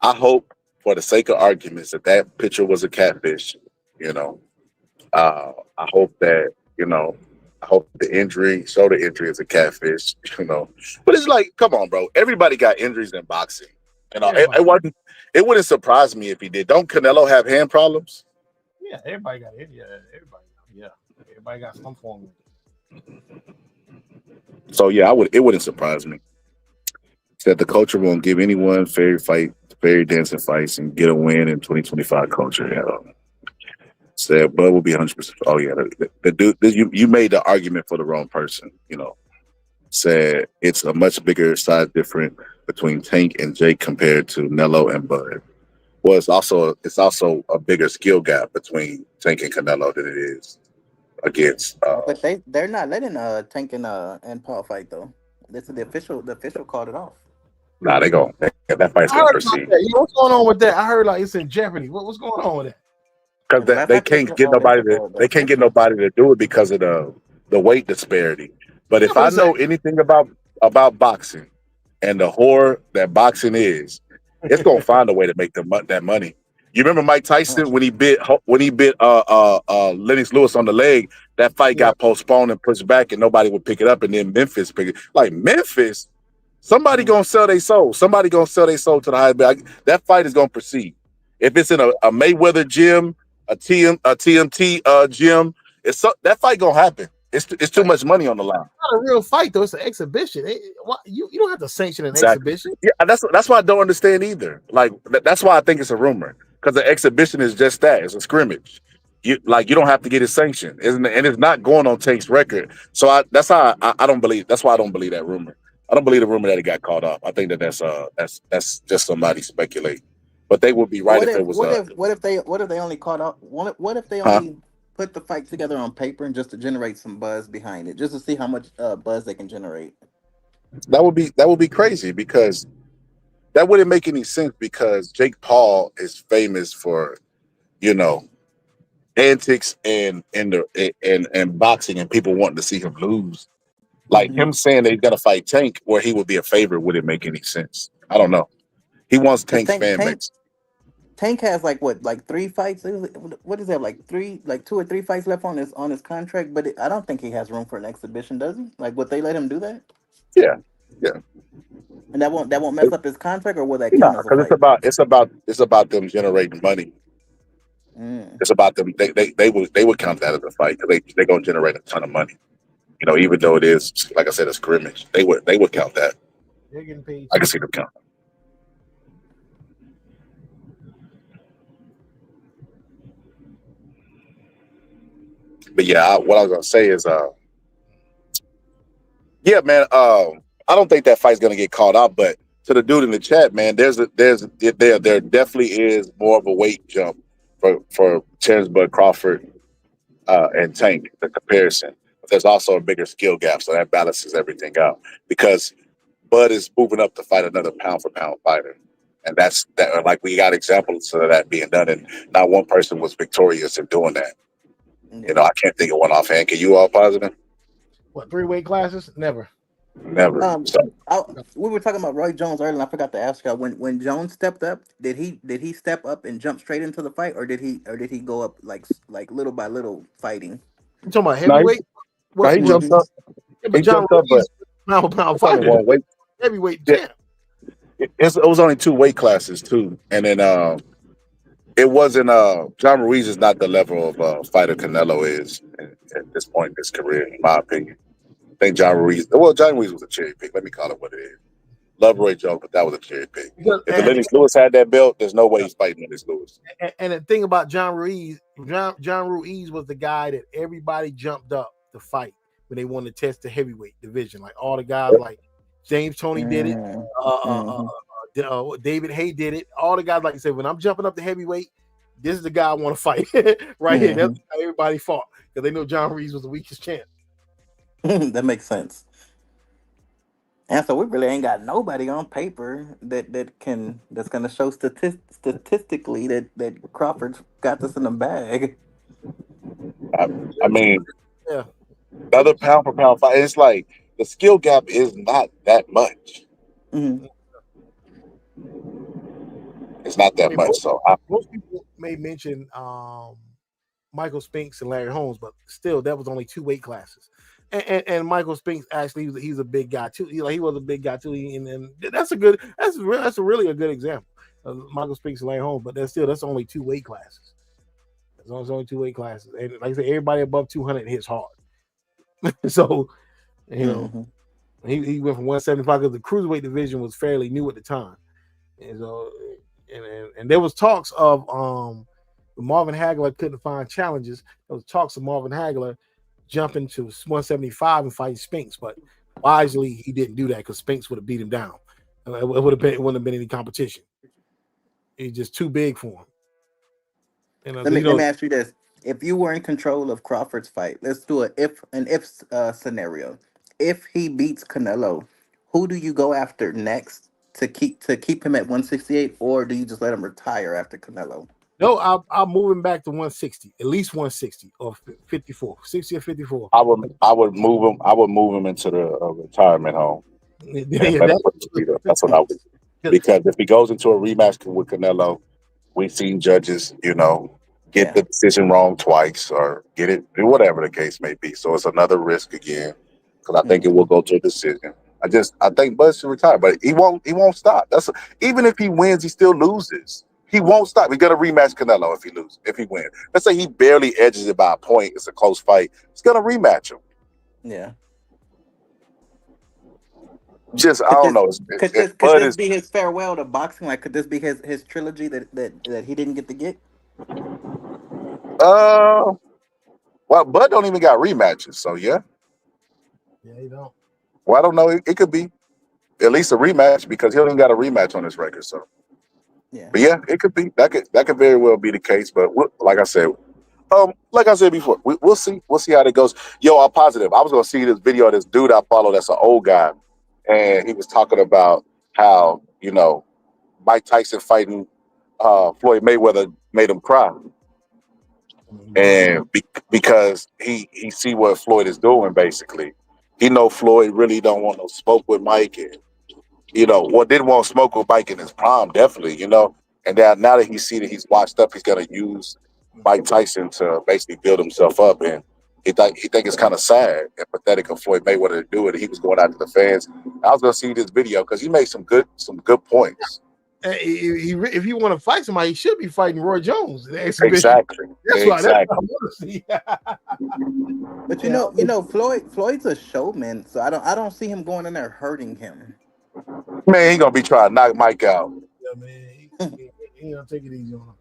I hope, for the sake of arguments, that picture was a catfish. I hope that I hope the injury is a catfish. But it's like, come on, bro. Everybody got injuries in boxing. It wouldn't surprise me if he did. Don't Canelo have hand problems? Yeah, everybody got it. Yeah, everybody got some form of it. So yeah, it wouldn't surprise me. Said the culture won't give anyone fairy dancing fights and get a win in 2025 culture. Yeah. Said Bud will be 100%. Oh yeah, the dude, you made the argument for the wrong person. Said it's a much bigger size difference between Tank and Jake compared to Nello and Bud. Well, it's also a bigger skill gap between Tank and Canelo than it is against. But they're not letting Tank and Paul fight though. This is the official called it off. Nah, that fight's gonna proceed. What's going on with that? I heard like it's in jeopardy. What's going on with that? Because they can't get nobody to do it because of the weight disparity. But if I know anything about boxing and the horror that boxing is, it's gonna find a way to make that money. You remember Mike Tyson when he bit Lennox Lewis on the leg? That fight got postponed and pushed back, and nobody would pick it up. And then Memphis picked it. Like Memphis, somebody gonna sell their soul. Somebody gonna sell their soul to the highest bid. That fight is gonna proceed. If it's in a Mayweather gym, a TMT gym, that fight gonna happen. It's too much money on the line. It's not a real fight though. It's an exhibition. You don't have to sanction an exhibition. Yeah, that's why I don't understand either. Like that's why I think it's a rumor, because the exhibition is just that. It's a scrimmage. You don't have to get it sanctioned, isn't it? And it's not going on Tank's record. So I don't believe. That's why I don't believe that rumor. I don't believe the rumor that it got caught up. I think that's just somebody speculating. But they would be right if it was. What if they only caught up? What if they only put the fight together on paper and just to generate some buzz behind it, just to see how much buzz they can generate? That would be crazy, because that wouldn't make any sense, because Jake Paul is famous for, antics and boxing and people wanting to see him lose. Like him saying that he's gonna fight Tank where he would be a favorite wouldn't make any sense. I don't know. He wants Tank's fan base. Tank has like 3 fights. What does he have? Like 2 or 3 fights left on his contract, but I don't think he has room for an exhibition, does he? Like, would they let him do that? Yeah. And that won't mess up his contract, or will that count as a because it's about them generating money. It's about them. They would count that as a fight, because they're gonna generate a ton of money. Even though it is, like I said, a scrimmage, they would count that. They're getting paid. I can see them count. But yeah, what I was gonna say is, yeah, man. I don't think that fight's gonna get caught up. But to the dude in the chat, man, there definitely is more of a weight jump for Terrence Bud Crawford and Tank, the comparison. But there's also a bigger skill gap, so that balances everything out, because Bud is moving up to fight another pound for pound fighter, and that's that. Like, we got examples of that being done, and not one person was victorious in doing that. I can't think of one offhand. Can you all positive? What, 3 weight classes? Never. We were talking about Roy Jones earlier, and I forgot to ask you, when Jones stepped up, did he step up and jump straight into the fight, or did he go up like little by little fighting? You talking about heavyweight? He jumped up. He jumped up, but pound fighter. Heavyweight champ. It was only 2 weight classes too, and then it wasn't. John Ruiz is not the level of fighter Canelo is at this point in his career, in my opinion. I think John Ruiz was a cherry pick. Let me call it what it is. Love Roy Jones, but that was a cherry pick. If Lennox Lewis had that belt, there's no way he's fighting Lennox Lewis. And the thing about John Ruiz was the guy that everybody jumped up to fight when they wanted to test the heavyweight division. Like all the guys, like James Toney did it. David Hay did it. All the guys, like I said, when I'm jumping up to heavyweight, this is the guy I want to fight right here. That's how everybody fought, because they know John Ruiz was the weakest champ. That makes sense. And so we really ain't got nobody on paper that's gonna show statistically that Crawford's got this in the bag. I mean, the other pound for pound fight, it's like the skill gap is not that much. It's not that much. So most people may mention Michael Spinks and Larry Holmes, but still, that was only 2 weight classes. And Michael Spinks actually he's a big guy too. He was a big guy too, and that's really a good example of Michael Spinks and Larry Holmes. But that's only 2 weight classes. There's only 2 weight classes, and like I said, everybody above 200 hits hard. So he went from 175, because the cruiserweight division was fairly new at the time, and so and there was talks of Marvin Hagler couldn't find challenges. There was talks of Marvin Hagler jumping to 175 and fighting Spinks, but wisely he didn't do that, because Spinks would have beat him down. It wouldn't have been any competition. He's just too big for him. And let me ask you this: if you were in control of Crawford's fight, let's do an if scenario. If he beats Canelo, who do you go after next to keep him at 168, or do you just let him retire after Canelo? No, I'll move him back to 160, at least 160 or 54, 60 or 54. I would move him. I would move him into the retirement home. That's what I would. Because if he goes into a rematch with Canelo, we've seen judges, get the decision wrong twice, or get it, whatever the case may be. So it's another risk again, because I think it will go to a decision. I think Bud should retire, but he won't stop. Even if he wins, he still loses. He won't stop. He's gonna rematch Canelo if he wins. Let's say he barely edges it by a point. It's a close fight. He's gonna rematch him. Yeah. Just I don't know. Could Bud this is be his farewell to boxing? Like, could this be his trilogy that he didn't get to get? well, Bud don't even got rematches, so yeah. Yeah, he don't. Well, I don't know. It could be at least a rematch because he don't even got a rematch on his record. So, Yeah. but yeah, it could be that could very well be the case. But like I said before, we'll see. We'll see how that goes. Yo, I'm positive. I was gonna see this video of this dude I follow that's an old guy, and he was talking about how Mike Tyson fighting Floyd Mayweather made him cry, and because he see what Floyd is doing. Basically, he know Floyd really don't want no smoke with Mike, and didn't want to smoke with Mike in his prime, definitely. And now that he see that he's washed up, he's gonna use Mike Tyson to basically build himself up, and he think it's kind of sad and pathetic of Floyd Mayweather to do it. He was going out to the fans. I was gonna see this video because he made some good points. If he want to fight somebody, he should be fighting Roy Jones. The exhibition. Exactly. That's what I want to see. But Floyd's a showman, so I don't see him going in there hurting him. Man, he gonna be trying to knock Mike out. Yeah, man, he gonna take it easy on him.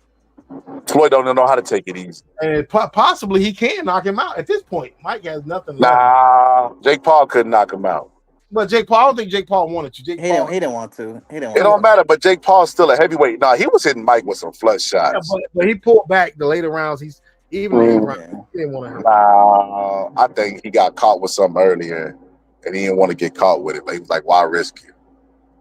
Floyd don't know how to take it easy. And possibly he can knock him out at this point. Mike has nothing left. Nah, Jake Paul couldn't knock him out. But Jake Paul, I don't think Jake Paul wanted to. He didn't want to. It don't matter, but Jake Paul's still a heavyweight. Nah, he was hitting Mike with some flush shots. Yeah, but he pulled back the later rounds. He didn't want to hurt. Nah, I think he got caught with something earlier, and he didn't want to get caught with it. He was like, "Why risk it?"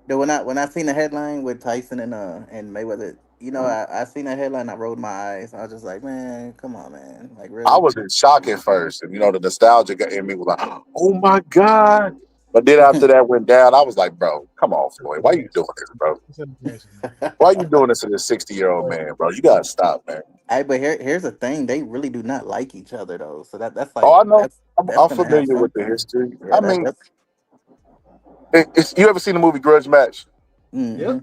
Though when I seen the headline with Tyson and Mayweather, I seen that headline. I rolled my eyes. I was just like, man, come on, man. Like, really? I was in shock at first, and the nostalgia in me was like, "Oh my god!" But then after that went down, I was like, "Bro, come on, Floyd. Why are you doing this, bro? Why are you doing this to this 60-year-old man, bro? You gotta stop, man." Hey, but here's the thing: they really do not like each other, though. So that's like, I know. that's I'm gonna familiar have with the something. history. Yeah, I mean, you ever seen the movie Grudge Match? Yeah.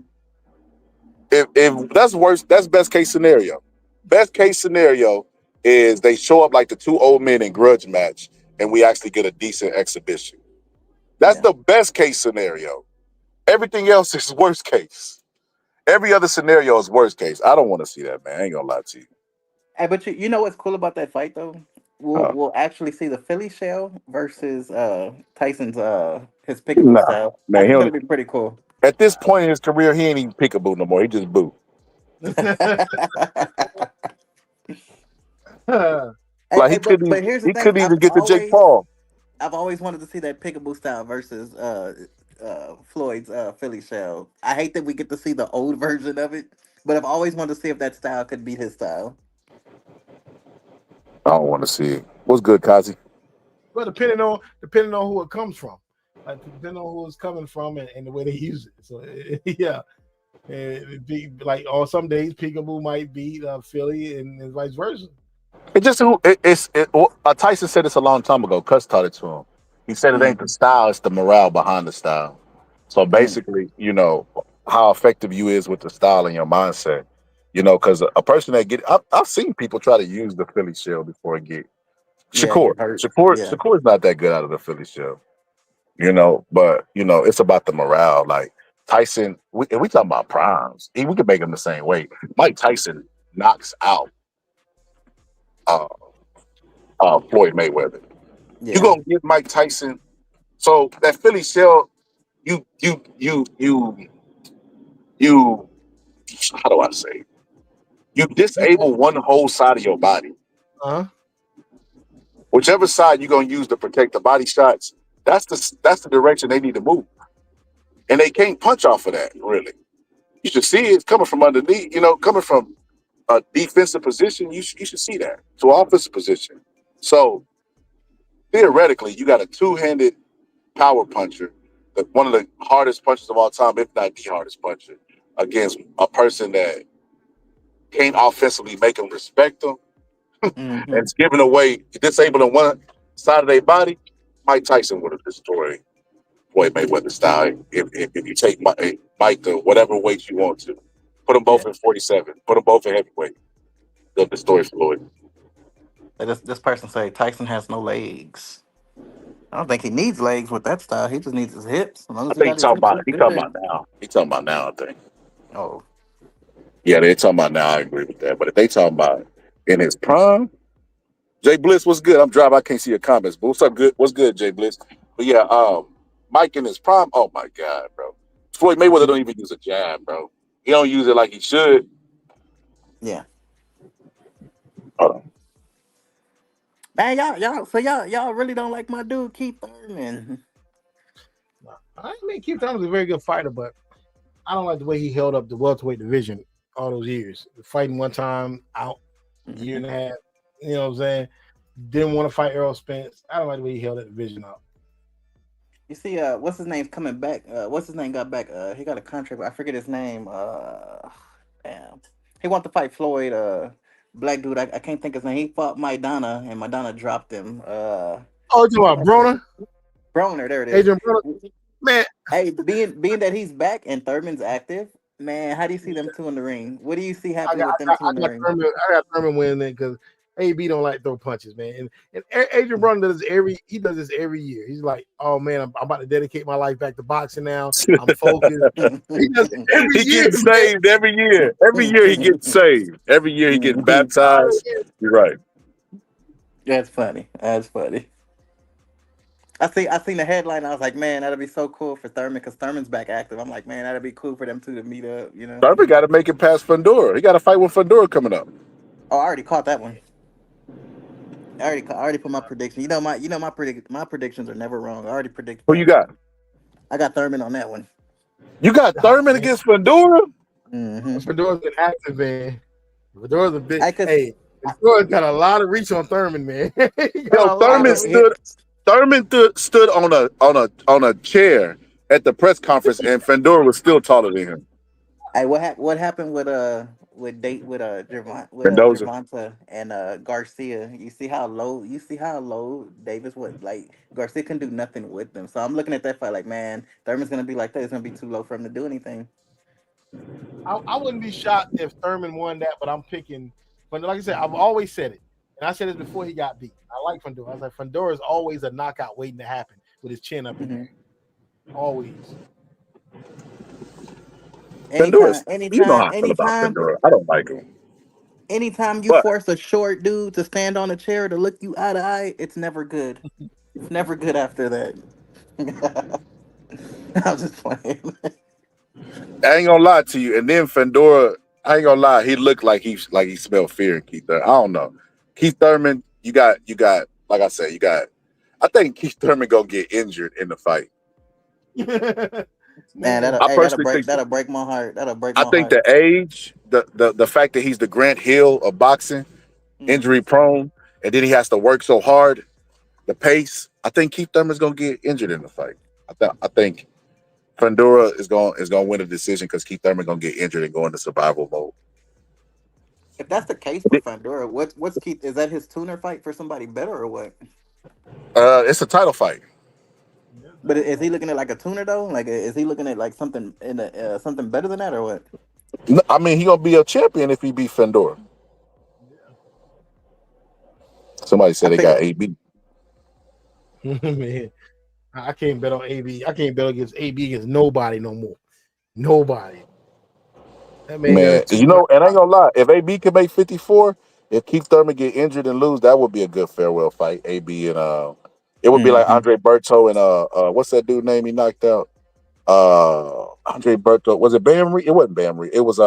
If that's worse, that's best case scenario. Best case scenario is they show up like the two old men in Grudge Match, and we actually get a decent exhibition. That's the best case scenario. Everything else is worst case. Every other scenario is worst case. I don't want to see that, man. I ain't gonna lie to you. Hey, but you know what's cool about that fight though? We'll actually see the Philly shell versus Tyson's his pickable Nah, style. I man. think that'll be pretty cool. At this point in his career, he ain't even peekaboo no more. He just boo. Like he couldn't even get to Jake Paul. I've always wanted to see that pickable style versus Floyd's Philly shell. I hate that we get to see the old version of it, but I've always wanted to see if that style could be his style. I don't want to see it. What's good, Kazi? Well, depending on who it comes from, like depending on who it's coming from and the way they use it. So yeah, it'd be like on some days Peekaboo might beat Philly and vice versa. Tyson said this a long time ago. Cuss taught it to him. He said it ain't the style, it's the morale behind the style. So basically, how effective you is with the style and your mindset. Because a person that I've seen people try to use the Philly shell before it get Shakur. Shakur's not that good out of the Philly shell. But it's about the morale. Like Tyson, we talking about primes. We could make him the same way. Mike Tyson knocks out Floyd Mayweather. Yeah. You gonna give Mike Tyson so that Philly shell, you how do I say? You disable one whole side of your body. Whichever side you're gonna use to protect the body shots, that's the direction they need to move. And they can't punch off of that, really. You should see it coming from underneath, coming from a defensive position, you should see that. To an offensive position. So theoretically, you got a two-handed power puncher, one of the hardest punchers of all time, if not the hardest puncher, against a person that can't offensively make them respect them. And it's giving away, disabling one side of their body. Mike Tyson would have destroyed Floyd Mayweather style if you take Mike to whatever weight you want to. Put them both in 47. Put them both in heavyweight. They'll destroy Floyd. This person say Tyson has no legs. I don't think he needs legs with that style. He just needs his hips. As long I as he think got his hips, he's he talking good. about now. He talking about now. I think. Oh, Yeah, they talking about now. I agree with that. But if they talking about in his prime, Jay Bliss, what's good? I'm driving. I can't see your comments. But what's up? Good. What's good, Jay Bliss? But yeah, Mike in his prime. Oh my God, bro. Floyd Mayweather don't even use a jab, bro. He don't use it like he should. yeah. Hold on. Man, y'all really don't like my dude Keith Thurman. I mean, Keith Thurman's a very good fighter, but I don't like the way he held up the welterweight division all those years. Fighting one time out, year and a half. You know what I'm saying? Didn't want to fight Errol Spence. I don't like the way he held that division up. You see, what's his name's coming back? What's his name got back? He got a contract. I forget his name. Damn. He wanted to fight Floyd. Black dude. I can't think his name. He fought Maidana, and Maidana dropped him. Oh, you talking about Broner? Broner. There it is. Adrian Broner. Man, hey, being that he's back and Thurman's active, man, how do you see them two in the ring? What do you see happening with them two in the ring? I got Thurman winning it because AB don't like throw punches, man. And Adrian Broner does this every year. He's like, oh man, I'm about to dedicate my life back to boxing now. I'm focused. He does it every year. Gets saved every year. Every year he gets saved. Every year he gets baptized. You're right. That's funny. That's funny. I seen the headline. I was like, man, that'd be so cool for Thurman because Thurman's back active. I'm like, man, that'd be cool for them two to meet up. You know, Thurman got to make it past Fundora. He got to fight with Fundora coming up. Oh, I already caught that one. I already put my prediction. My predictions are never wrong. I already predicted. Who you got? I got Thurman on that one. You got Thurman against Fundora? Fundora's been active, man. Fundora's a big. Fundora's got a lot of reach on Thurman, man. Thurman stood on a chair at the press conference, and Fundora was still taller than him. Hey, what happened with Gervonta and Garcia? You see how low Davis was. Like Garcia can do nothing with them. So I'm looking at that fight like, man, Thurman's gonna be like that. It's gonna be too low for him to do anything. I wouldn't be shocked if Thurman won that, but I'm picking. But like I said, I've always said it, and I said this before he got beat. I like Fundora. I was like, Fundora is always a knockout waiting to happen with his chin up in there. Always. Anytime. I don't like him. Anytime you force a short dude to stand on a chair to look you eye to eye, it's never good. It's never good after that. I'm just playing. I ain't gonna lie to you. And then Fundora, I ain't gonna lie, he looked like he smelled fear in Keith Thurman. I don't know. Keith Thurman, you got, like I said, I think Keith Thurman gonna get injured in the fight. Man, that'll break my heart. That'll break my heart. I think the age, the fact that he's the Grant Hill of boxing, injury prone, and then he has to work so hard, the pace. I think Keith Thurman's gonna get injured in the fight. I think Fundora is gonna win a decision because Keith Thurman gonna get injured and go into survival mode. If that's the case for Fundora, what's Keith? Is that his tuner fight for somebody better or what? It's a title fight. But is he looking at like a tuner though? Like, is he looking at like something something better than that or what? No, I mean, he gonna be a champion if he beat Fundora. Somebody said they got AB. Man, I can't bet on AB. I can't bet against AB against nobody no more. Nobody. Man, and I ain't gonna lie. If AB can make 54, if Keith Thurman get injured and lose, that would be a good farewell fight. AB and it would be like Andre Berto and what's that dude name he knocked out? Andre Berto. Was it Bam Reed? It wasn't Bam Reed. It was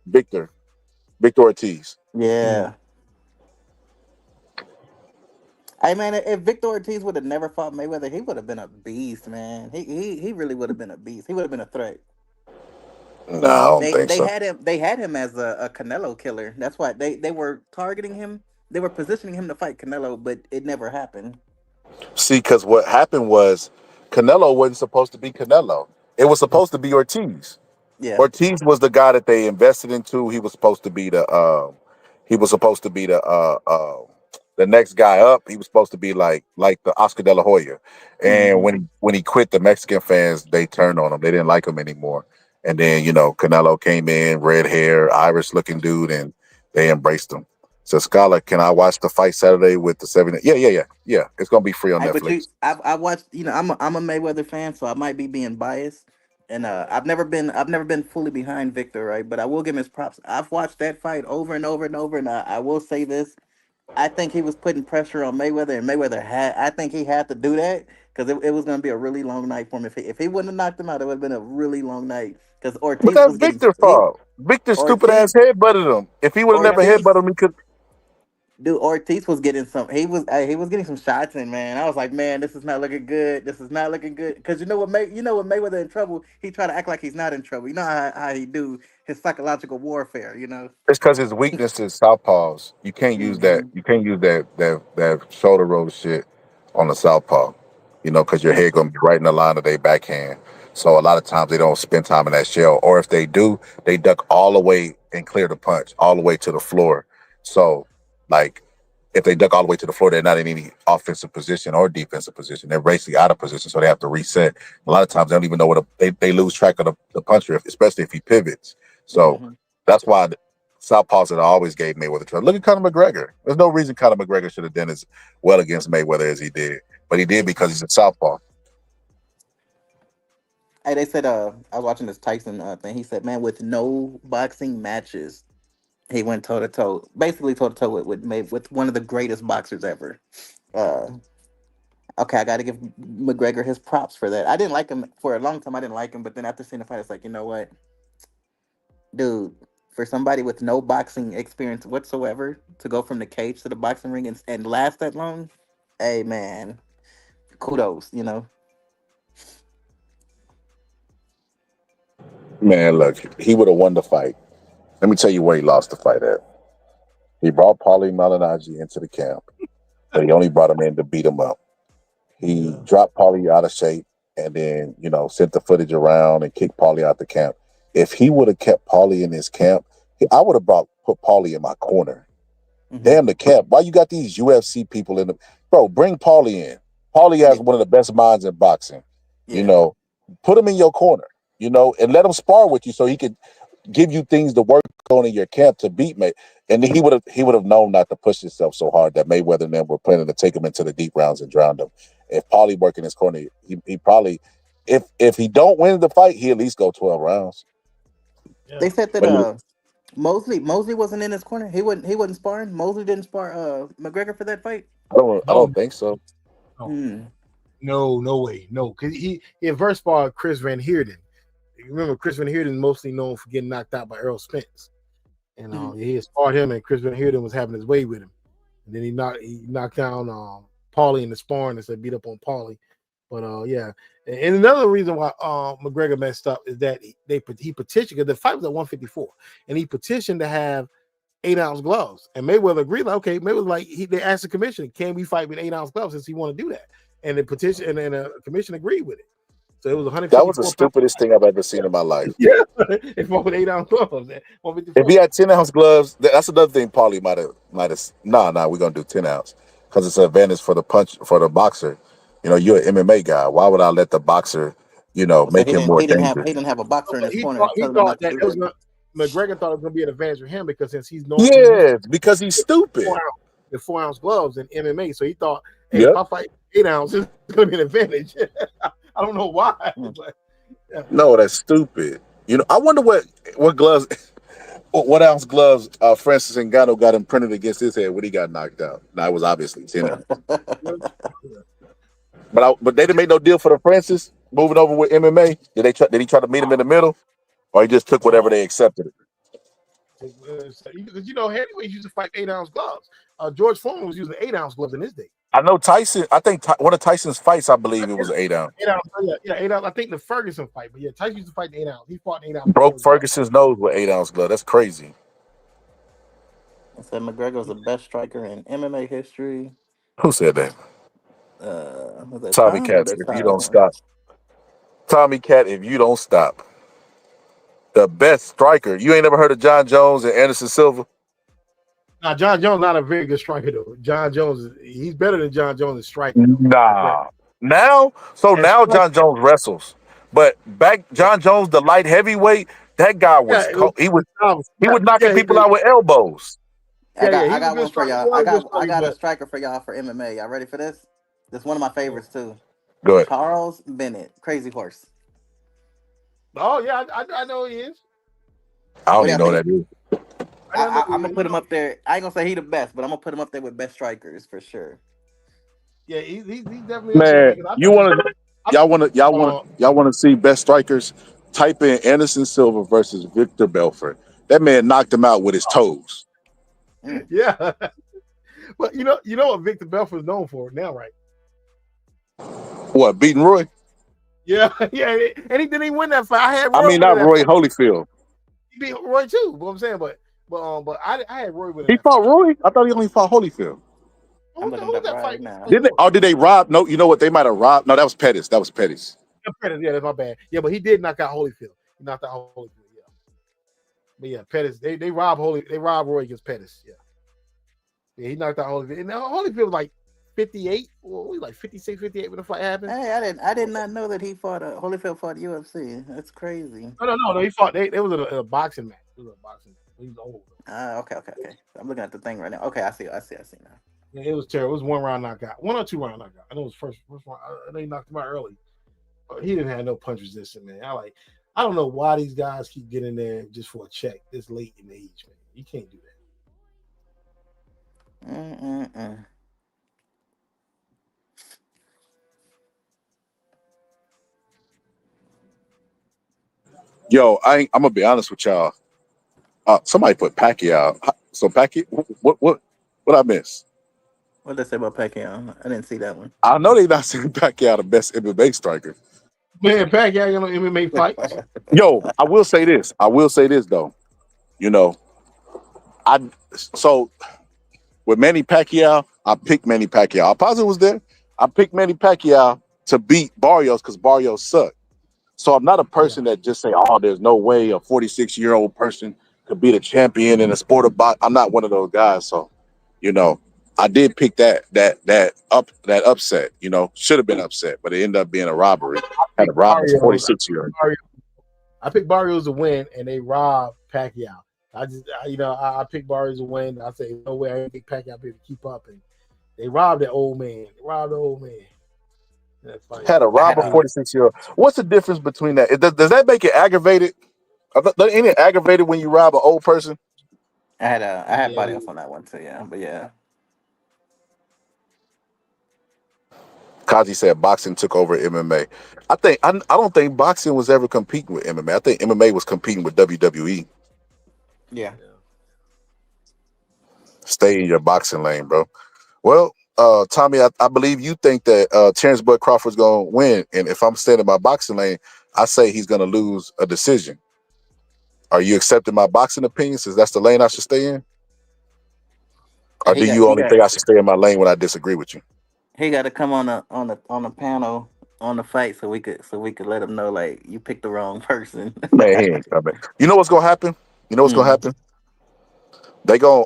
Victor Ortiz. Yeah. Hey man, if Victor Ortiz would have never fought Mayweather, he would have been a beast, man. He really would have been a beast. He would have been a threat. No, I don't think so. They had him as a Canelo killer. That's why they were targeting him. They were positioning him to fight Canelo, but it never happened. See, because what happened was Canelo wasn't supposed to be Canelo. It was supposed to be Ortiz. Yeah. Ortiz was the guy that they invested into. He was supposed to be the next guy up. He was supposed to be like the Oscar De La Hoya. And when he quit, the Mexican fans, they turned on him. They didn't like him anymore. And then, Canelo came in, red hair, Irish looking dude, and they embraced him. So Scholar, can I watch the fight Saturday with the 7? Yeah. It's gonna be free on Hey, but Netflix. I watched. I'm a Mayweather fan, so I might be being biased. And I've never been fully behind Victor, right? But I will give him his props. I've watched that fight over and over and over, and I will say this: I think he was putting pressure on Mayweather, and Mayweather had. I think he had to do that because it was going to be a really long night for him. If he wouldn't have knocked him out, it would have been a really long night. Because But Ortiz that's was getting Victor's fault. Victor's stupid Ortiz ass head butted him. If he would have never head Ortiz butted him, he could. Dude, Ortiz was getting some. He was getting some shots in, man. I was like, man, this is not looking good. This is not looking good. Because you know what, Mayweather in trouble. He try to act like he's not in trouble. You know how he do his psychological warfare. It's because his weakness is southpaws. You can't use that. Hmm. You can't use that shoulder roll shit on the southpaw. Because your Yeah. head gonna be right in the line of their backhand. So a lot of times they don't spend time in that shell, or if they do, they duck all the way and clear the punch all the way to the floor. So, like, if they duck all the way to the floor, they're not in any offensive position or defensive position. They're basically out of position, so they have to reset. A lot of times they don't even know they lose track of the puncher, especially if he pivots. So Hmm. that's why the southpaws that I always gave Mayweather trouble. Look at Conor McGregor. There's no reason Conor McGregor should have done as well against Mayweather as he did, but he did because he's a southpaw. Hey, they said I was watching this Tyson thing. He said, man, with no boxing matches, he went toe to toe, basically toe to toe with one of the greatest boxers ever. Uh, okay, I got to give McGregor his props for that. I didn't like him for a long time. I didn't like him, but then after seeing the fight, it's like, you know what, dude, for somebody with no boxing experience whatsoever to go from the cage to the boxing ring and last that long, hey man, kudos. Man, look, he would have won the fight. Let me tell you where he lost the fight at. He brought Paulie Malignaggi into the camp, but he only brought him in to beat him up. He dropped Paulie out of shape and then, sent the footage around and kicked Paulie out the camp. If he would have kept Paulie in his camp, I would have put Paulie in my corner. Mm-hmm. Damn the camp. Why you got these UFC people in the bro? Bring Paulie in. Paulie has one of the best minds in boxing. Yeah. Put him in your corner, and let him spar with you so he could give you things to work on in your camp to beat May. And he would have known not to push himself so hard that Mayweather and them were planning to take him into the deep rounds and drown him. If Paulie worked in his corner, he probably, if he don't win the fight, he at least go 12 rounds. They said that But Mosley wasn't in his corner. He wasn't sparring. Mosley didn't spar McGregor for that fight. I don't think so. No way. No, because he first sparred Chris Van Heerden. Remember, Chris Van Heerden is mostly known for getting knocked out by Errol Spence. And he had sparred him, and Chris Van Heerden was having his way with him. And then he knocked down Paulie in the sparring and said beat up on Paulie. But yeah. And another reason why McGregor messed up is that he petitioned, because the fight was at 154, and he petitioned to have 8-ounce gloves. And Mayweather agreed, like, okay, Mayweather like they asked the commission, can we fight with 8-ounce gloves since he want to do that? And the petition and the commission agreed with it. So it was 154. That was the stupidest thing I've ever seen in my life. Yeah, it fought with 8-ounce gloves. If he had 10-ounce gloves, that's another thing Paulie might have. Nah, we're gonna do 10-ounce because it's an advantage for the boxer. You're an MMA guy. Why would I let the boxer, make him more dangerous? He didn't have a boxer in his He corner. thought that McGregor thought it was going to be an advantage for him because since he's known, because he's stupid. The 4-ounce gloves in MMA, so he thought, hey, if I fight 8 ounces, it's going to be an advantage. I don't know why. But, yeah. No, that's stupid. I wonder what gloves, what ounce gloves Francis Ngannou got him printed against his head when he got knocked out. Now it was obviously 10 ounce. But they didn't make no deal for the Francis moving over with MMA. Did he try to meet him in the middle, or he just took whatever they accepted? Because heavyweights used to fight 8-ounce gloves. George Foreman was using 8-ounce gloves in his day. I know Tyson. I think one of Tyson's fights, I believe it was 8 ounce. 8 ounce, yeah, 8 ounce. I think the Ferguson fight, but yeah, Tyson used to fight 8 ounce. He fought 8 ounce. Broke Ferguson's nose with 8-ounce glove. That's crazy. I said McGregor was the best striker in MMA history. Who said that? Was that Tommy Tom? Cat. If you don't stop, Tommy Cat. If you don't stop, the best striker. You ain't never heard of John Jones and Anderson Silva? Now, John Jones not a very good striker though. John Jones, he's better than John Jones is striker. Nah. Now John Jones wrestles, but back John Jones, the light heavyweight, that guy was he was knocking people out with elbows. He I was a got good one for striker. He y'all. was a good I striker, got a but striker for y'all for MMA. Y'all ready for this? This is one of my favorites too. Go ahead. Charles Bennett, Crazy Horse. oh yeah, I know he is. I don't What do even y'all know think? that is. I know I'm he gonna is. put him up there. I ain't gonna say he the best, but I'm gonna put him up there with best strikers for sure. Yeah, he's definitely up there, man. Man, 'Cause you want to I y'all want to see best strikers? Type in Anderson Silva versus Victor Belfort. That man knocked him out with his toes. yeah. But you know what Victor Belfort is known for now, right? What, beating Roy? Yeah, yeah, and he didn't even win that fight. I had I Roy mean, winning not that Roy fight. Holyfield. He beat Roy too. You know what I'm saying, but I had Roy winning He that fight. fought Roy? I thought he only fought Holyfield. I'm looking it Who up that fight right was? now. Did they? Or did they rob? No, you know what? They might have robbed. No, that was Pettis. That was Pettis. Yeah, that's my bad. Yeah, but he did knock out Holyfield. He knocked out Holyfield. Yeah, but yeah, Pettis. They robbed Roy against Pettis. Yeah, he knocked out Holyfield. And Holyfield was like 58. Well, we like 56, 58 when the fight happened. Hey, I did not know that he fought. Holyfield fought UFC. That's crazy. No. He fought. They was in a boxing match. It was a boxing match. He was old. Okay. I'm looking at the thing right now. Okay, I see now. Yeah, it was terrible. It was 1 round knockout, 1 or 2 round knockout. I know it was first round. I know he knocked him out early, but he didn't have no punch resistance, man. I don't know why these guys keep getting there just for a check this late in the age, man. You can't do that. Yo, I'm gonna be honest with y'all. Somebody put Pacquiao. So Pacquiao, what I miss? What did they say about Pacquiao? I didn't see that one. I know they not saying Pacquiao the best MMA striker. Man, Pacquiao got no MMA fights. Yo, I will say this. Though. You know, so with Manny Pacquiao, I picked Manny Pacquiao. Alpazzo was there. I picked Manny Pacquiao to beat Barrios because Barrios sucked. So I'm not a person that just say, "Oh, there's no way a 46-year-old person could be the champion in a sport of boxing." I'm not one of those guys. So, you know, I did pick that upset. You know, should have been upset, but it ended up being a robbery. Had a rob this 46-year-old. I picked Barrios to win, and they robbed Pacquiao. I picked Barrios to win. I say, no way, I didn't think Pacquiao be able to keep up, and they robbed that old man. Had a rob a 46-year-old. What's the difference between that? Does that make it aggravated? Ain't it aggravated when you rob an old person? I had body off on that one too. Yeah, but yeah. Kazi said boxing took over MMA. I don't think boxing was ever competing with MMA. I think MMA was competing with WWE. Yeah. Stay in your boxing lane, bro. Well, Tommy, I believe you think that Terrence Bud Crawford's gonna win, and if I'm staying in my boxing lane, I say he's gonna lose a decision. Are you accepting my boxing opinion since that's the lane I should stay in? Or do you only think I should stay in my lane when I disagree with you? He got to come on the panel on the fight so we could let him know like you picked the wrong person. Man, he ain't coming. You know what's gonna happen? They gonna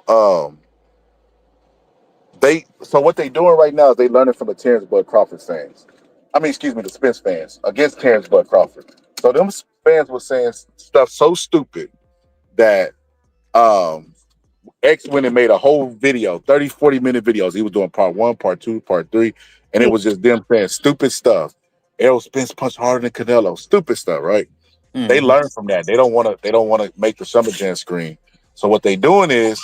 so what they doing right now is they learning from the Terrence Bud Crawford fans. I mean, excuse me, the Spence fans against Terrence Bud Crawford. So them fans were saying stuff so stupid that X went and made a whole video, 30, 40-minute videos. He was doing part 1, part 2, part 3, and it was just them saying stupid stuff. Errol Spence punched harder than Canelo. Stupid stuff, right? They learn from that. They don't want to make the Summer Jam screen. So what they doing is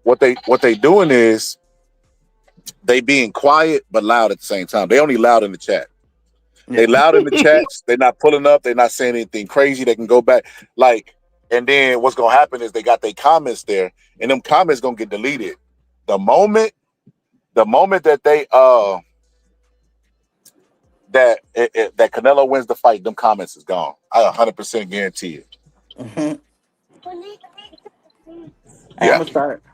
what they doing is they being quiet but loud at the same time. They only loud in the chat. They loud in the chats. They're not pulling up. They're not saying anything crazy. They can go back. And then what's gonna happen is they got their comments there, and them comments gonna get deleted. The moment that they that Canelo wins the fight, them comments is gone. I 100% guarantee it. Hey, I'm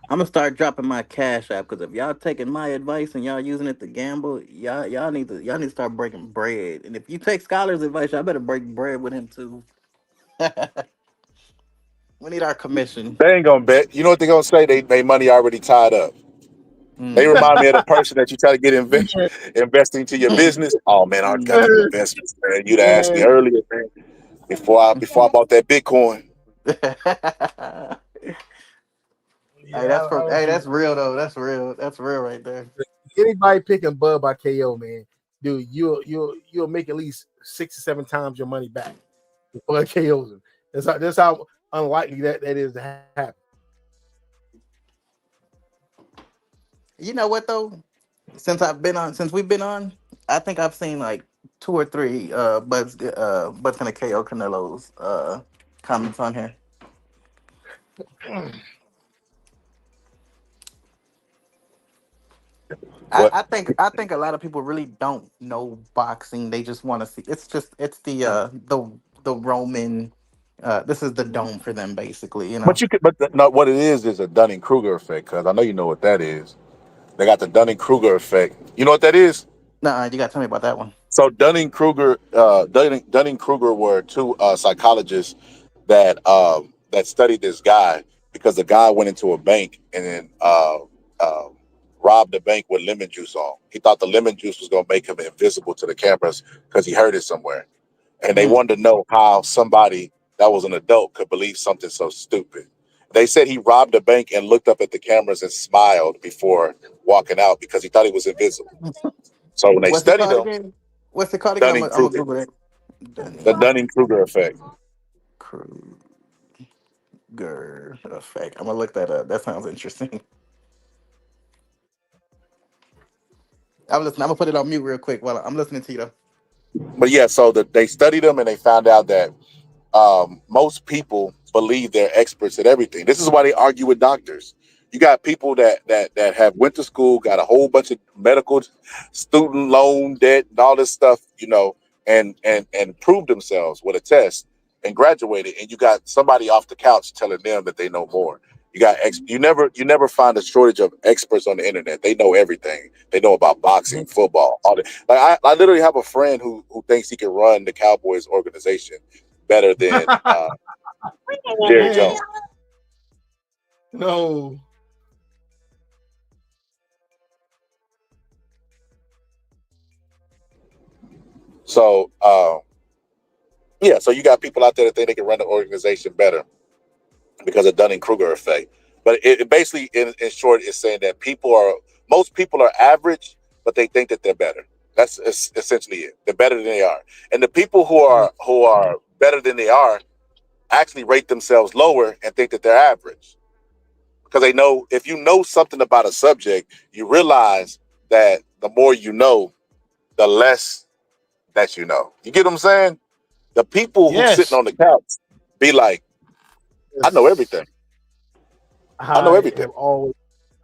gonna start dropping my cash app because if y'all taking my advice and y'all using it to gamble, y'all need to start breaking bread. And if you take Scholar's advice, y'all better break bread with him too. We need our commission. They ain't gonna bet. You know what they're gonna say? They money already tied up. They remind me of the person that you try to get investing into your business. Oh man, I already got them investments, man. You'd asked me earlier, man, before I bought that Bitcoin. Hey, Yeah, I don't hey, see that's real though. That's real. That's real right there. anybody picking Bud by KO, man. Dude, you'll make at least 6 or 7 times your money back before it KOs him. That's how unlikely that is to happen. You know what though? Since we've been on, I think I've seen like 2 or 3 Bud's gonna KO Canelo's comments on here. What? I think a lot of people really don't know boxing. They just want to see. It's the Roman. This is the dome for them, basically. You know. But no, what it is a Dunning Kruger effect. Because I know you know what that is. They got the Dunning Kruger effect. You know what that is? Nah, you gotta tell me about that one. So Dunning Kruger were 2 psychologists that studied this guy because the guy went into a bank and then robbed the bank with lemon juice on. He thought the lemon juice was going to make him invisible to the cameras because he heard it somewhere. And they wanted to know how somebody that was an adult could believe something so stupid. They said he robbed a bank and looked up at the cameras and smiled before walking out because he thought he was invisible. So when they What's the studied card him, again? What's the card again? I'm gonna Dunning-Kruger, Google it. the Dunning-Kruger effect. Kruger effect. I'm gonna look that up. That sounds interesting. I'm listening. I'm gonna put it on mute real quick while I'm listening to you though. But yeah, so they studied him and they found out that most people believe they're experts at everything. This is why they argue with doctors. You got people that have went to school, got a whole bunch of medical student loan debt and all this stuff, and proved themselves with a test and graduated. And you got somebody off the couch telling them that they know more. You never find a shortage of experts on the internet. They know everything. They know about boxing, football, all that. Like I literally have a friend who thinks he can run the Cowboys organization better than Jerry Jones. No. So yeah, so you got people out there that think they can run the organization better because of Dunning-Kruger effect. But it basically, in short, is saying that most people are average, but they think that they're better. That's essentially it. They're better than they are, and the people who are better than they are actually rate themselves lower and think that they're average. Because they know if you know something about a subject, you realize that the more you know, the less that you know. You get what I'm saying? The people who sitting on the couch be like, I know everything. I know everything.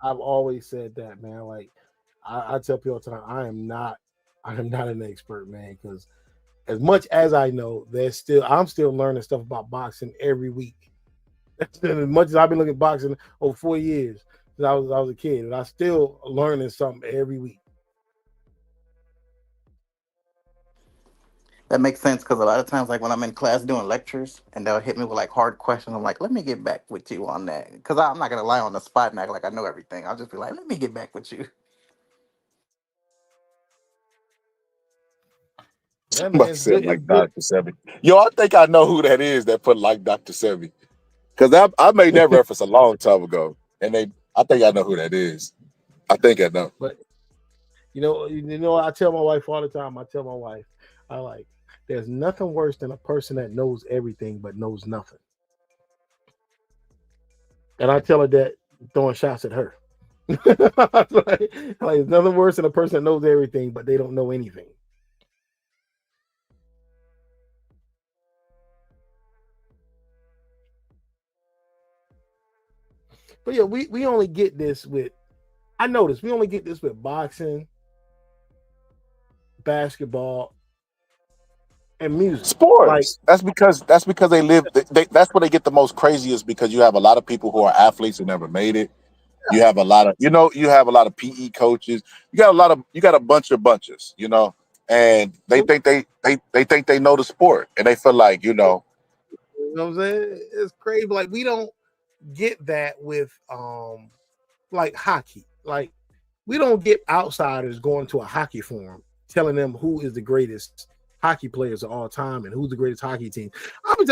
I've always said that, man. Like I tell people all the time, I am not an expert, man, because as much as I know, I'm still learning stuff about boxing every week. As much as I've been looking at boxing over 4 years since I was a kid, and I still learning something every week. That makes sense because a lot of times, like when I'm in class doing lectures, and they'll hit me with like hard questions. I'm like, let me get back with you on that because I'm not gonna lie on the spot and act like I know everything. I'll just be like, let me get back with you. Yeah, man, Somebody it's said good. like Dr. Sebi. Yo, I think I know who that is that put like Dr. Sebi. Because I made that reference a long time ago. And I think I know who that is. I think I know. But I tell my wife all the time. There's nothing worse than a person that knows everything but knows nothing. And I tell her that throwing shots at her. like there's nothing worse than a person that knows everything but they don't know anything. But yeah, we only get this with. I noticed we only get this with boxing, basketball, and music. Sports. Like That's because they live. That's where they get the most craziest because you have a lot of people who are athletes who never made it. You have a lot of you have a lot of PE coaches. You got a bunch of bunches. And they think they think they know the sport and they feel like You know what I'm saying? It's crazy. Like we don't get that with like hockey. Like we don't get outsiders going to a hockey forum telling them who is the greatest hockey players of all time and who's the greatest hockey team.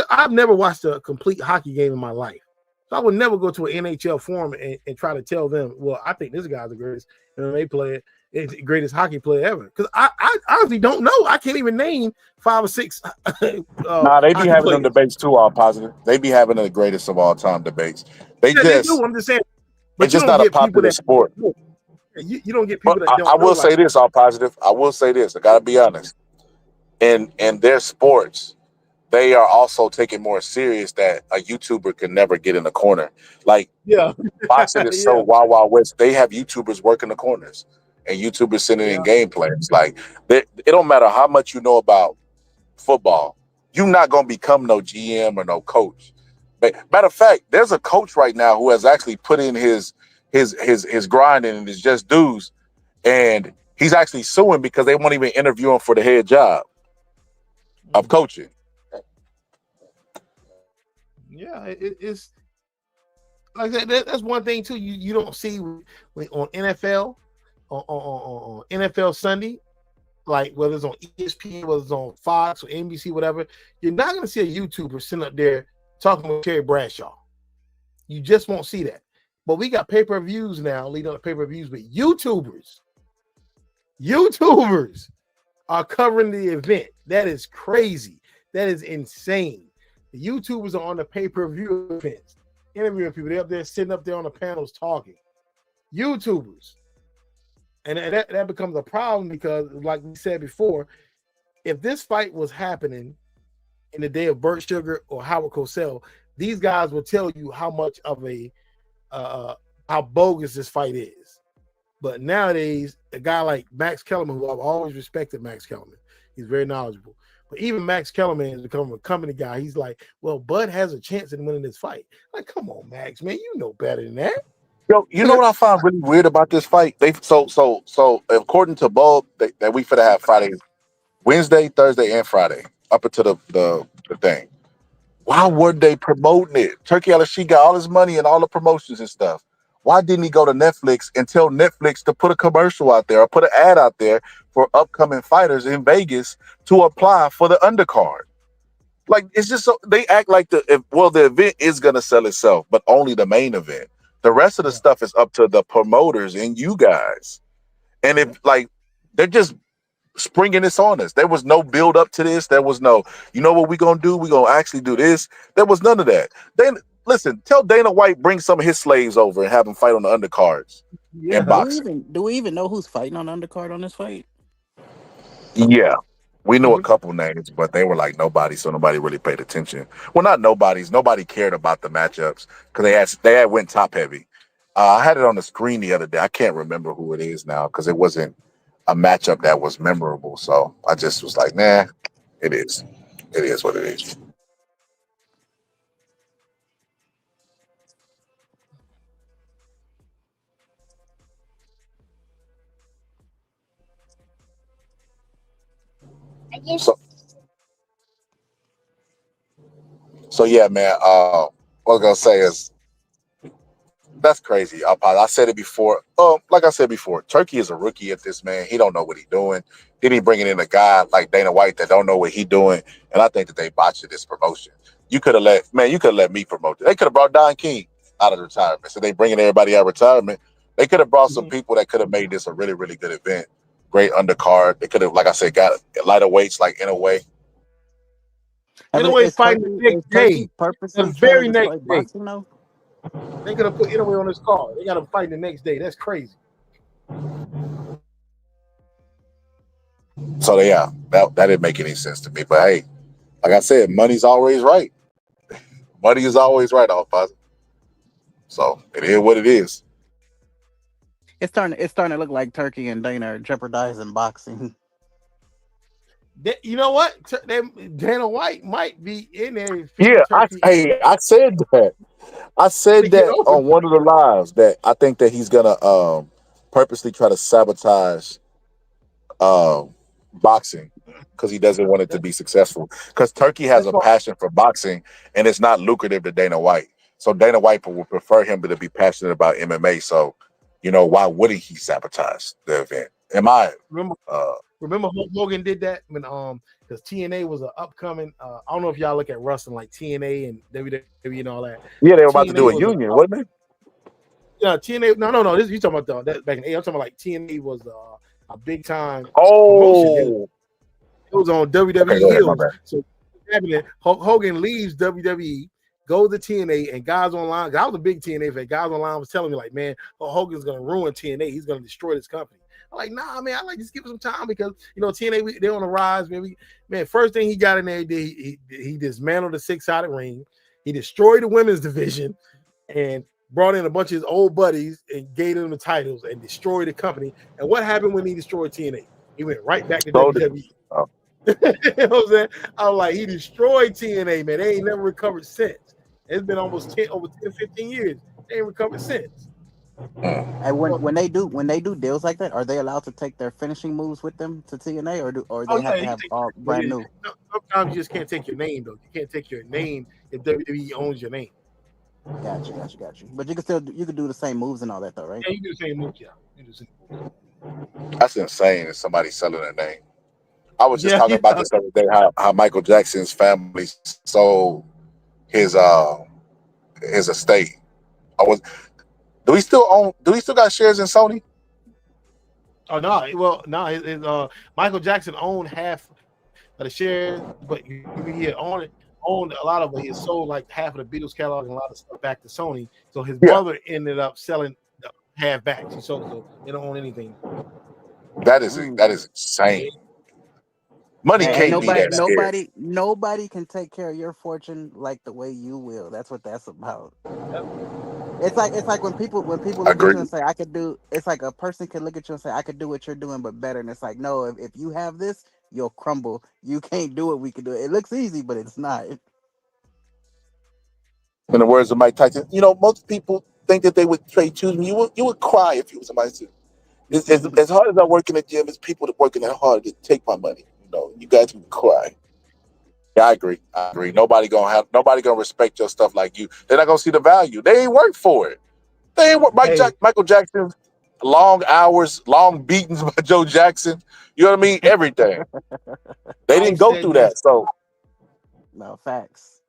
I've never watched a complete hockey game in my life. So I would never go to an NHL forum and try to tell them, well, I think this guy's the greatest MMA player, the greatest hockey player ever. Because I honestly don't know. I can't even name 5 or 6. Nah, they be having them debates too, all positive. They be having the greatest of all time debates. They do. I'm just saying. But it's just not a popular sport. You don't get people that don't I will know say like this, all positive. I will say this. I gotta be honest. In their sports, they are also taking more serious that a YouTuber can never get in the corner. Like boxing is so wild, wild west. They have YouTubers working the corners and YouTubers sending in game plans. Like it don't matter how much you know about football, you're not gonna become no GM or no coach. But matter of fact, there's a coach right now who has actually put in his grind and his just dues, and he's actually suing because they won't even interview him for the head job of coaching. Yeah, it's like that's one thing too. You don't see on NFL on NFL Sunday, like whether it's on ESPN, whether it's on Fox or NBC, whatever. You're not going to see a YouTuber sitting up there talking with Terry Bradshaw. You just won't see that. But we got pay-per-views now, leading up to pay-per-views, but YouTubers are covering the event. That is crazy. That is insane. The YouTubers are on the pay-per-view events, interviewing people. They're up there, sitting up there on the panels talking. YouTubers. And that becomes a problem because, like we said before, if this fight was happening in the day of Burt Sugar or Howard Cosell, these guys will tell you how much of a how bogus this fight is. But nowadays, a guy like Max Kellerman, who I've always respected Max Kellerman, he's very knowledgeable. But even Max Kellerman has become a company guy. He's like, well, Bud has a chance in winning this fight. Like, come on, Max, man, you know better than that. Yo, you know what I find really weird about this fight? They so according to Bob, that we finna have Friday, Wednesday, Thursday, and Friday up until the thing. Why weren't they promoting it? Turkey Al-Sheikh got all his money and all the promotions and stuff. Why didn't he go to Netflix and tell Netflix to put a commercial out there or put an ad out there for upcoming fighters in Vegas to apply for the undercard? Like, it's just so they act like the event is gonna sell itself, but only the main event. The rest of the stuff is up to the promoters and you guys. And if like they're just springing this on us. There was no build up to this. There was no, you know what we're gonna do? We're gonna actually do this. There was none of that. Then listen, tell Dana White bring some of his slaves over and have them fight on the undercards and boxing. Do we even know who's fighting on the undercard on this fight? Yeah. We know a couple names, but they were like nobody, so nobody really paid attention. Well, not nobody's. Nobody cared about the matchups because they had went top heavy. I had it on the screen the other day. I can't remember who it is now because it wasn't a matchup that was memorable. So I just was like, nah, it is. It is what it is. So yeah, man. What I was gonna say is that's crazy. I said it before. Like I said before, Turkey is a rookie at this, man. He don't know what he's doing. Then he bringing in a guy like Dana White that don't know what he's doing, and I think that they botched this promotion. You could have let me promote it. They could have brought Don King out of retirement. So they bringing everybody out of retirement. They could have brought some people that could have made this a really, really good event. Great undercard. They could have, like I said, got lighter weights like in a way. Inouye fighting the next day. The very next day. They could have put Inouye on his card. They got him fighting the next day. That's crazy. So yeah, that didn't make any sense to me. But hey, like I said, money's always right. Money is always right, all positive. So it is what it is. It's starting to look like Turkey and Dana are jeopardizing boxing. You know what? Dana White might be in there. Yeah, I said that. I said that on one of the lives that I think that he's gonna purposely try to sabotage boxing because he doesn't want it to be successful. Because Turkey has a passion for boxing and it's not lucrative to Dana White. So Dana White would prefer him to be passionate about MMA. So, you know, why wouldn't he sabotage the event? In my Remember Hogan did that when because TNA was an upcoming. I don't know if y'all look at wrestling like TNA and WWE and all that. Yeah, they were about to TNA do a was union, wasn't they? Yeah, TNA. No. This you talking about that back in the 80s. I'm talking about like TNA was a big time promotion. It was on WWE Okay, go ahead, my Heels. bad. So Hogan leaves WWE, goes to TNA, and guys online. I was a big TNA fan. Guys online was telling me like, man, Hogan's gonna ruin TNA. He's gonna destroy this company. I'm like, nah, man. I like just give him some time because TNA they're on the rise. Man, first thing he got in there, he dismantled the 6-sided ring. He destroyed the women's division, and brought in a bunch of his old buddies and gave them the titles and destroyed the company. And what happened when he destroyed TNA? He went right back to WWE. Oh. You know what I'm saying? I was like, he destroyed TNA, man. They ain't never recovered since. It's been almost over 10, 15 years. They ain't recovered since. And when they do deals like that, are they allowed to take their finishing moves with them to TNA, or they have to have all brand new? Sometimes you just can't take your name though. You can't take your name if WWE owns your name. Got you. But you can do the same moves and all that though, right? Yeah, you do the same moves. Yeah, you do the same moves. That's insane if somebody's selling their name. I was just talking about this other day, how Michael Jackson's family sold his estate. Do he still got shares in Sony? Oh no, well no, Michael Jackson owned half of the shares, but he owned a lot of it. He sold like half of the Beatles catalog and a lot of stuff back to Sony. So his brother ended up selling half back. So they don't own anything. That is insane. Money can't be that scarce. Nobody can take care of your fortune like the way you will. That's what that's about. It's like when people look at you and say, I could do. It's like a person can look at you and say, I could do what you're doing, but better. And it's like, no, if you have this, you'll crumble. You can't do it. We can do it. It looks easy, but it's not. In the words of Mike Tyson, most people think that they would choose me. You would cry if you were somebody to. As hard as I work in the gym, it's people that working that hard to take my money. You guys would cry. Yeah, I agree. Nobody gonna respect your stuff like you. They're not gonna see the value. They ain't work for it. They ain't work. Michael Jackson, long hours, long beatings by Joe Jackson. You know what I mean? Everything. They didn't go through that. So, no facts.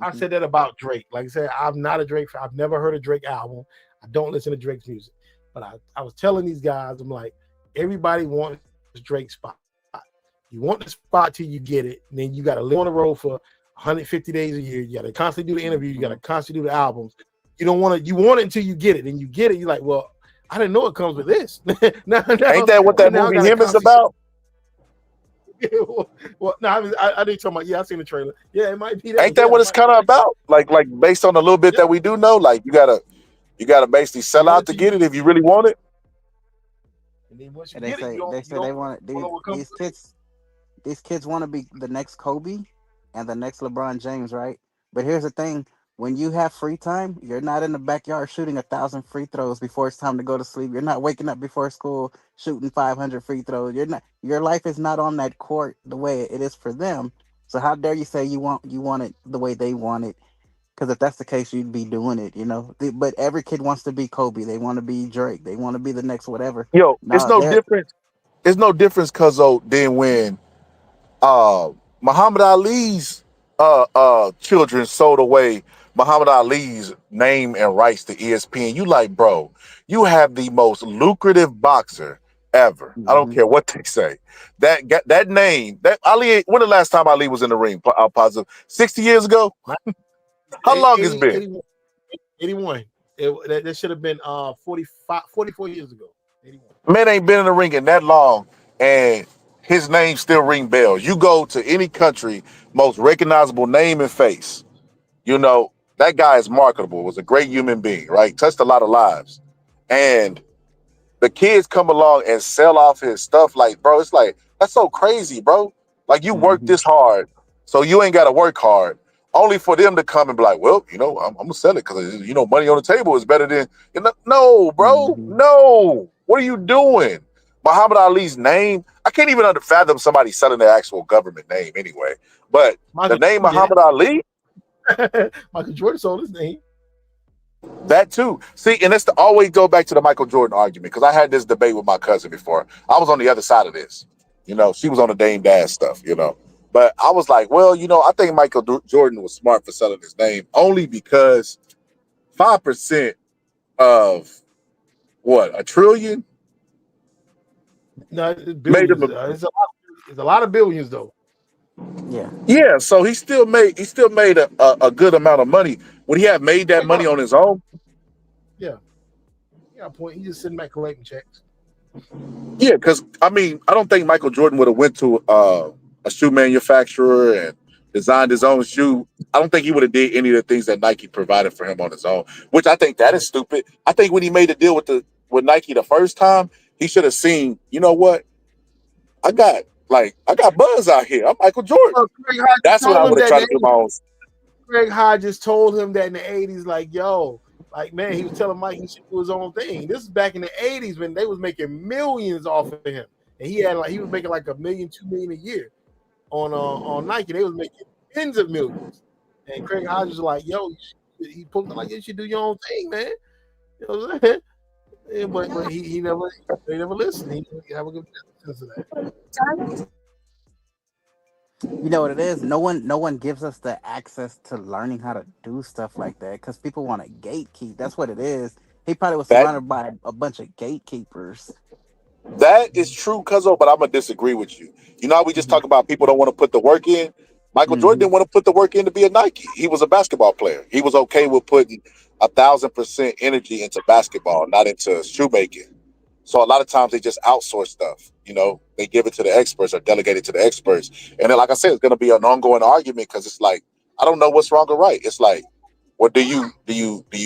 I said that about Drake. Like I said, I'm not a Drake fan. I've never heard a Drake album. I don't listen to Drake's music. But I was telling these guys, I'm like, everybody wants Drake's spot. You want the spot till you get it, and then you got to live on the road for 150 days a year. You got to constantly do the interview. You got to constantly do the albums. You want it until you get it, and you get it. You're like, well, I didn't know it comes with this. Ain't that what that movie Him is about? Well, no, I didn't talk about. Yeah, I seen the trailer. Yeah, it might be that. Ain't that what it's kind of about? Like based on a little bit that we do know, like you gotta basically sell out to get it if you really want it. And then once you And get they say they want it. These kids want to be the next Kobe and the next LeBron James, right? But here's the thing: when you have free time, you're not in the backyard shooting 1,000 free throws before it's time to go to sleep. You're not waking up before school shooting 500 free throws. Your life is not on that court the way it is for them. So how dare you say you want it the way they want it? Because if that's the case, you'd be doing it, But every kid wants to be Kobe. They want to be Drake. They want to be the next whatever. Yo, it's no difference. It's no difference, cuzzo, than when Muhammad Ali's children sold away Muhammad Ali's name and rights to ESPN. You like, bro, you have the most lucrative boxer ever. I don't care what they say. That name, that Ali. When the last time Ali was in the ring? Positive 60 years ago. How long it's been? 81. That should have been 44 years ago. 81. Man ain't been in the ring in that long, and his name still ring bells. You go to any country, most recognizable name and face. That guy is marketable. Was a great human being, right? Touched a lot of lives, and the kids come along and sell off his stuff. Like, bro, it's like that's so crazy, bro. Like you work this hard, so you ain't got to work hard. Only for them to come and be like, well, I'm gonna sell it because money on the table is better than no, bro, no. What are you doing? Muhammad Ali's name, I can't even fathom somebody selling their actual government name anyway. But the name Muhammad Ali, Michael Jordan sold his name. That too. See, and it's to always go back to the Michael Jordan argument because I had this debate with my cousin before. I was on the other side of this. She was on the Dame Dash stuff, But I was like, well, I think Michael Jordan was smart for selling his name only because 5% of what, $1 trillion No, it's made billions. him It's a lot of billions though. Yeah. yeah. So he still made a good amount of money. Would he have made that money on his own? Yeah. Yeah, point. He's just sitting back collecting checks. Yeah, because I don't think Michael Jordan would have went to a shoe manufacturer and designed his own shoe. I don't think he would have did any of the things that Nike provided for him on his own, which I think that is stupid. I think when he made the deal with Nike the first time, he should have seen, you know what? I got buzz out here. I'm Michael Jordan. That's when I would have tried to do my own. Greg Hodges told him that in the 80s, like, yo, like, man, he was telling Mike he should do his own thing. This is back in the 80s when they was making millions off of him. And he was making like $1 million, $2 million a year on Nike. They was making tens of millions. And Craig Hodges was like, yo, he put like, you should do your own thing, man. You know what I'm saying? Yeah, but he never listened. He didn't have a good sense of that. You know what it is? No one gives us the access to learning how to do stuff like that because people want to gatekeep. That's what it is. He probably was surrounded by a bunch of gatekeepers. That is true, Cuzzo, but I'm gonna disagree with you. You know how we just talk about people don't want to put the work in? Michael Jordan didn't want to put the work in to be a Nike. He was a basketball player. He was okay with putting 1,000% energy into basketball, not into shoemaking. So a lot of times they just outsource stuff. They give it to the experts or delegate it to the experts. And then, like I said, it's going to be an ongoing argument because it's like, I don't know what's wrong or right. It's like, what do you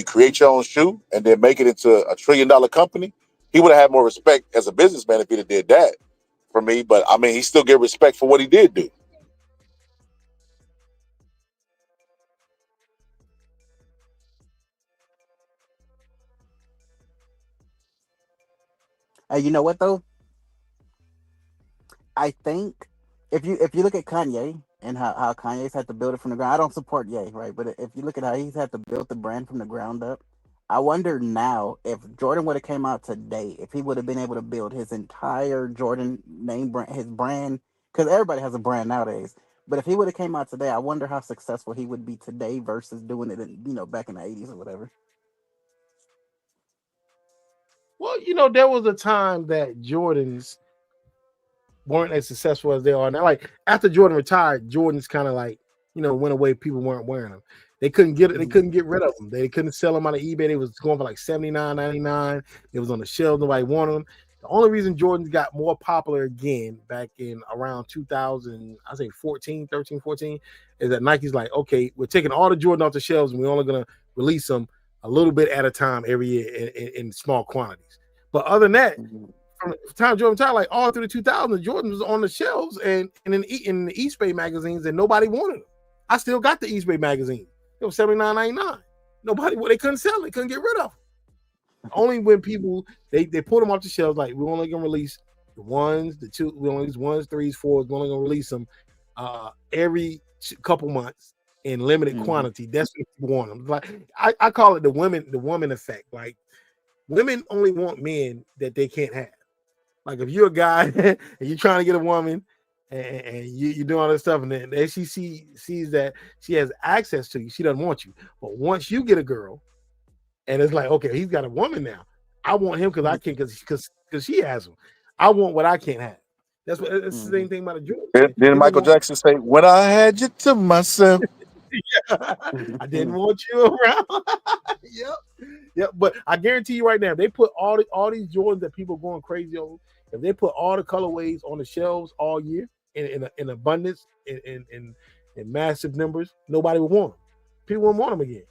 create your own shoe and then make it into $1 trillion company? He would have had more respect as a businessman if he'd have did that for me. But he still get respect for what he did do. You know what though? I think if you look at Kanye and how Kanye's had to build it from the ground, I don't support Ye, right? But if you look at how he's had to build the brand from the ground up, I wonder now if Jordan would have came out today, if he would have been able to build his entire Jordan name brand, his brand, because everybody has a brand nowadays. But if he would have came out today, I wonder how successful he would be today versus doing it back in the 80s or whatever. Well, there was a time that Jordans weren't as successful as they are now. Like after Jordan retired, Jordans kind of like went away. People weren't wearing them. They couldn't get it. They couldn't get rid of them. They couldn't sell them on eBay. They was going for like $79.99. It was on the shelves. Nobody wanted them. The only reason Jordans got more popular again back in around 2000, I say 13, 14, is that Nike's like, okay, we're taking all the Jordan off the shelves and we're only going to release them a little bit at a time every year in small quantities. But other than that, from the time Jordan retired, like all through the 2000s, Jordan was on the shelves and in the East Bay magazines, and nobody wanted them. I still got the East Bay magazine. It was $79.99. They couldn't sell it. They couldn't get rid of them. Only when people they pulled them off the shelves, like we're only gonna release the ones, the two, we only use ones, threes, fours. We're only gonna release them every couple months in limited quantity. That's what people want them. Like I call it the woman effect. Like women only want men that they can't have. Like if you're a guy and you're trying to get a woman and you doing all this stuff, and then she sees that she has access to you, she doesn't want you. But once you get a girl, and it's like, okay, he's got a woman now. I want him because I can, because she has him. I want what I can't have. That's the same thing about a Jordan. Then Michael Jackson say, "When I had you to myself." I didn't want you around. Yep. But I guarantee you right now, if they put all these Jordans that people are going crazy over, if they put all the colorways on the shelves all year in abundance, in massive numbers, nobody would want them. People won't want them again.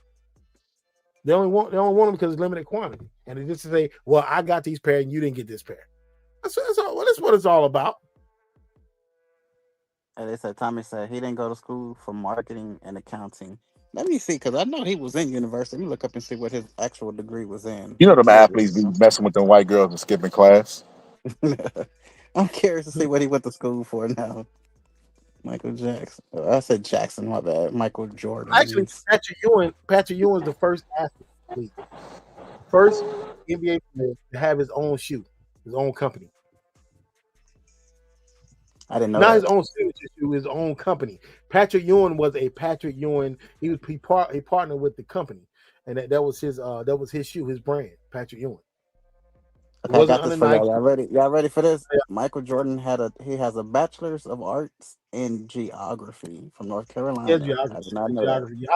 They don't want them because it's limited quantity. And they just say, well, I got these pair and you didn't get this pair. That's what it's all about. And they said Tommy said he didn't go to school for marketing and accounting. Let me see, because I know he was in university. Let me look up and see what his actual degree was in. You know them athletes be messing with them white girls and skipping class. I'm curious to see what he went to school for now. Michael Jackson. Oh, I said Jackson, my bad. Michael Jordan. Actually, Patrick Ewing's the first athlete, first NBA player to have his own shoe, his own company. I didn't know Not that. his own signature shoe, his own company. Patrick Ewing was a Patrick Ewing. He partnered with the company, and that was his shoe, his brand, Patrick Ewing. It Okay, I wasn't got this under for y'all. Nike. Y'all ready? Y'all ready for this? Yeah. Michael Jordan has a bachelor's of arts in geography from North Yeah, Carolina. I did not know that. geography.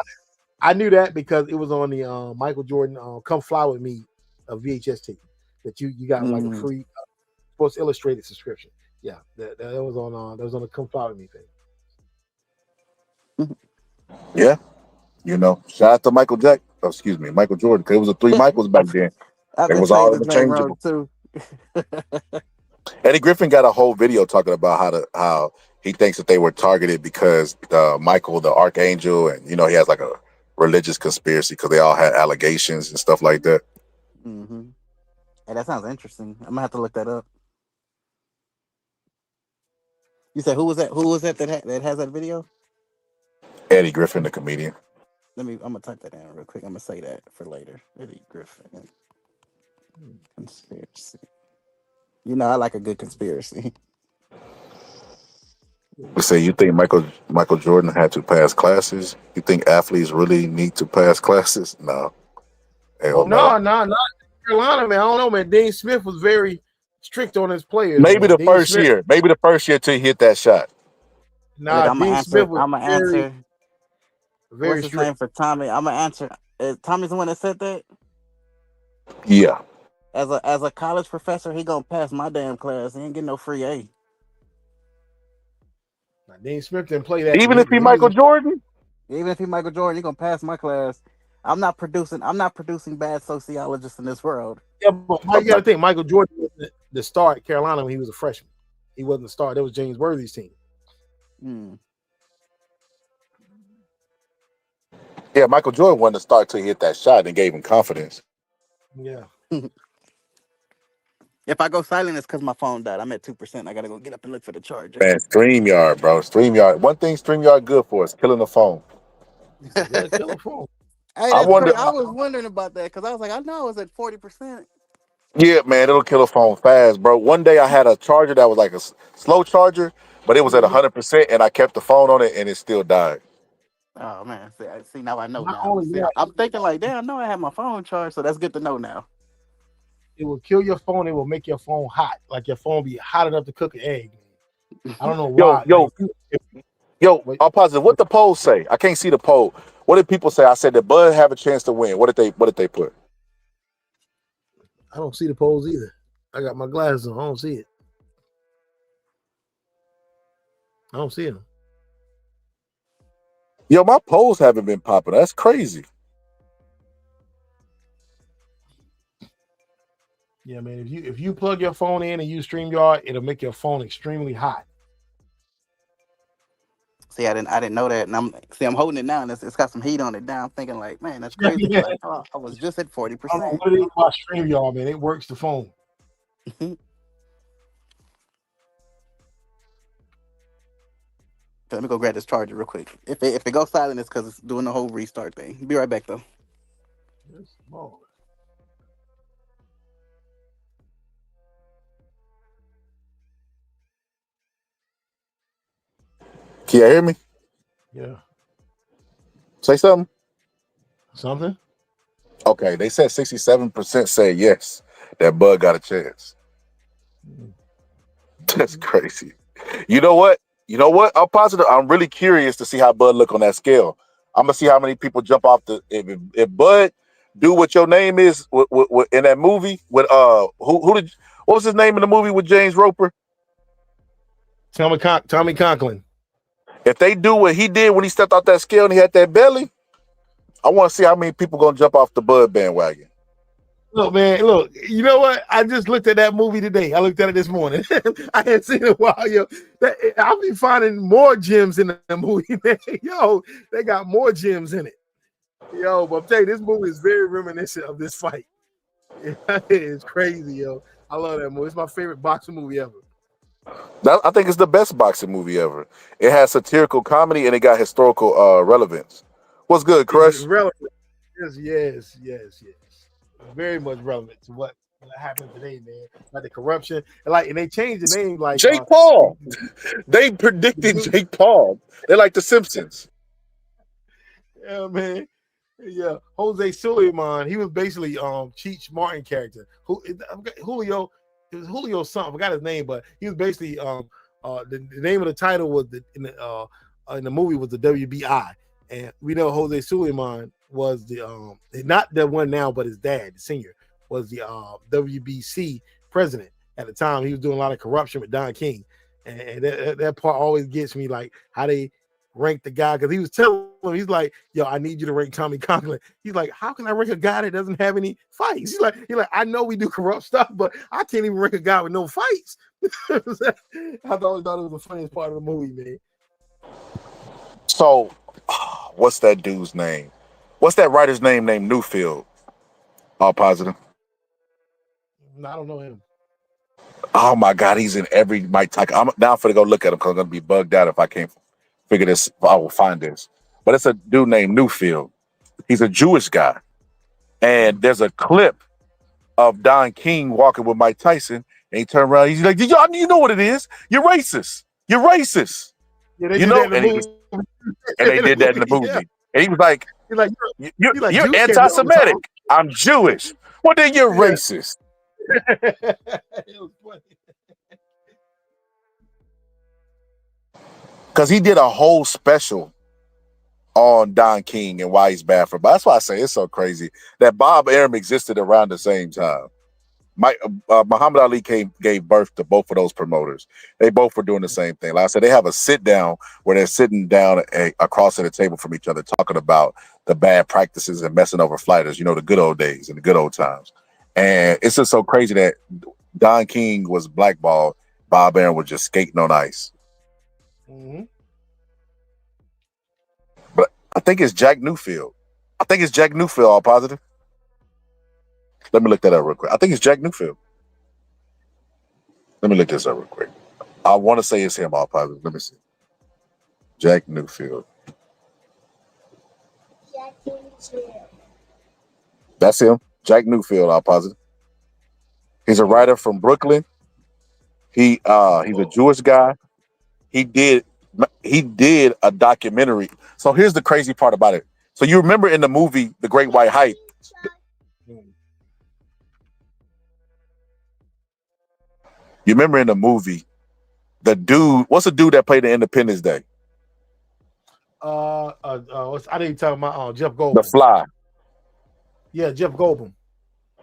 I knew that because it was on the Michael Jordan "Come Fly with Me" VHS tape that you got like a Mm. free Sports Illustrated subscription. Yeah, that was on the "Come Fly with Me" thing. Yeah, shout out to Michael Jordan, because it was the three Michaels back then. I've It been was saying all his name wrong interchangeable. too. Eddie Griffin got a whole video talking about how he thinks that they were targeted because Michael, the Archangel, and he has like a religious conspiracy because they all had allegations and stuff like that. Mm-hmm. Hey, that sounds interesting. I'm gonna have to look that up. You said who was that? Who was that that has that video? Eddie Griffin, the comedian. I'm gonna type that in real quick. I'm gonna say that for later. Eddie Griffin conspiracy. I like a good conspiracy. You say you think Michael Jordan had to pass classes? You think athletes really need to pass classes? No, hell no. No, not Carolina, man. I don't know, man. Dean Smith was very strict on his players, Maybe man. the Dean first Smith. year. Maybe the first year till he hit that shot. Look, Nah, Dean Smith was I'm gonna very, answer. What's very his strict. name for Tommy? I'm gonna answer. Tommy's the one that said that. Yeah. As a college professor, he gonna pass my damn class. He ain't getting no free A. Now, Dean Smith didn't play that. Even if he Michael Jordan? Even if he Michael Jordan, he gonna pass my class. I'm not producing bad sociologists in this world. Yeah, but you got to think Michael Jordan was the star at Carolina when he was a freshman. He wasn't the star. That was James Worthy's team. Hmm. Yeah, Michael Jordan wanted to start till he hit that shot and gave him confidence. Yeah. If I go silent, it's because my phone died. I'm at 2%. I gotta go get up and look for the charger. Man, StreamYard, bro. StreamYard. One thing StreamYard good for is killing the phone. Yeah, kill a phone. Hey, I that's wonder. crazy. I was wondering about that because I was like, I know I was at 40%. Yeah, man, it'll kill a phone fast, bro. One day I had a charger that was like a slow charger, but it was at 100%, and I kept the phone on it, and it still died. Oh man, see now I know Not now. only See, that, I'm thinking like, damn, I know I have my phone charged, so that's good to know now. it will kill your phone. It will make your phone hot, like your phone be hot enough to cook an egg. I don't know why. I'm positive. What the polls say? I can't see the poll. What did people say? I said that Bud have a chance to win. What did they put? I don't see the polls either. I got my glasses on. I don't see it. I don't see them. Yo, my polls haven't been popping. That's crazy. Yeah, man. If you plug your phone in and use StreamYard, it'll make your phone extremely hot. See, I didn't know that, and I'm holding it now, and it's got some heat on it now. I'm thinking like, man, that's crazy. Yeah. Like, oh, I was just at 40%. I don't know what it is about StreamYard, man. It works the phone. Let me go grab this charger real quick. If it goes silent, it's because it's doing the whole restart thing. Be right back though. Can you hear me? Yeah. Say something. Something? Okay, they said 67% say yes, that Bud got a chance. That's crazy. You know what? I'm positive. I'm really curious to see how Bud look on that scale. I'm gonna see how many people jump off the. If Bud do what your name is in that movie with what was his name in the movie with James Roper? Tommy Conklin. If they do what he did when he stepped out that scale and he had that belly, I want to see how many people gonna jump off the Bud bandwagon. Look, man, you know what? I just looked at that movie today. I looked at it this morning. I hadn't seen it in a while, yo. I'll be finding more gems in that movie, man. Yo, they got more gems in it. Yo, but I'm telling you, this movie is very reminiscent of this fight. It's crazy, yo. I love that movie. It's my favorite boxing movie ever. I think it's the best boxing movie ever. It has satirical comedy and it got historical relevance. What's good, Crush? It's relevant. Yes. Very much relevant to what That happened today, man. Like the corruption, and they changed the name. Like Jake Paul. They predicted Jake Paul. They're like the Simpsons. Yeah, man. Yeah, Jose Suleiman. He was basically Cheech Martin character. Julio. It was Julio something. I forgot his name, but he was basically the name of the title was in the movie was the WBI, and we know Jose Suleiman was the not the one now, but his dad, the senior, was the WBC president at the time. He was doing a lot of corruption with Don King, and that part always gets me, like how they rank the guy, because he was telling him, he's like, yo, I need you to rank Tommy Conklin. He's like, how can I rank a guy that doesn't have any fights? He's like, I know we do corrupt stuff, but I can't even rank a guy with no fights. I always thought it was the funniest part of the movie, man. So, what's that dude's name? What's that writer's name named Newfield? All positive. No, I don't know him. Oh my God, he's in every Mike Tyson. I'm now for to go look at him because I'm gonna be bugged out if I can't figure this. I will find this. But it's a dude named Newfield. He's a Jewish guy, and there's a clip of Don King walking with Mike Tyson, and he turned around. He's like, "You know what it is? You're racist. You're racist." Yeah, you know, and they did that in the movie. Yeah. And he was like, "You're anti-Semitic. I'm Jewish. Well, then you're racist." It was funny. Because he did a whole special on Don King and why he's bad for. But that's why I say it's so crazy that Bob Arum existed around the same time. Muhammad Ali gave birth to both of those promoters. They both were doing the same thing. Like I said, they have a sit down where they're sitting down across at a table from each other, talking about the bad practices and messing over fighters. You know, the good old days and the good old times. And it's just so crazy that Don King was blackballed. Bob Arum was just skating on ice. Mm-hmm. But I think it's Jack Newfield. All positive. Let me look that up real quick. I think it's Jack Newfield. Let me look this up real quick. I want to say it's him, all positive. Let me see. Jack Newfield. That's him. Jack Newfield, all positive. He's a writer from Brooklyn. He's a Jewish guy. He did a documentary. So here's the crazy part about it. So you remember in the movie The Great White Hype, the dude, what's the dude that played the Independence Day? I didn't tell my Jeff Goldblum. The Fly. Yeah, Jeff Goldblum.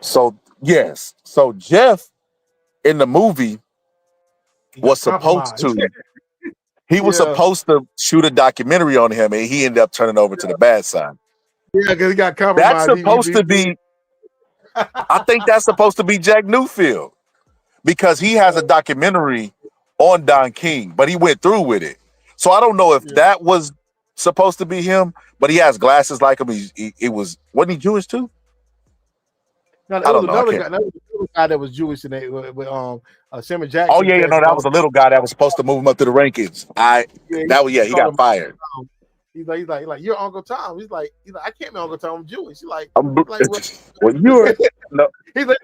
So yes. So Jeff in the movie was supposed to. He was supposed to shoot a documentary on him, and he ended up turning over to the bad side. Yeah, because he got compromised. That's supposed to be. I think that's supposed to be Jack Newfield, because he has a documentary on Don King, but he went through with it. So I don't know if that was supposed to be him, but he has glasses like him. Wasn't he Jewish too? No, it was another guy that was Jewish in it with Samuel Jackson. Oh yeah, that was a little guy that was supposed to move him up to the rankings. He got fired. He's like, you're Uncle Tom. He's like, I can't be Uncle Tom. I'm Jewish. He's like, well,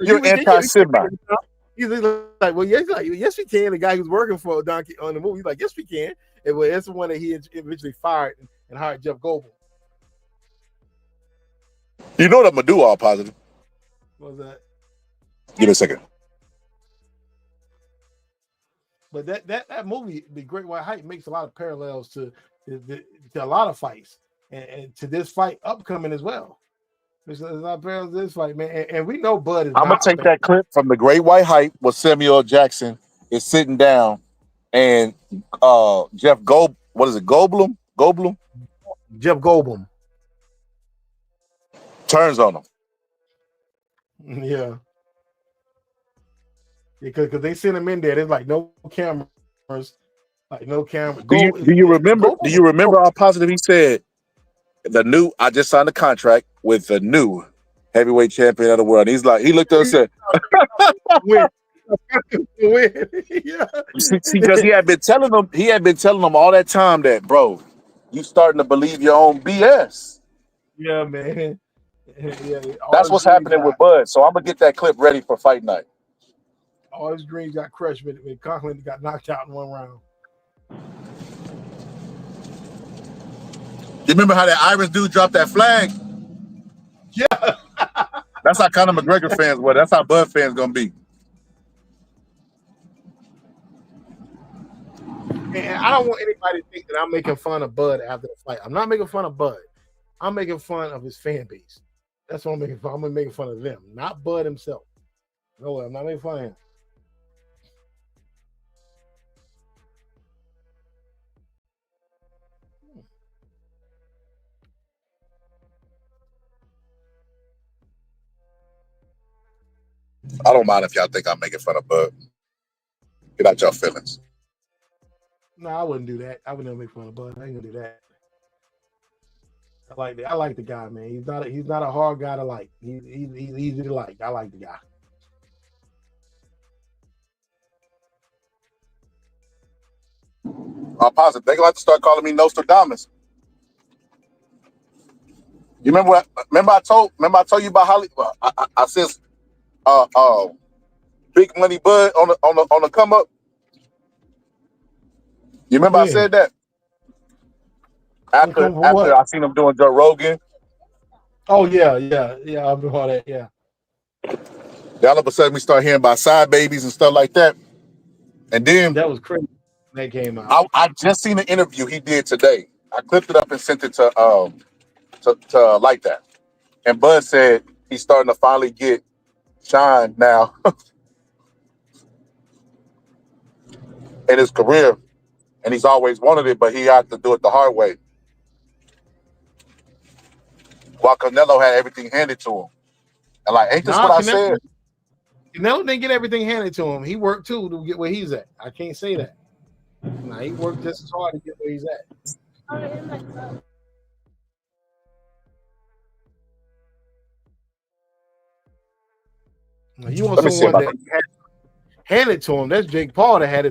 you're anti-Semite. He's like, well, yes, we can. The guy who's working for Donkey on the movie, he's like, yes, we can. And that's the one that he eventually fired and hired Jeff Goldblum. You know what I'm gonna do, all positive. What was that? Give me a second. But that movie, The Great White Hype, makes a lot of parallels to a lot of fights and to this fight upcoming as well. There's a lot of parallels to this fight, man. And we know Bud is. I'm gonna take that clip from The Great White Hype where Samuel Jackson is sitting down and Jeff Goldblum? Jeff Goldblum turns on him. Yeah, because they sent him in there. There's like no cameras, Do you remember how positive he said I just signed a contract with the new heavyweight champion of the world. He's like, he looked at us and said, yeah. Because he had been telling them all that time that, bro, you starting to believe your own BS. Yeah, man. Yeah, That's what's happening with Bud. So I'm gonna get that clip ready for fight night. All his dreams got crushed when Conklin got knocked out in one round. You remember how that Irish dude dropped that flag? Yeah. That's how Conor McGregor fans were. That's how Bud fans gonna be. And I don't want anybody to think that I'm making fun of Bud after the fight. I'm not making fun of Bud. I'm making fun of his fan base. That's what I'm making fun. I'm making fun of them, not Bud himself. No, I'm not making fun of him. I don't mind if y'all think I'm making fun of Bud. Get out your feelings. No, I wouldn't do that. I would never make fun of Bud. I ain't gonna do that. I like the guy, man. He's not a hard guy to like. He's easy to like. I like the guy. I'm positive they're gonna have to start calling me Nostradamus. You remember I told you about Holly? I said Big Money Bud on the come up. You remember I said that? After I seen him doing Joe Rogan. Oh yeah. I've been all that. Yeah. Then all of a sudden we start hearing about side babies and stuff like that. And then that was crazy. That came out. I just seen an interview he did today. I clipped it up and sent it to like that. And Bud said he's starting to finally get shine now in his career. And he's always wanted it, but he had to do it the hard way. While Canelo had everything handed to him. And like, ain't this what I said? Canelo didn't get everything handed to him. He worked too to get where he's at. I can't say that. Nah, he worked just as hard to get where he's at. You want someone that had handed to him? That's Jake Paul that had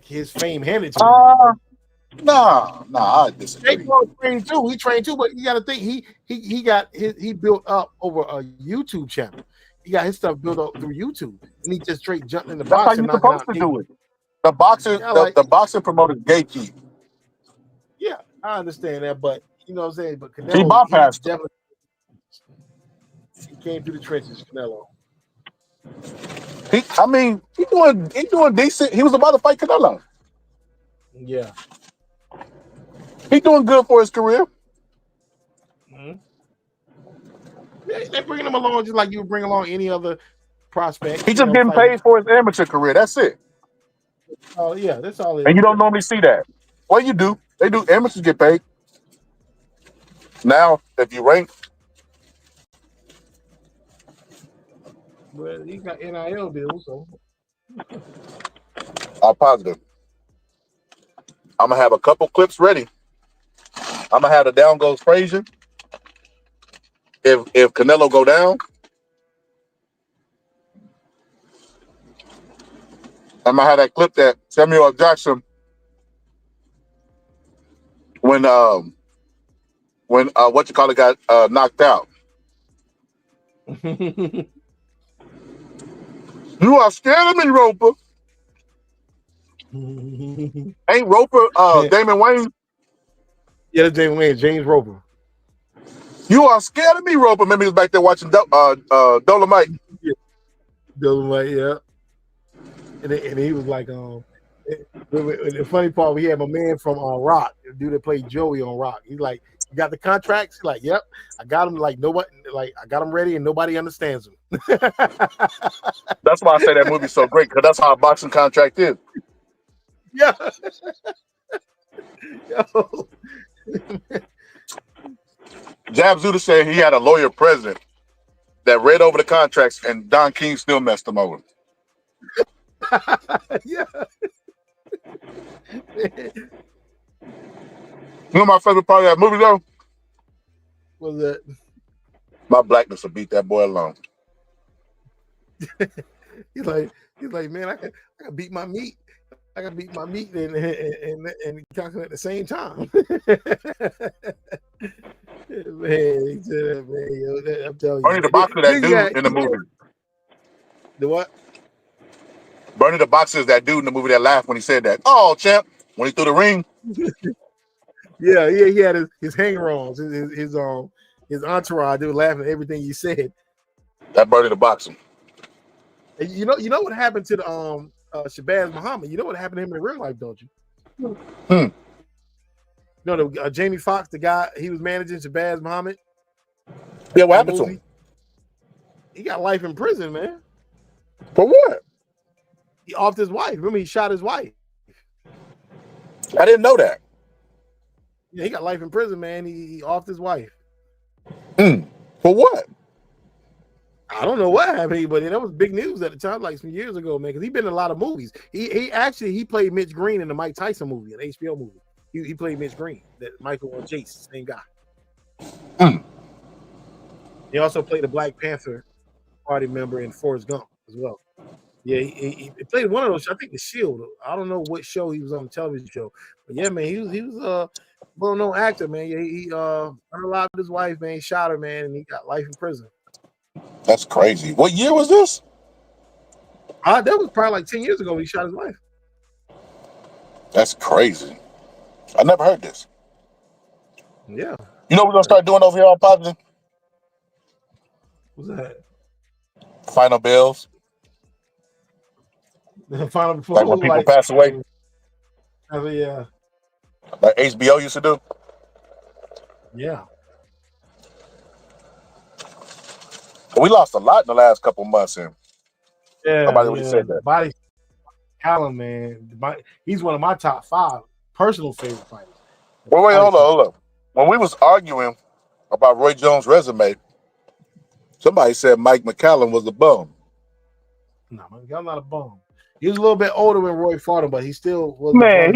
his fame handed to him. Nah, I disagree. Jake Paul trained too. He trained too, but you got to think he built up over a YouTube channel. He got his stuff built up through YouTube, and he just straight jumped in the box. That's how you're supposed to do it. The boxer, the boxing promoters gatekeep. Yeah, I understand that, but you know what I'm saying. But Canelo, he bypassed. He came through the trenches, Canelo. He doing decent. He was about to fight Canelo. Yeah. He doing good for his career. Mm-hmm. They're bringing him along just like you would bring along any other prospect. He's just getting paid for his amateur career. That's it. Oh yeah, that's all. And you don't normally see that. Well, you do. They do. Amateurs get paid. Now, if you rank, well, he got NIL deals, so I'm positive. I'm gonna have a couple clips ready. I'm gonna have the down goes Frazier. If Canelo go down, I'm gonna have that clip that Samuel L. Jackson when what you call it got knocked out. You are scared of me, Roper. Ain't Roper Damon Wayne? Yeah, Damon Wayne, James Roper. You are scared of me, Roper. Remember he was back there watching Dolomite. Yeah. Dolomite, yeah. And he was like, the funny part, we had my man from Rock, the dude that played Joey on Rock. He's like, you got the contracts? He's like, yep. I got them. Like nobody, like I got them ready, and nobody understands them. That's why I say that movie's so great, because that's how a boxing contract is. Yeah. Yo. Jab Zuda said he had a lawyer president that read over the contracts, and Don King still messed him over. Yeah. You know my favorite part of that movie, though? Was that? My blackness will beat that boy alone. He's like, man, I can beat my meat. I can beat my meat and calculate at the same time. Man, he said that, man. Yo, I'm telling Bernie you. the boxer, that Then you dude in the movie. The what? Bernie the boxer is that dude in the movie that laughed when he said that. Oh, champ, when he threw the ring. Yeah, he had his hanger-ons, his entourage. They were laughing at everything you said. That Bernie the boxer. And you know what happened to the Shabazz Muhammad? You know what happened to him in real life, don't you? You know the Jamie Foxx, the guy he was managing, Shabazz Muhammad. Yeah, what happened to him? He got life in prison, man. For what? He offed his wife. Remember, he shot his wife. I didn't know that. Yeah, he got life in prison, man. He offed his wife. For what? I don't know what happened, but that was big news at the time, like some years ago, man. Because he's been in a lot of movies. He played Mitch Green in the Mike Tyson movie, an HBO movie. He played Mitch Green, that Michael Chase, same guy. He also played a Black Panther Party member in Forrest Gump as well. Yeah, he played one of those. I think The Shield. I don't know what show he was on, the television show, but yeah, man, he was a well-known actor, man. Yeah, he unalived his wife, man. He shot her, man, and he got life in prison. That's crazy. What year was this? That was probably like 10 years ago. He shot his wife. That's crazy. I never heard this. Yeah. You know what we're gonna start doing over here on Positive? What's that? Final bills. Final before, like when people pass away. Yeah. Like HBO used to do. Yeah. We lost a lot in the last couple months, and Yeah. nobody really said that. Body Allen, man. He's one of my top 5 personal favorite fighters. Wait, hold on. When we was arguing about Roy Jones' resume, somebody said Mike McCallum was a bum. No, man, I'm not a bum. He was a little bit older when Roy fought him, but he still was. Man,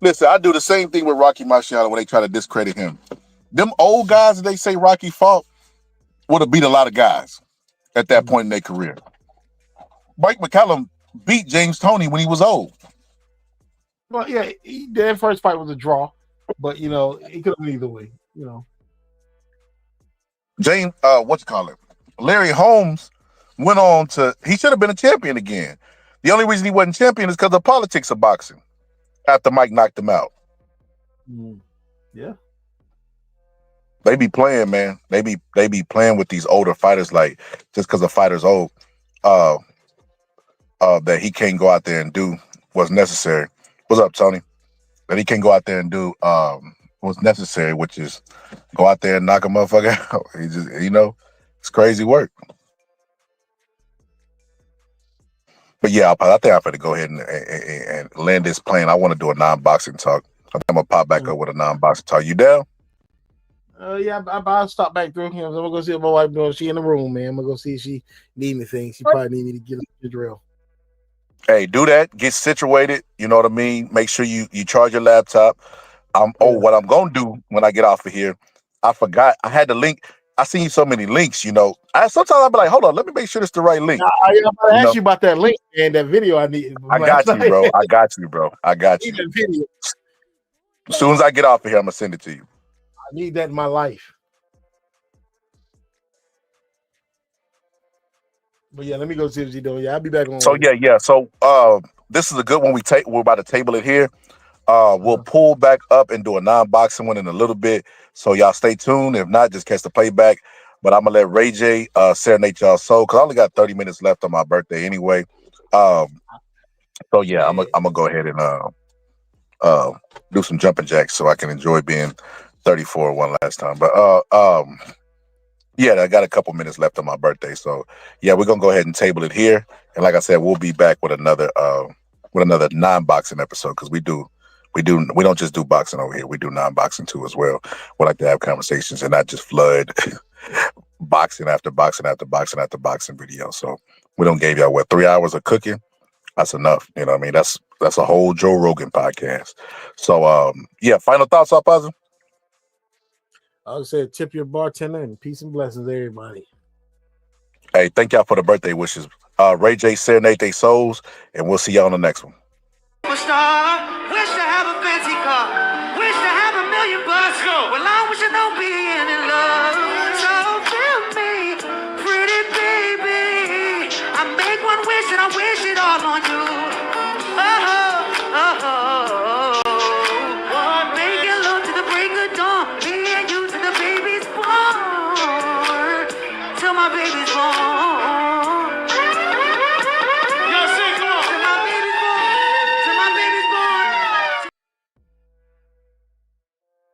listen, I do the same thing with Rocky Marciano when they try to discredit him. Them old guys that they say Rocky fought would have beat a lot of guys at that point in their career. Mike McCallum beat James Toney when he was old. Well, yeah, that first fight was a draw, but he could have been either way. James, Larry Holmes went on to. He should have been a champion again. The only reason he wasn't champion is because of politics of boxing. After Mike knocked him out. Yeah. They be playing, man. They be playing with these older fighters, like just because a fighter's old, that he can't go out there and do what's necessary. What's up, Tony? That he can't go out there and do what's necessary, which is go out there and knock a motherfucker out. He just, it's crazy work. But yeah, I think I'm going to go ahead and land this plane. I want to do a non-boxing talk. I think I'm going to pop back up with a non-boxing talk. You down? Yeah, I'll stop back through. I'm going to go see what my wife doing. She in the room, man. I'm going to go see if she need anything. She probably need me to get a drill. Hey, do that. Get situated. You know what I mean? Make sure you charge your laptop. What I'm going to do when I get off of here, I forgot. I had the link. I seen so many links, sometimes I'll be like, hold on, let me make sure it's the right link. I'm going to ask you about that link and that video I need. I got you, bro. I got you. As soon as I get off of here, I'm going to send it to you. I need that in my life. But yeah, let me go see what she's doing. Yeah, I'll be back on. So yeah. So this is a good one. We're about to table it here. We'll pull back up and do a non-boxing one in a little bit. So y'all stay tuned. If not, just catch the playback. But I'm gonna let Ray J serenade y'all soul because I only got 30 minutes left on my birthday anyway. So yeah, I'm gonna go ahead and do some jumping jacks so I can enjoy being 34 one last time. But yeah, I got a couple minutes left on my birthday. So yeah, we're gonna go ahead and table it here. And like I said, we'll be back with another non-boxing episode because we don't just do boxing over here. We do non-boxing too as well. We like to have conversations and not just flood boxing after boxing after boxing after boxing video. So we don't give y'all 3 hours of cooking. That's enough. You know what I mean? That's a whole Joe Rogan podcast. So yeah, final thoughts, all positive. I would say tip your bartender and peace and blessings, everybody. Hey, thank y'all for the birthday wishes. Ray J serenade they souls, and we'll see y'all on the next one. Wish to have a fancy car. Wish to have a million bucks. Let's go. Well, I wish I don't be in love. So tell me, pretty baby, I make one wish and I wish it all on you.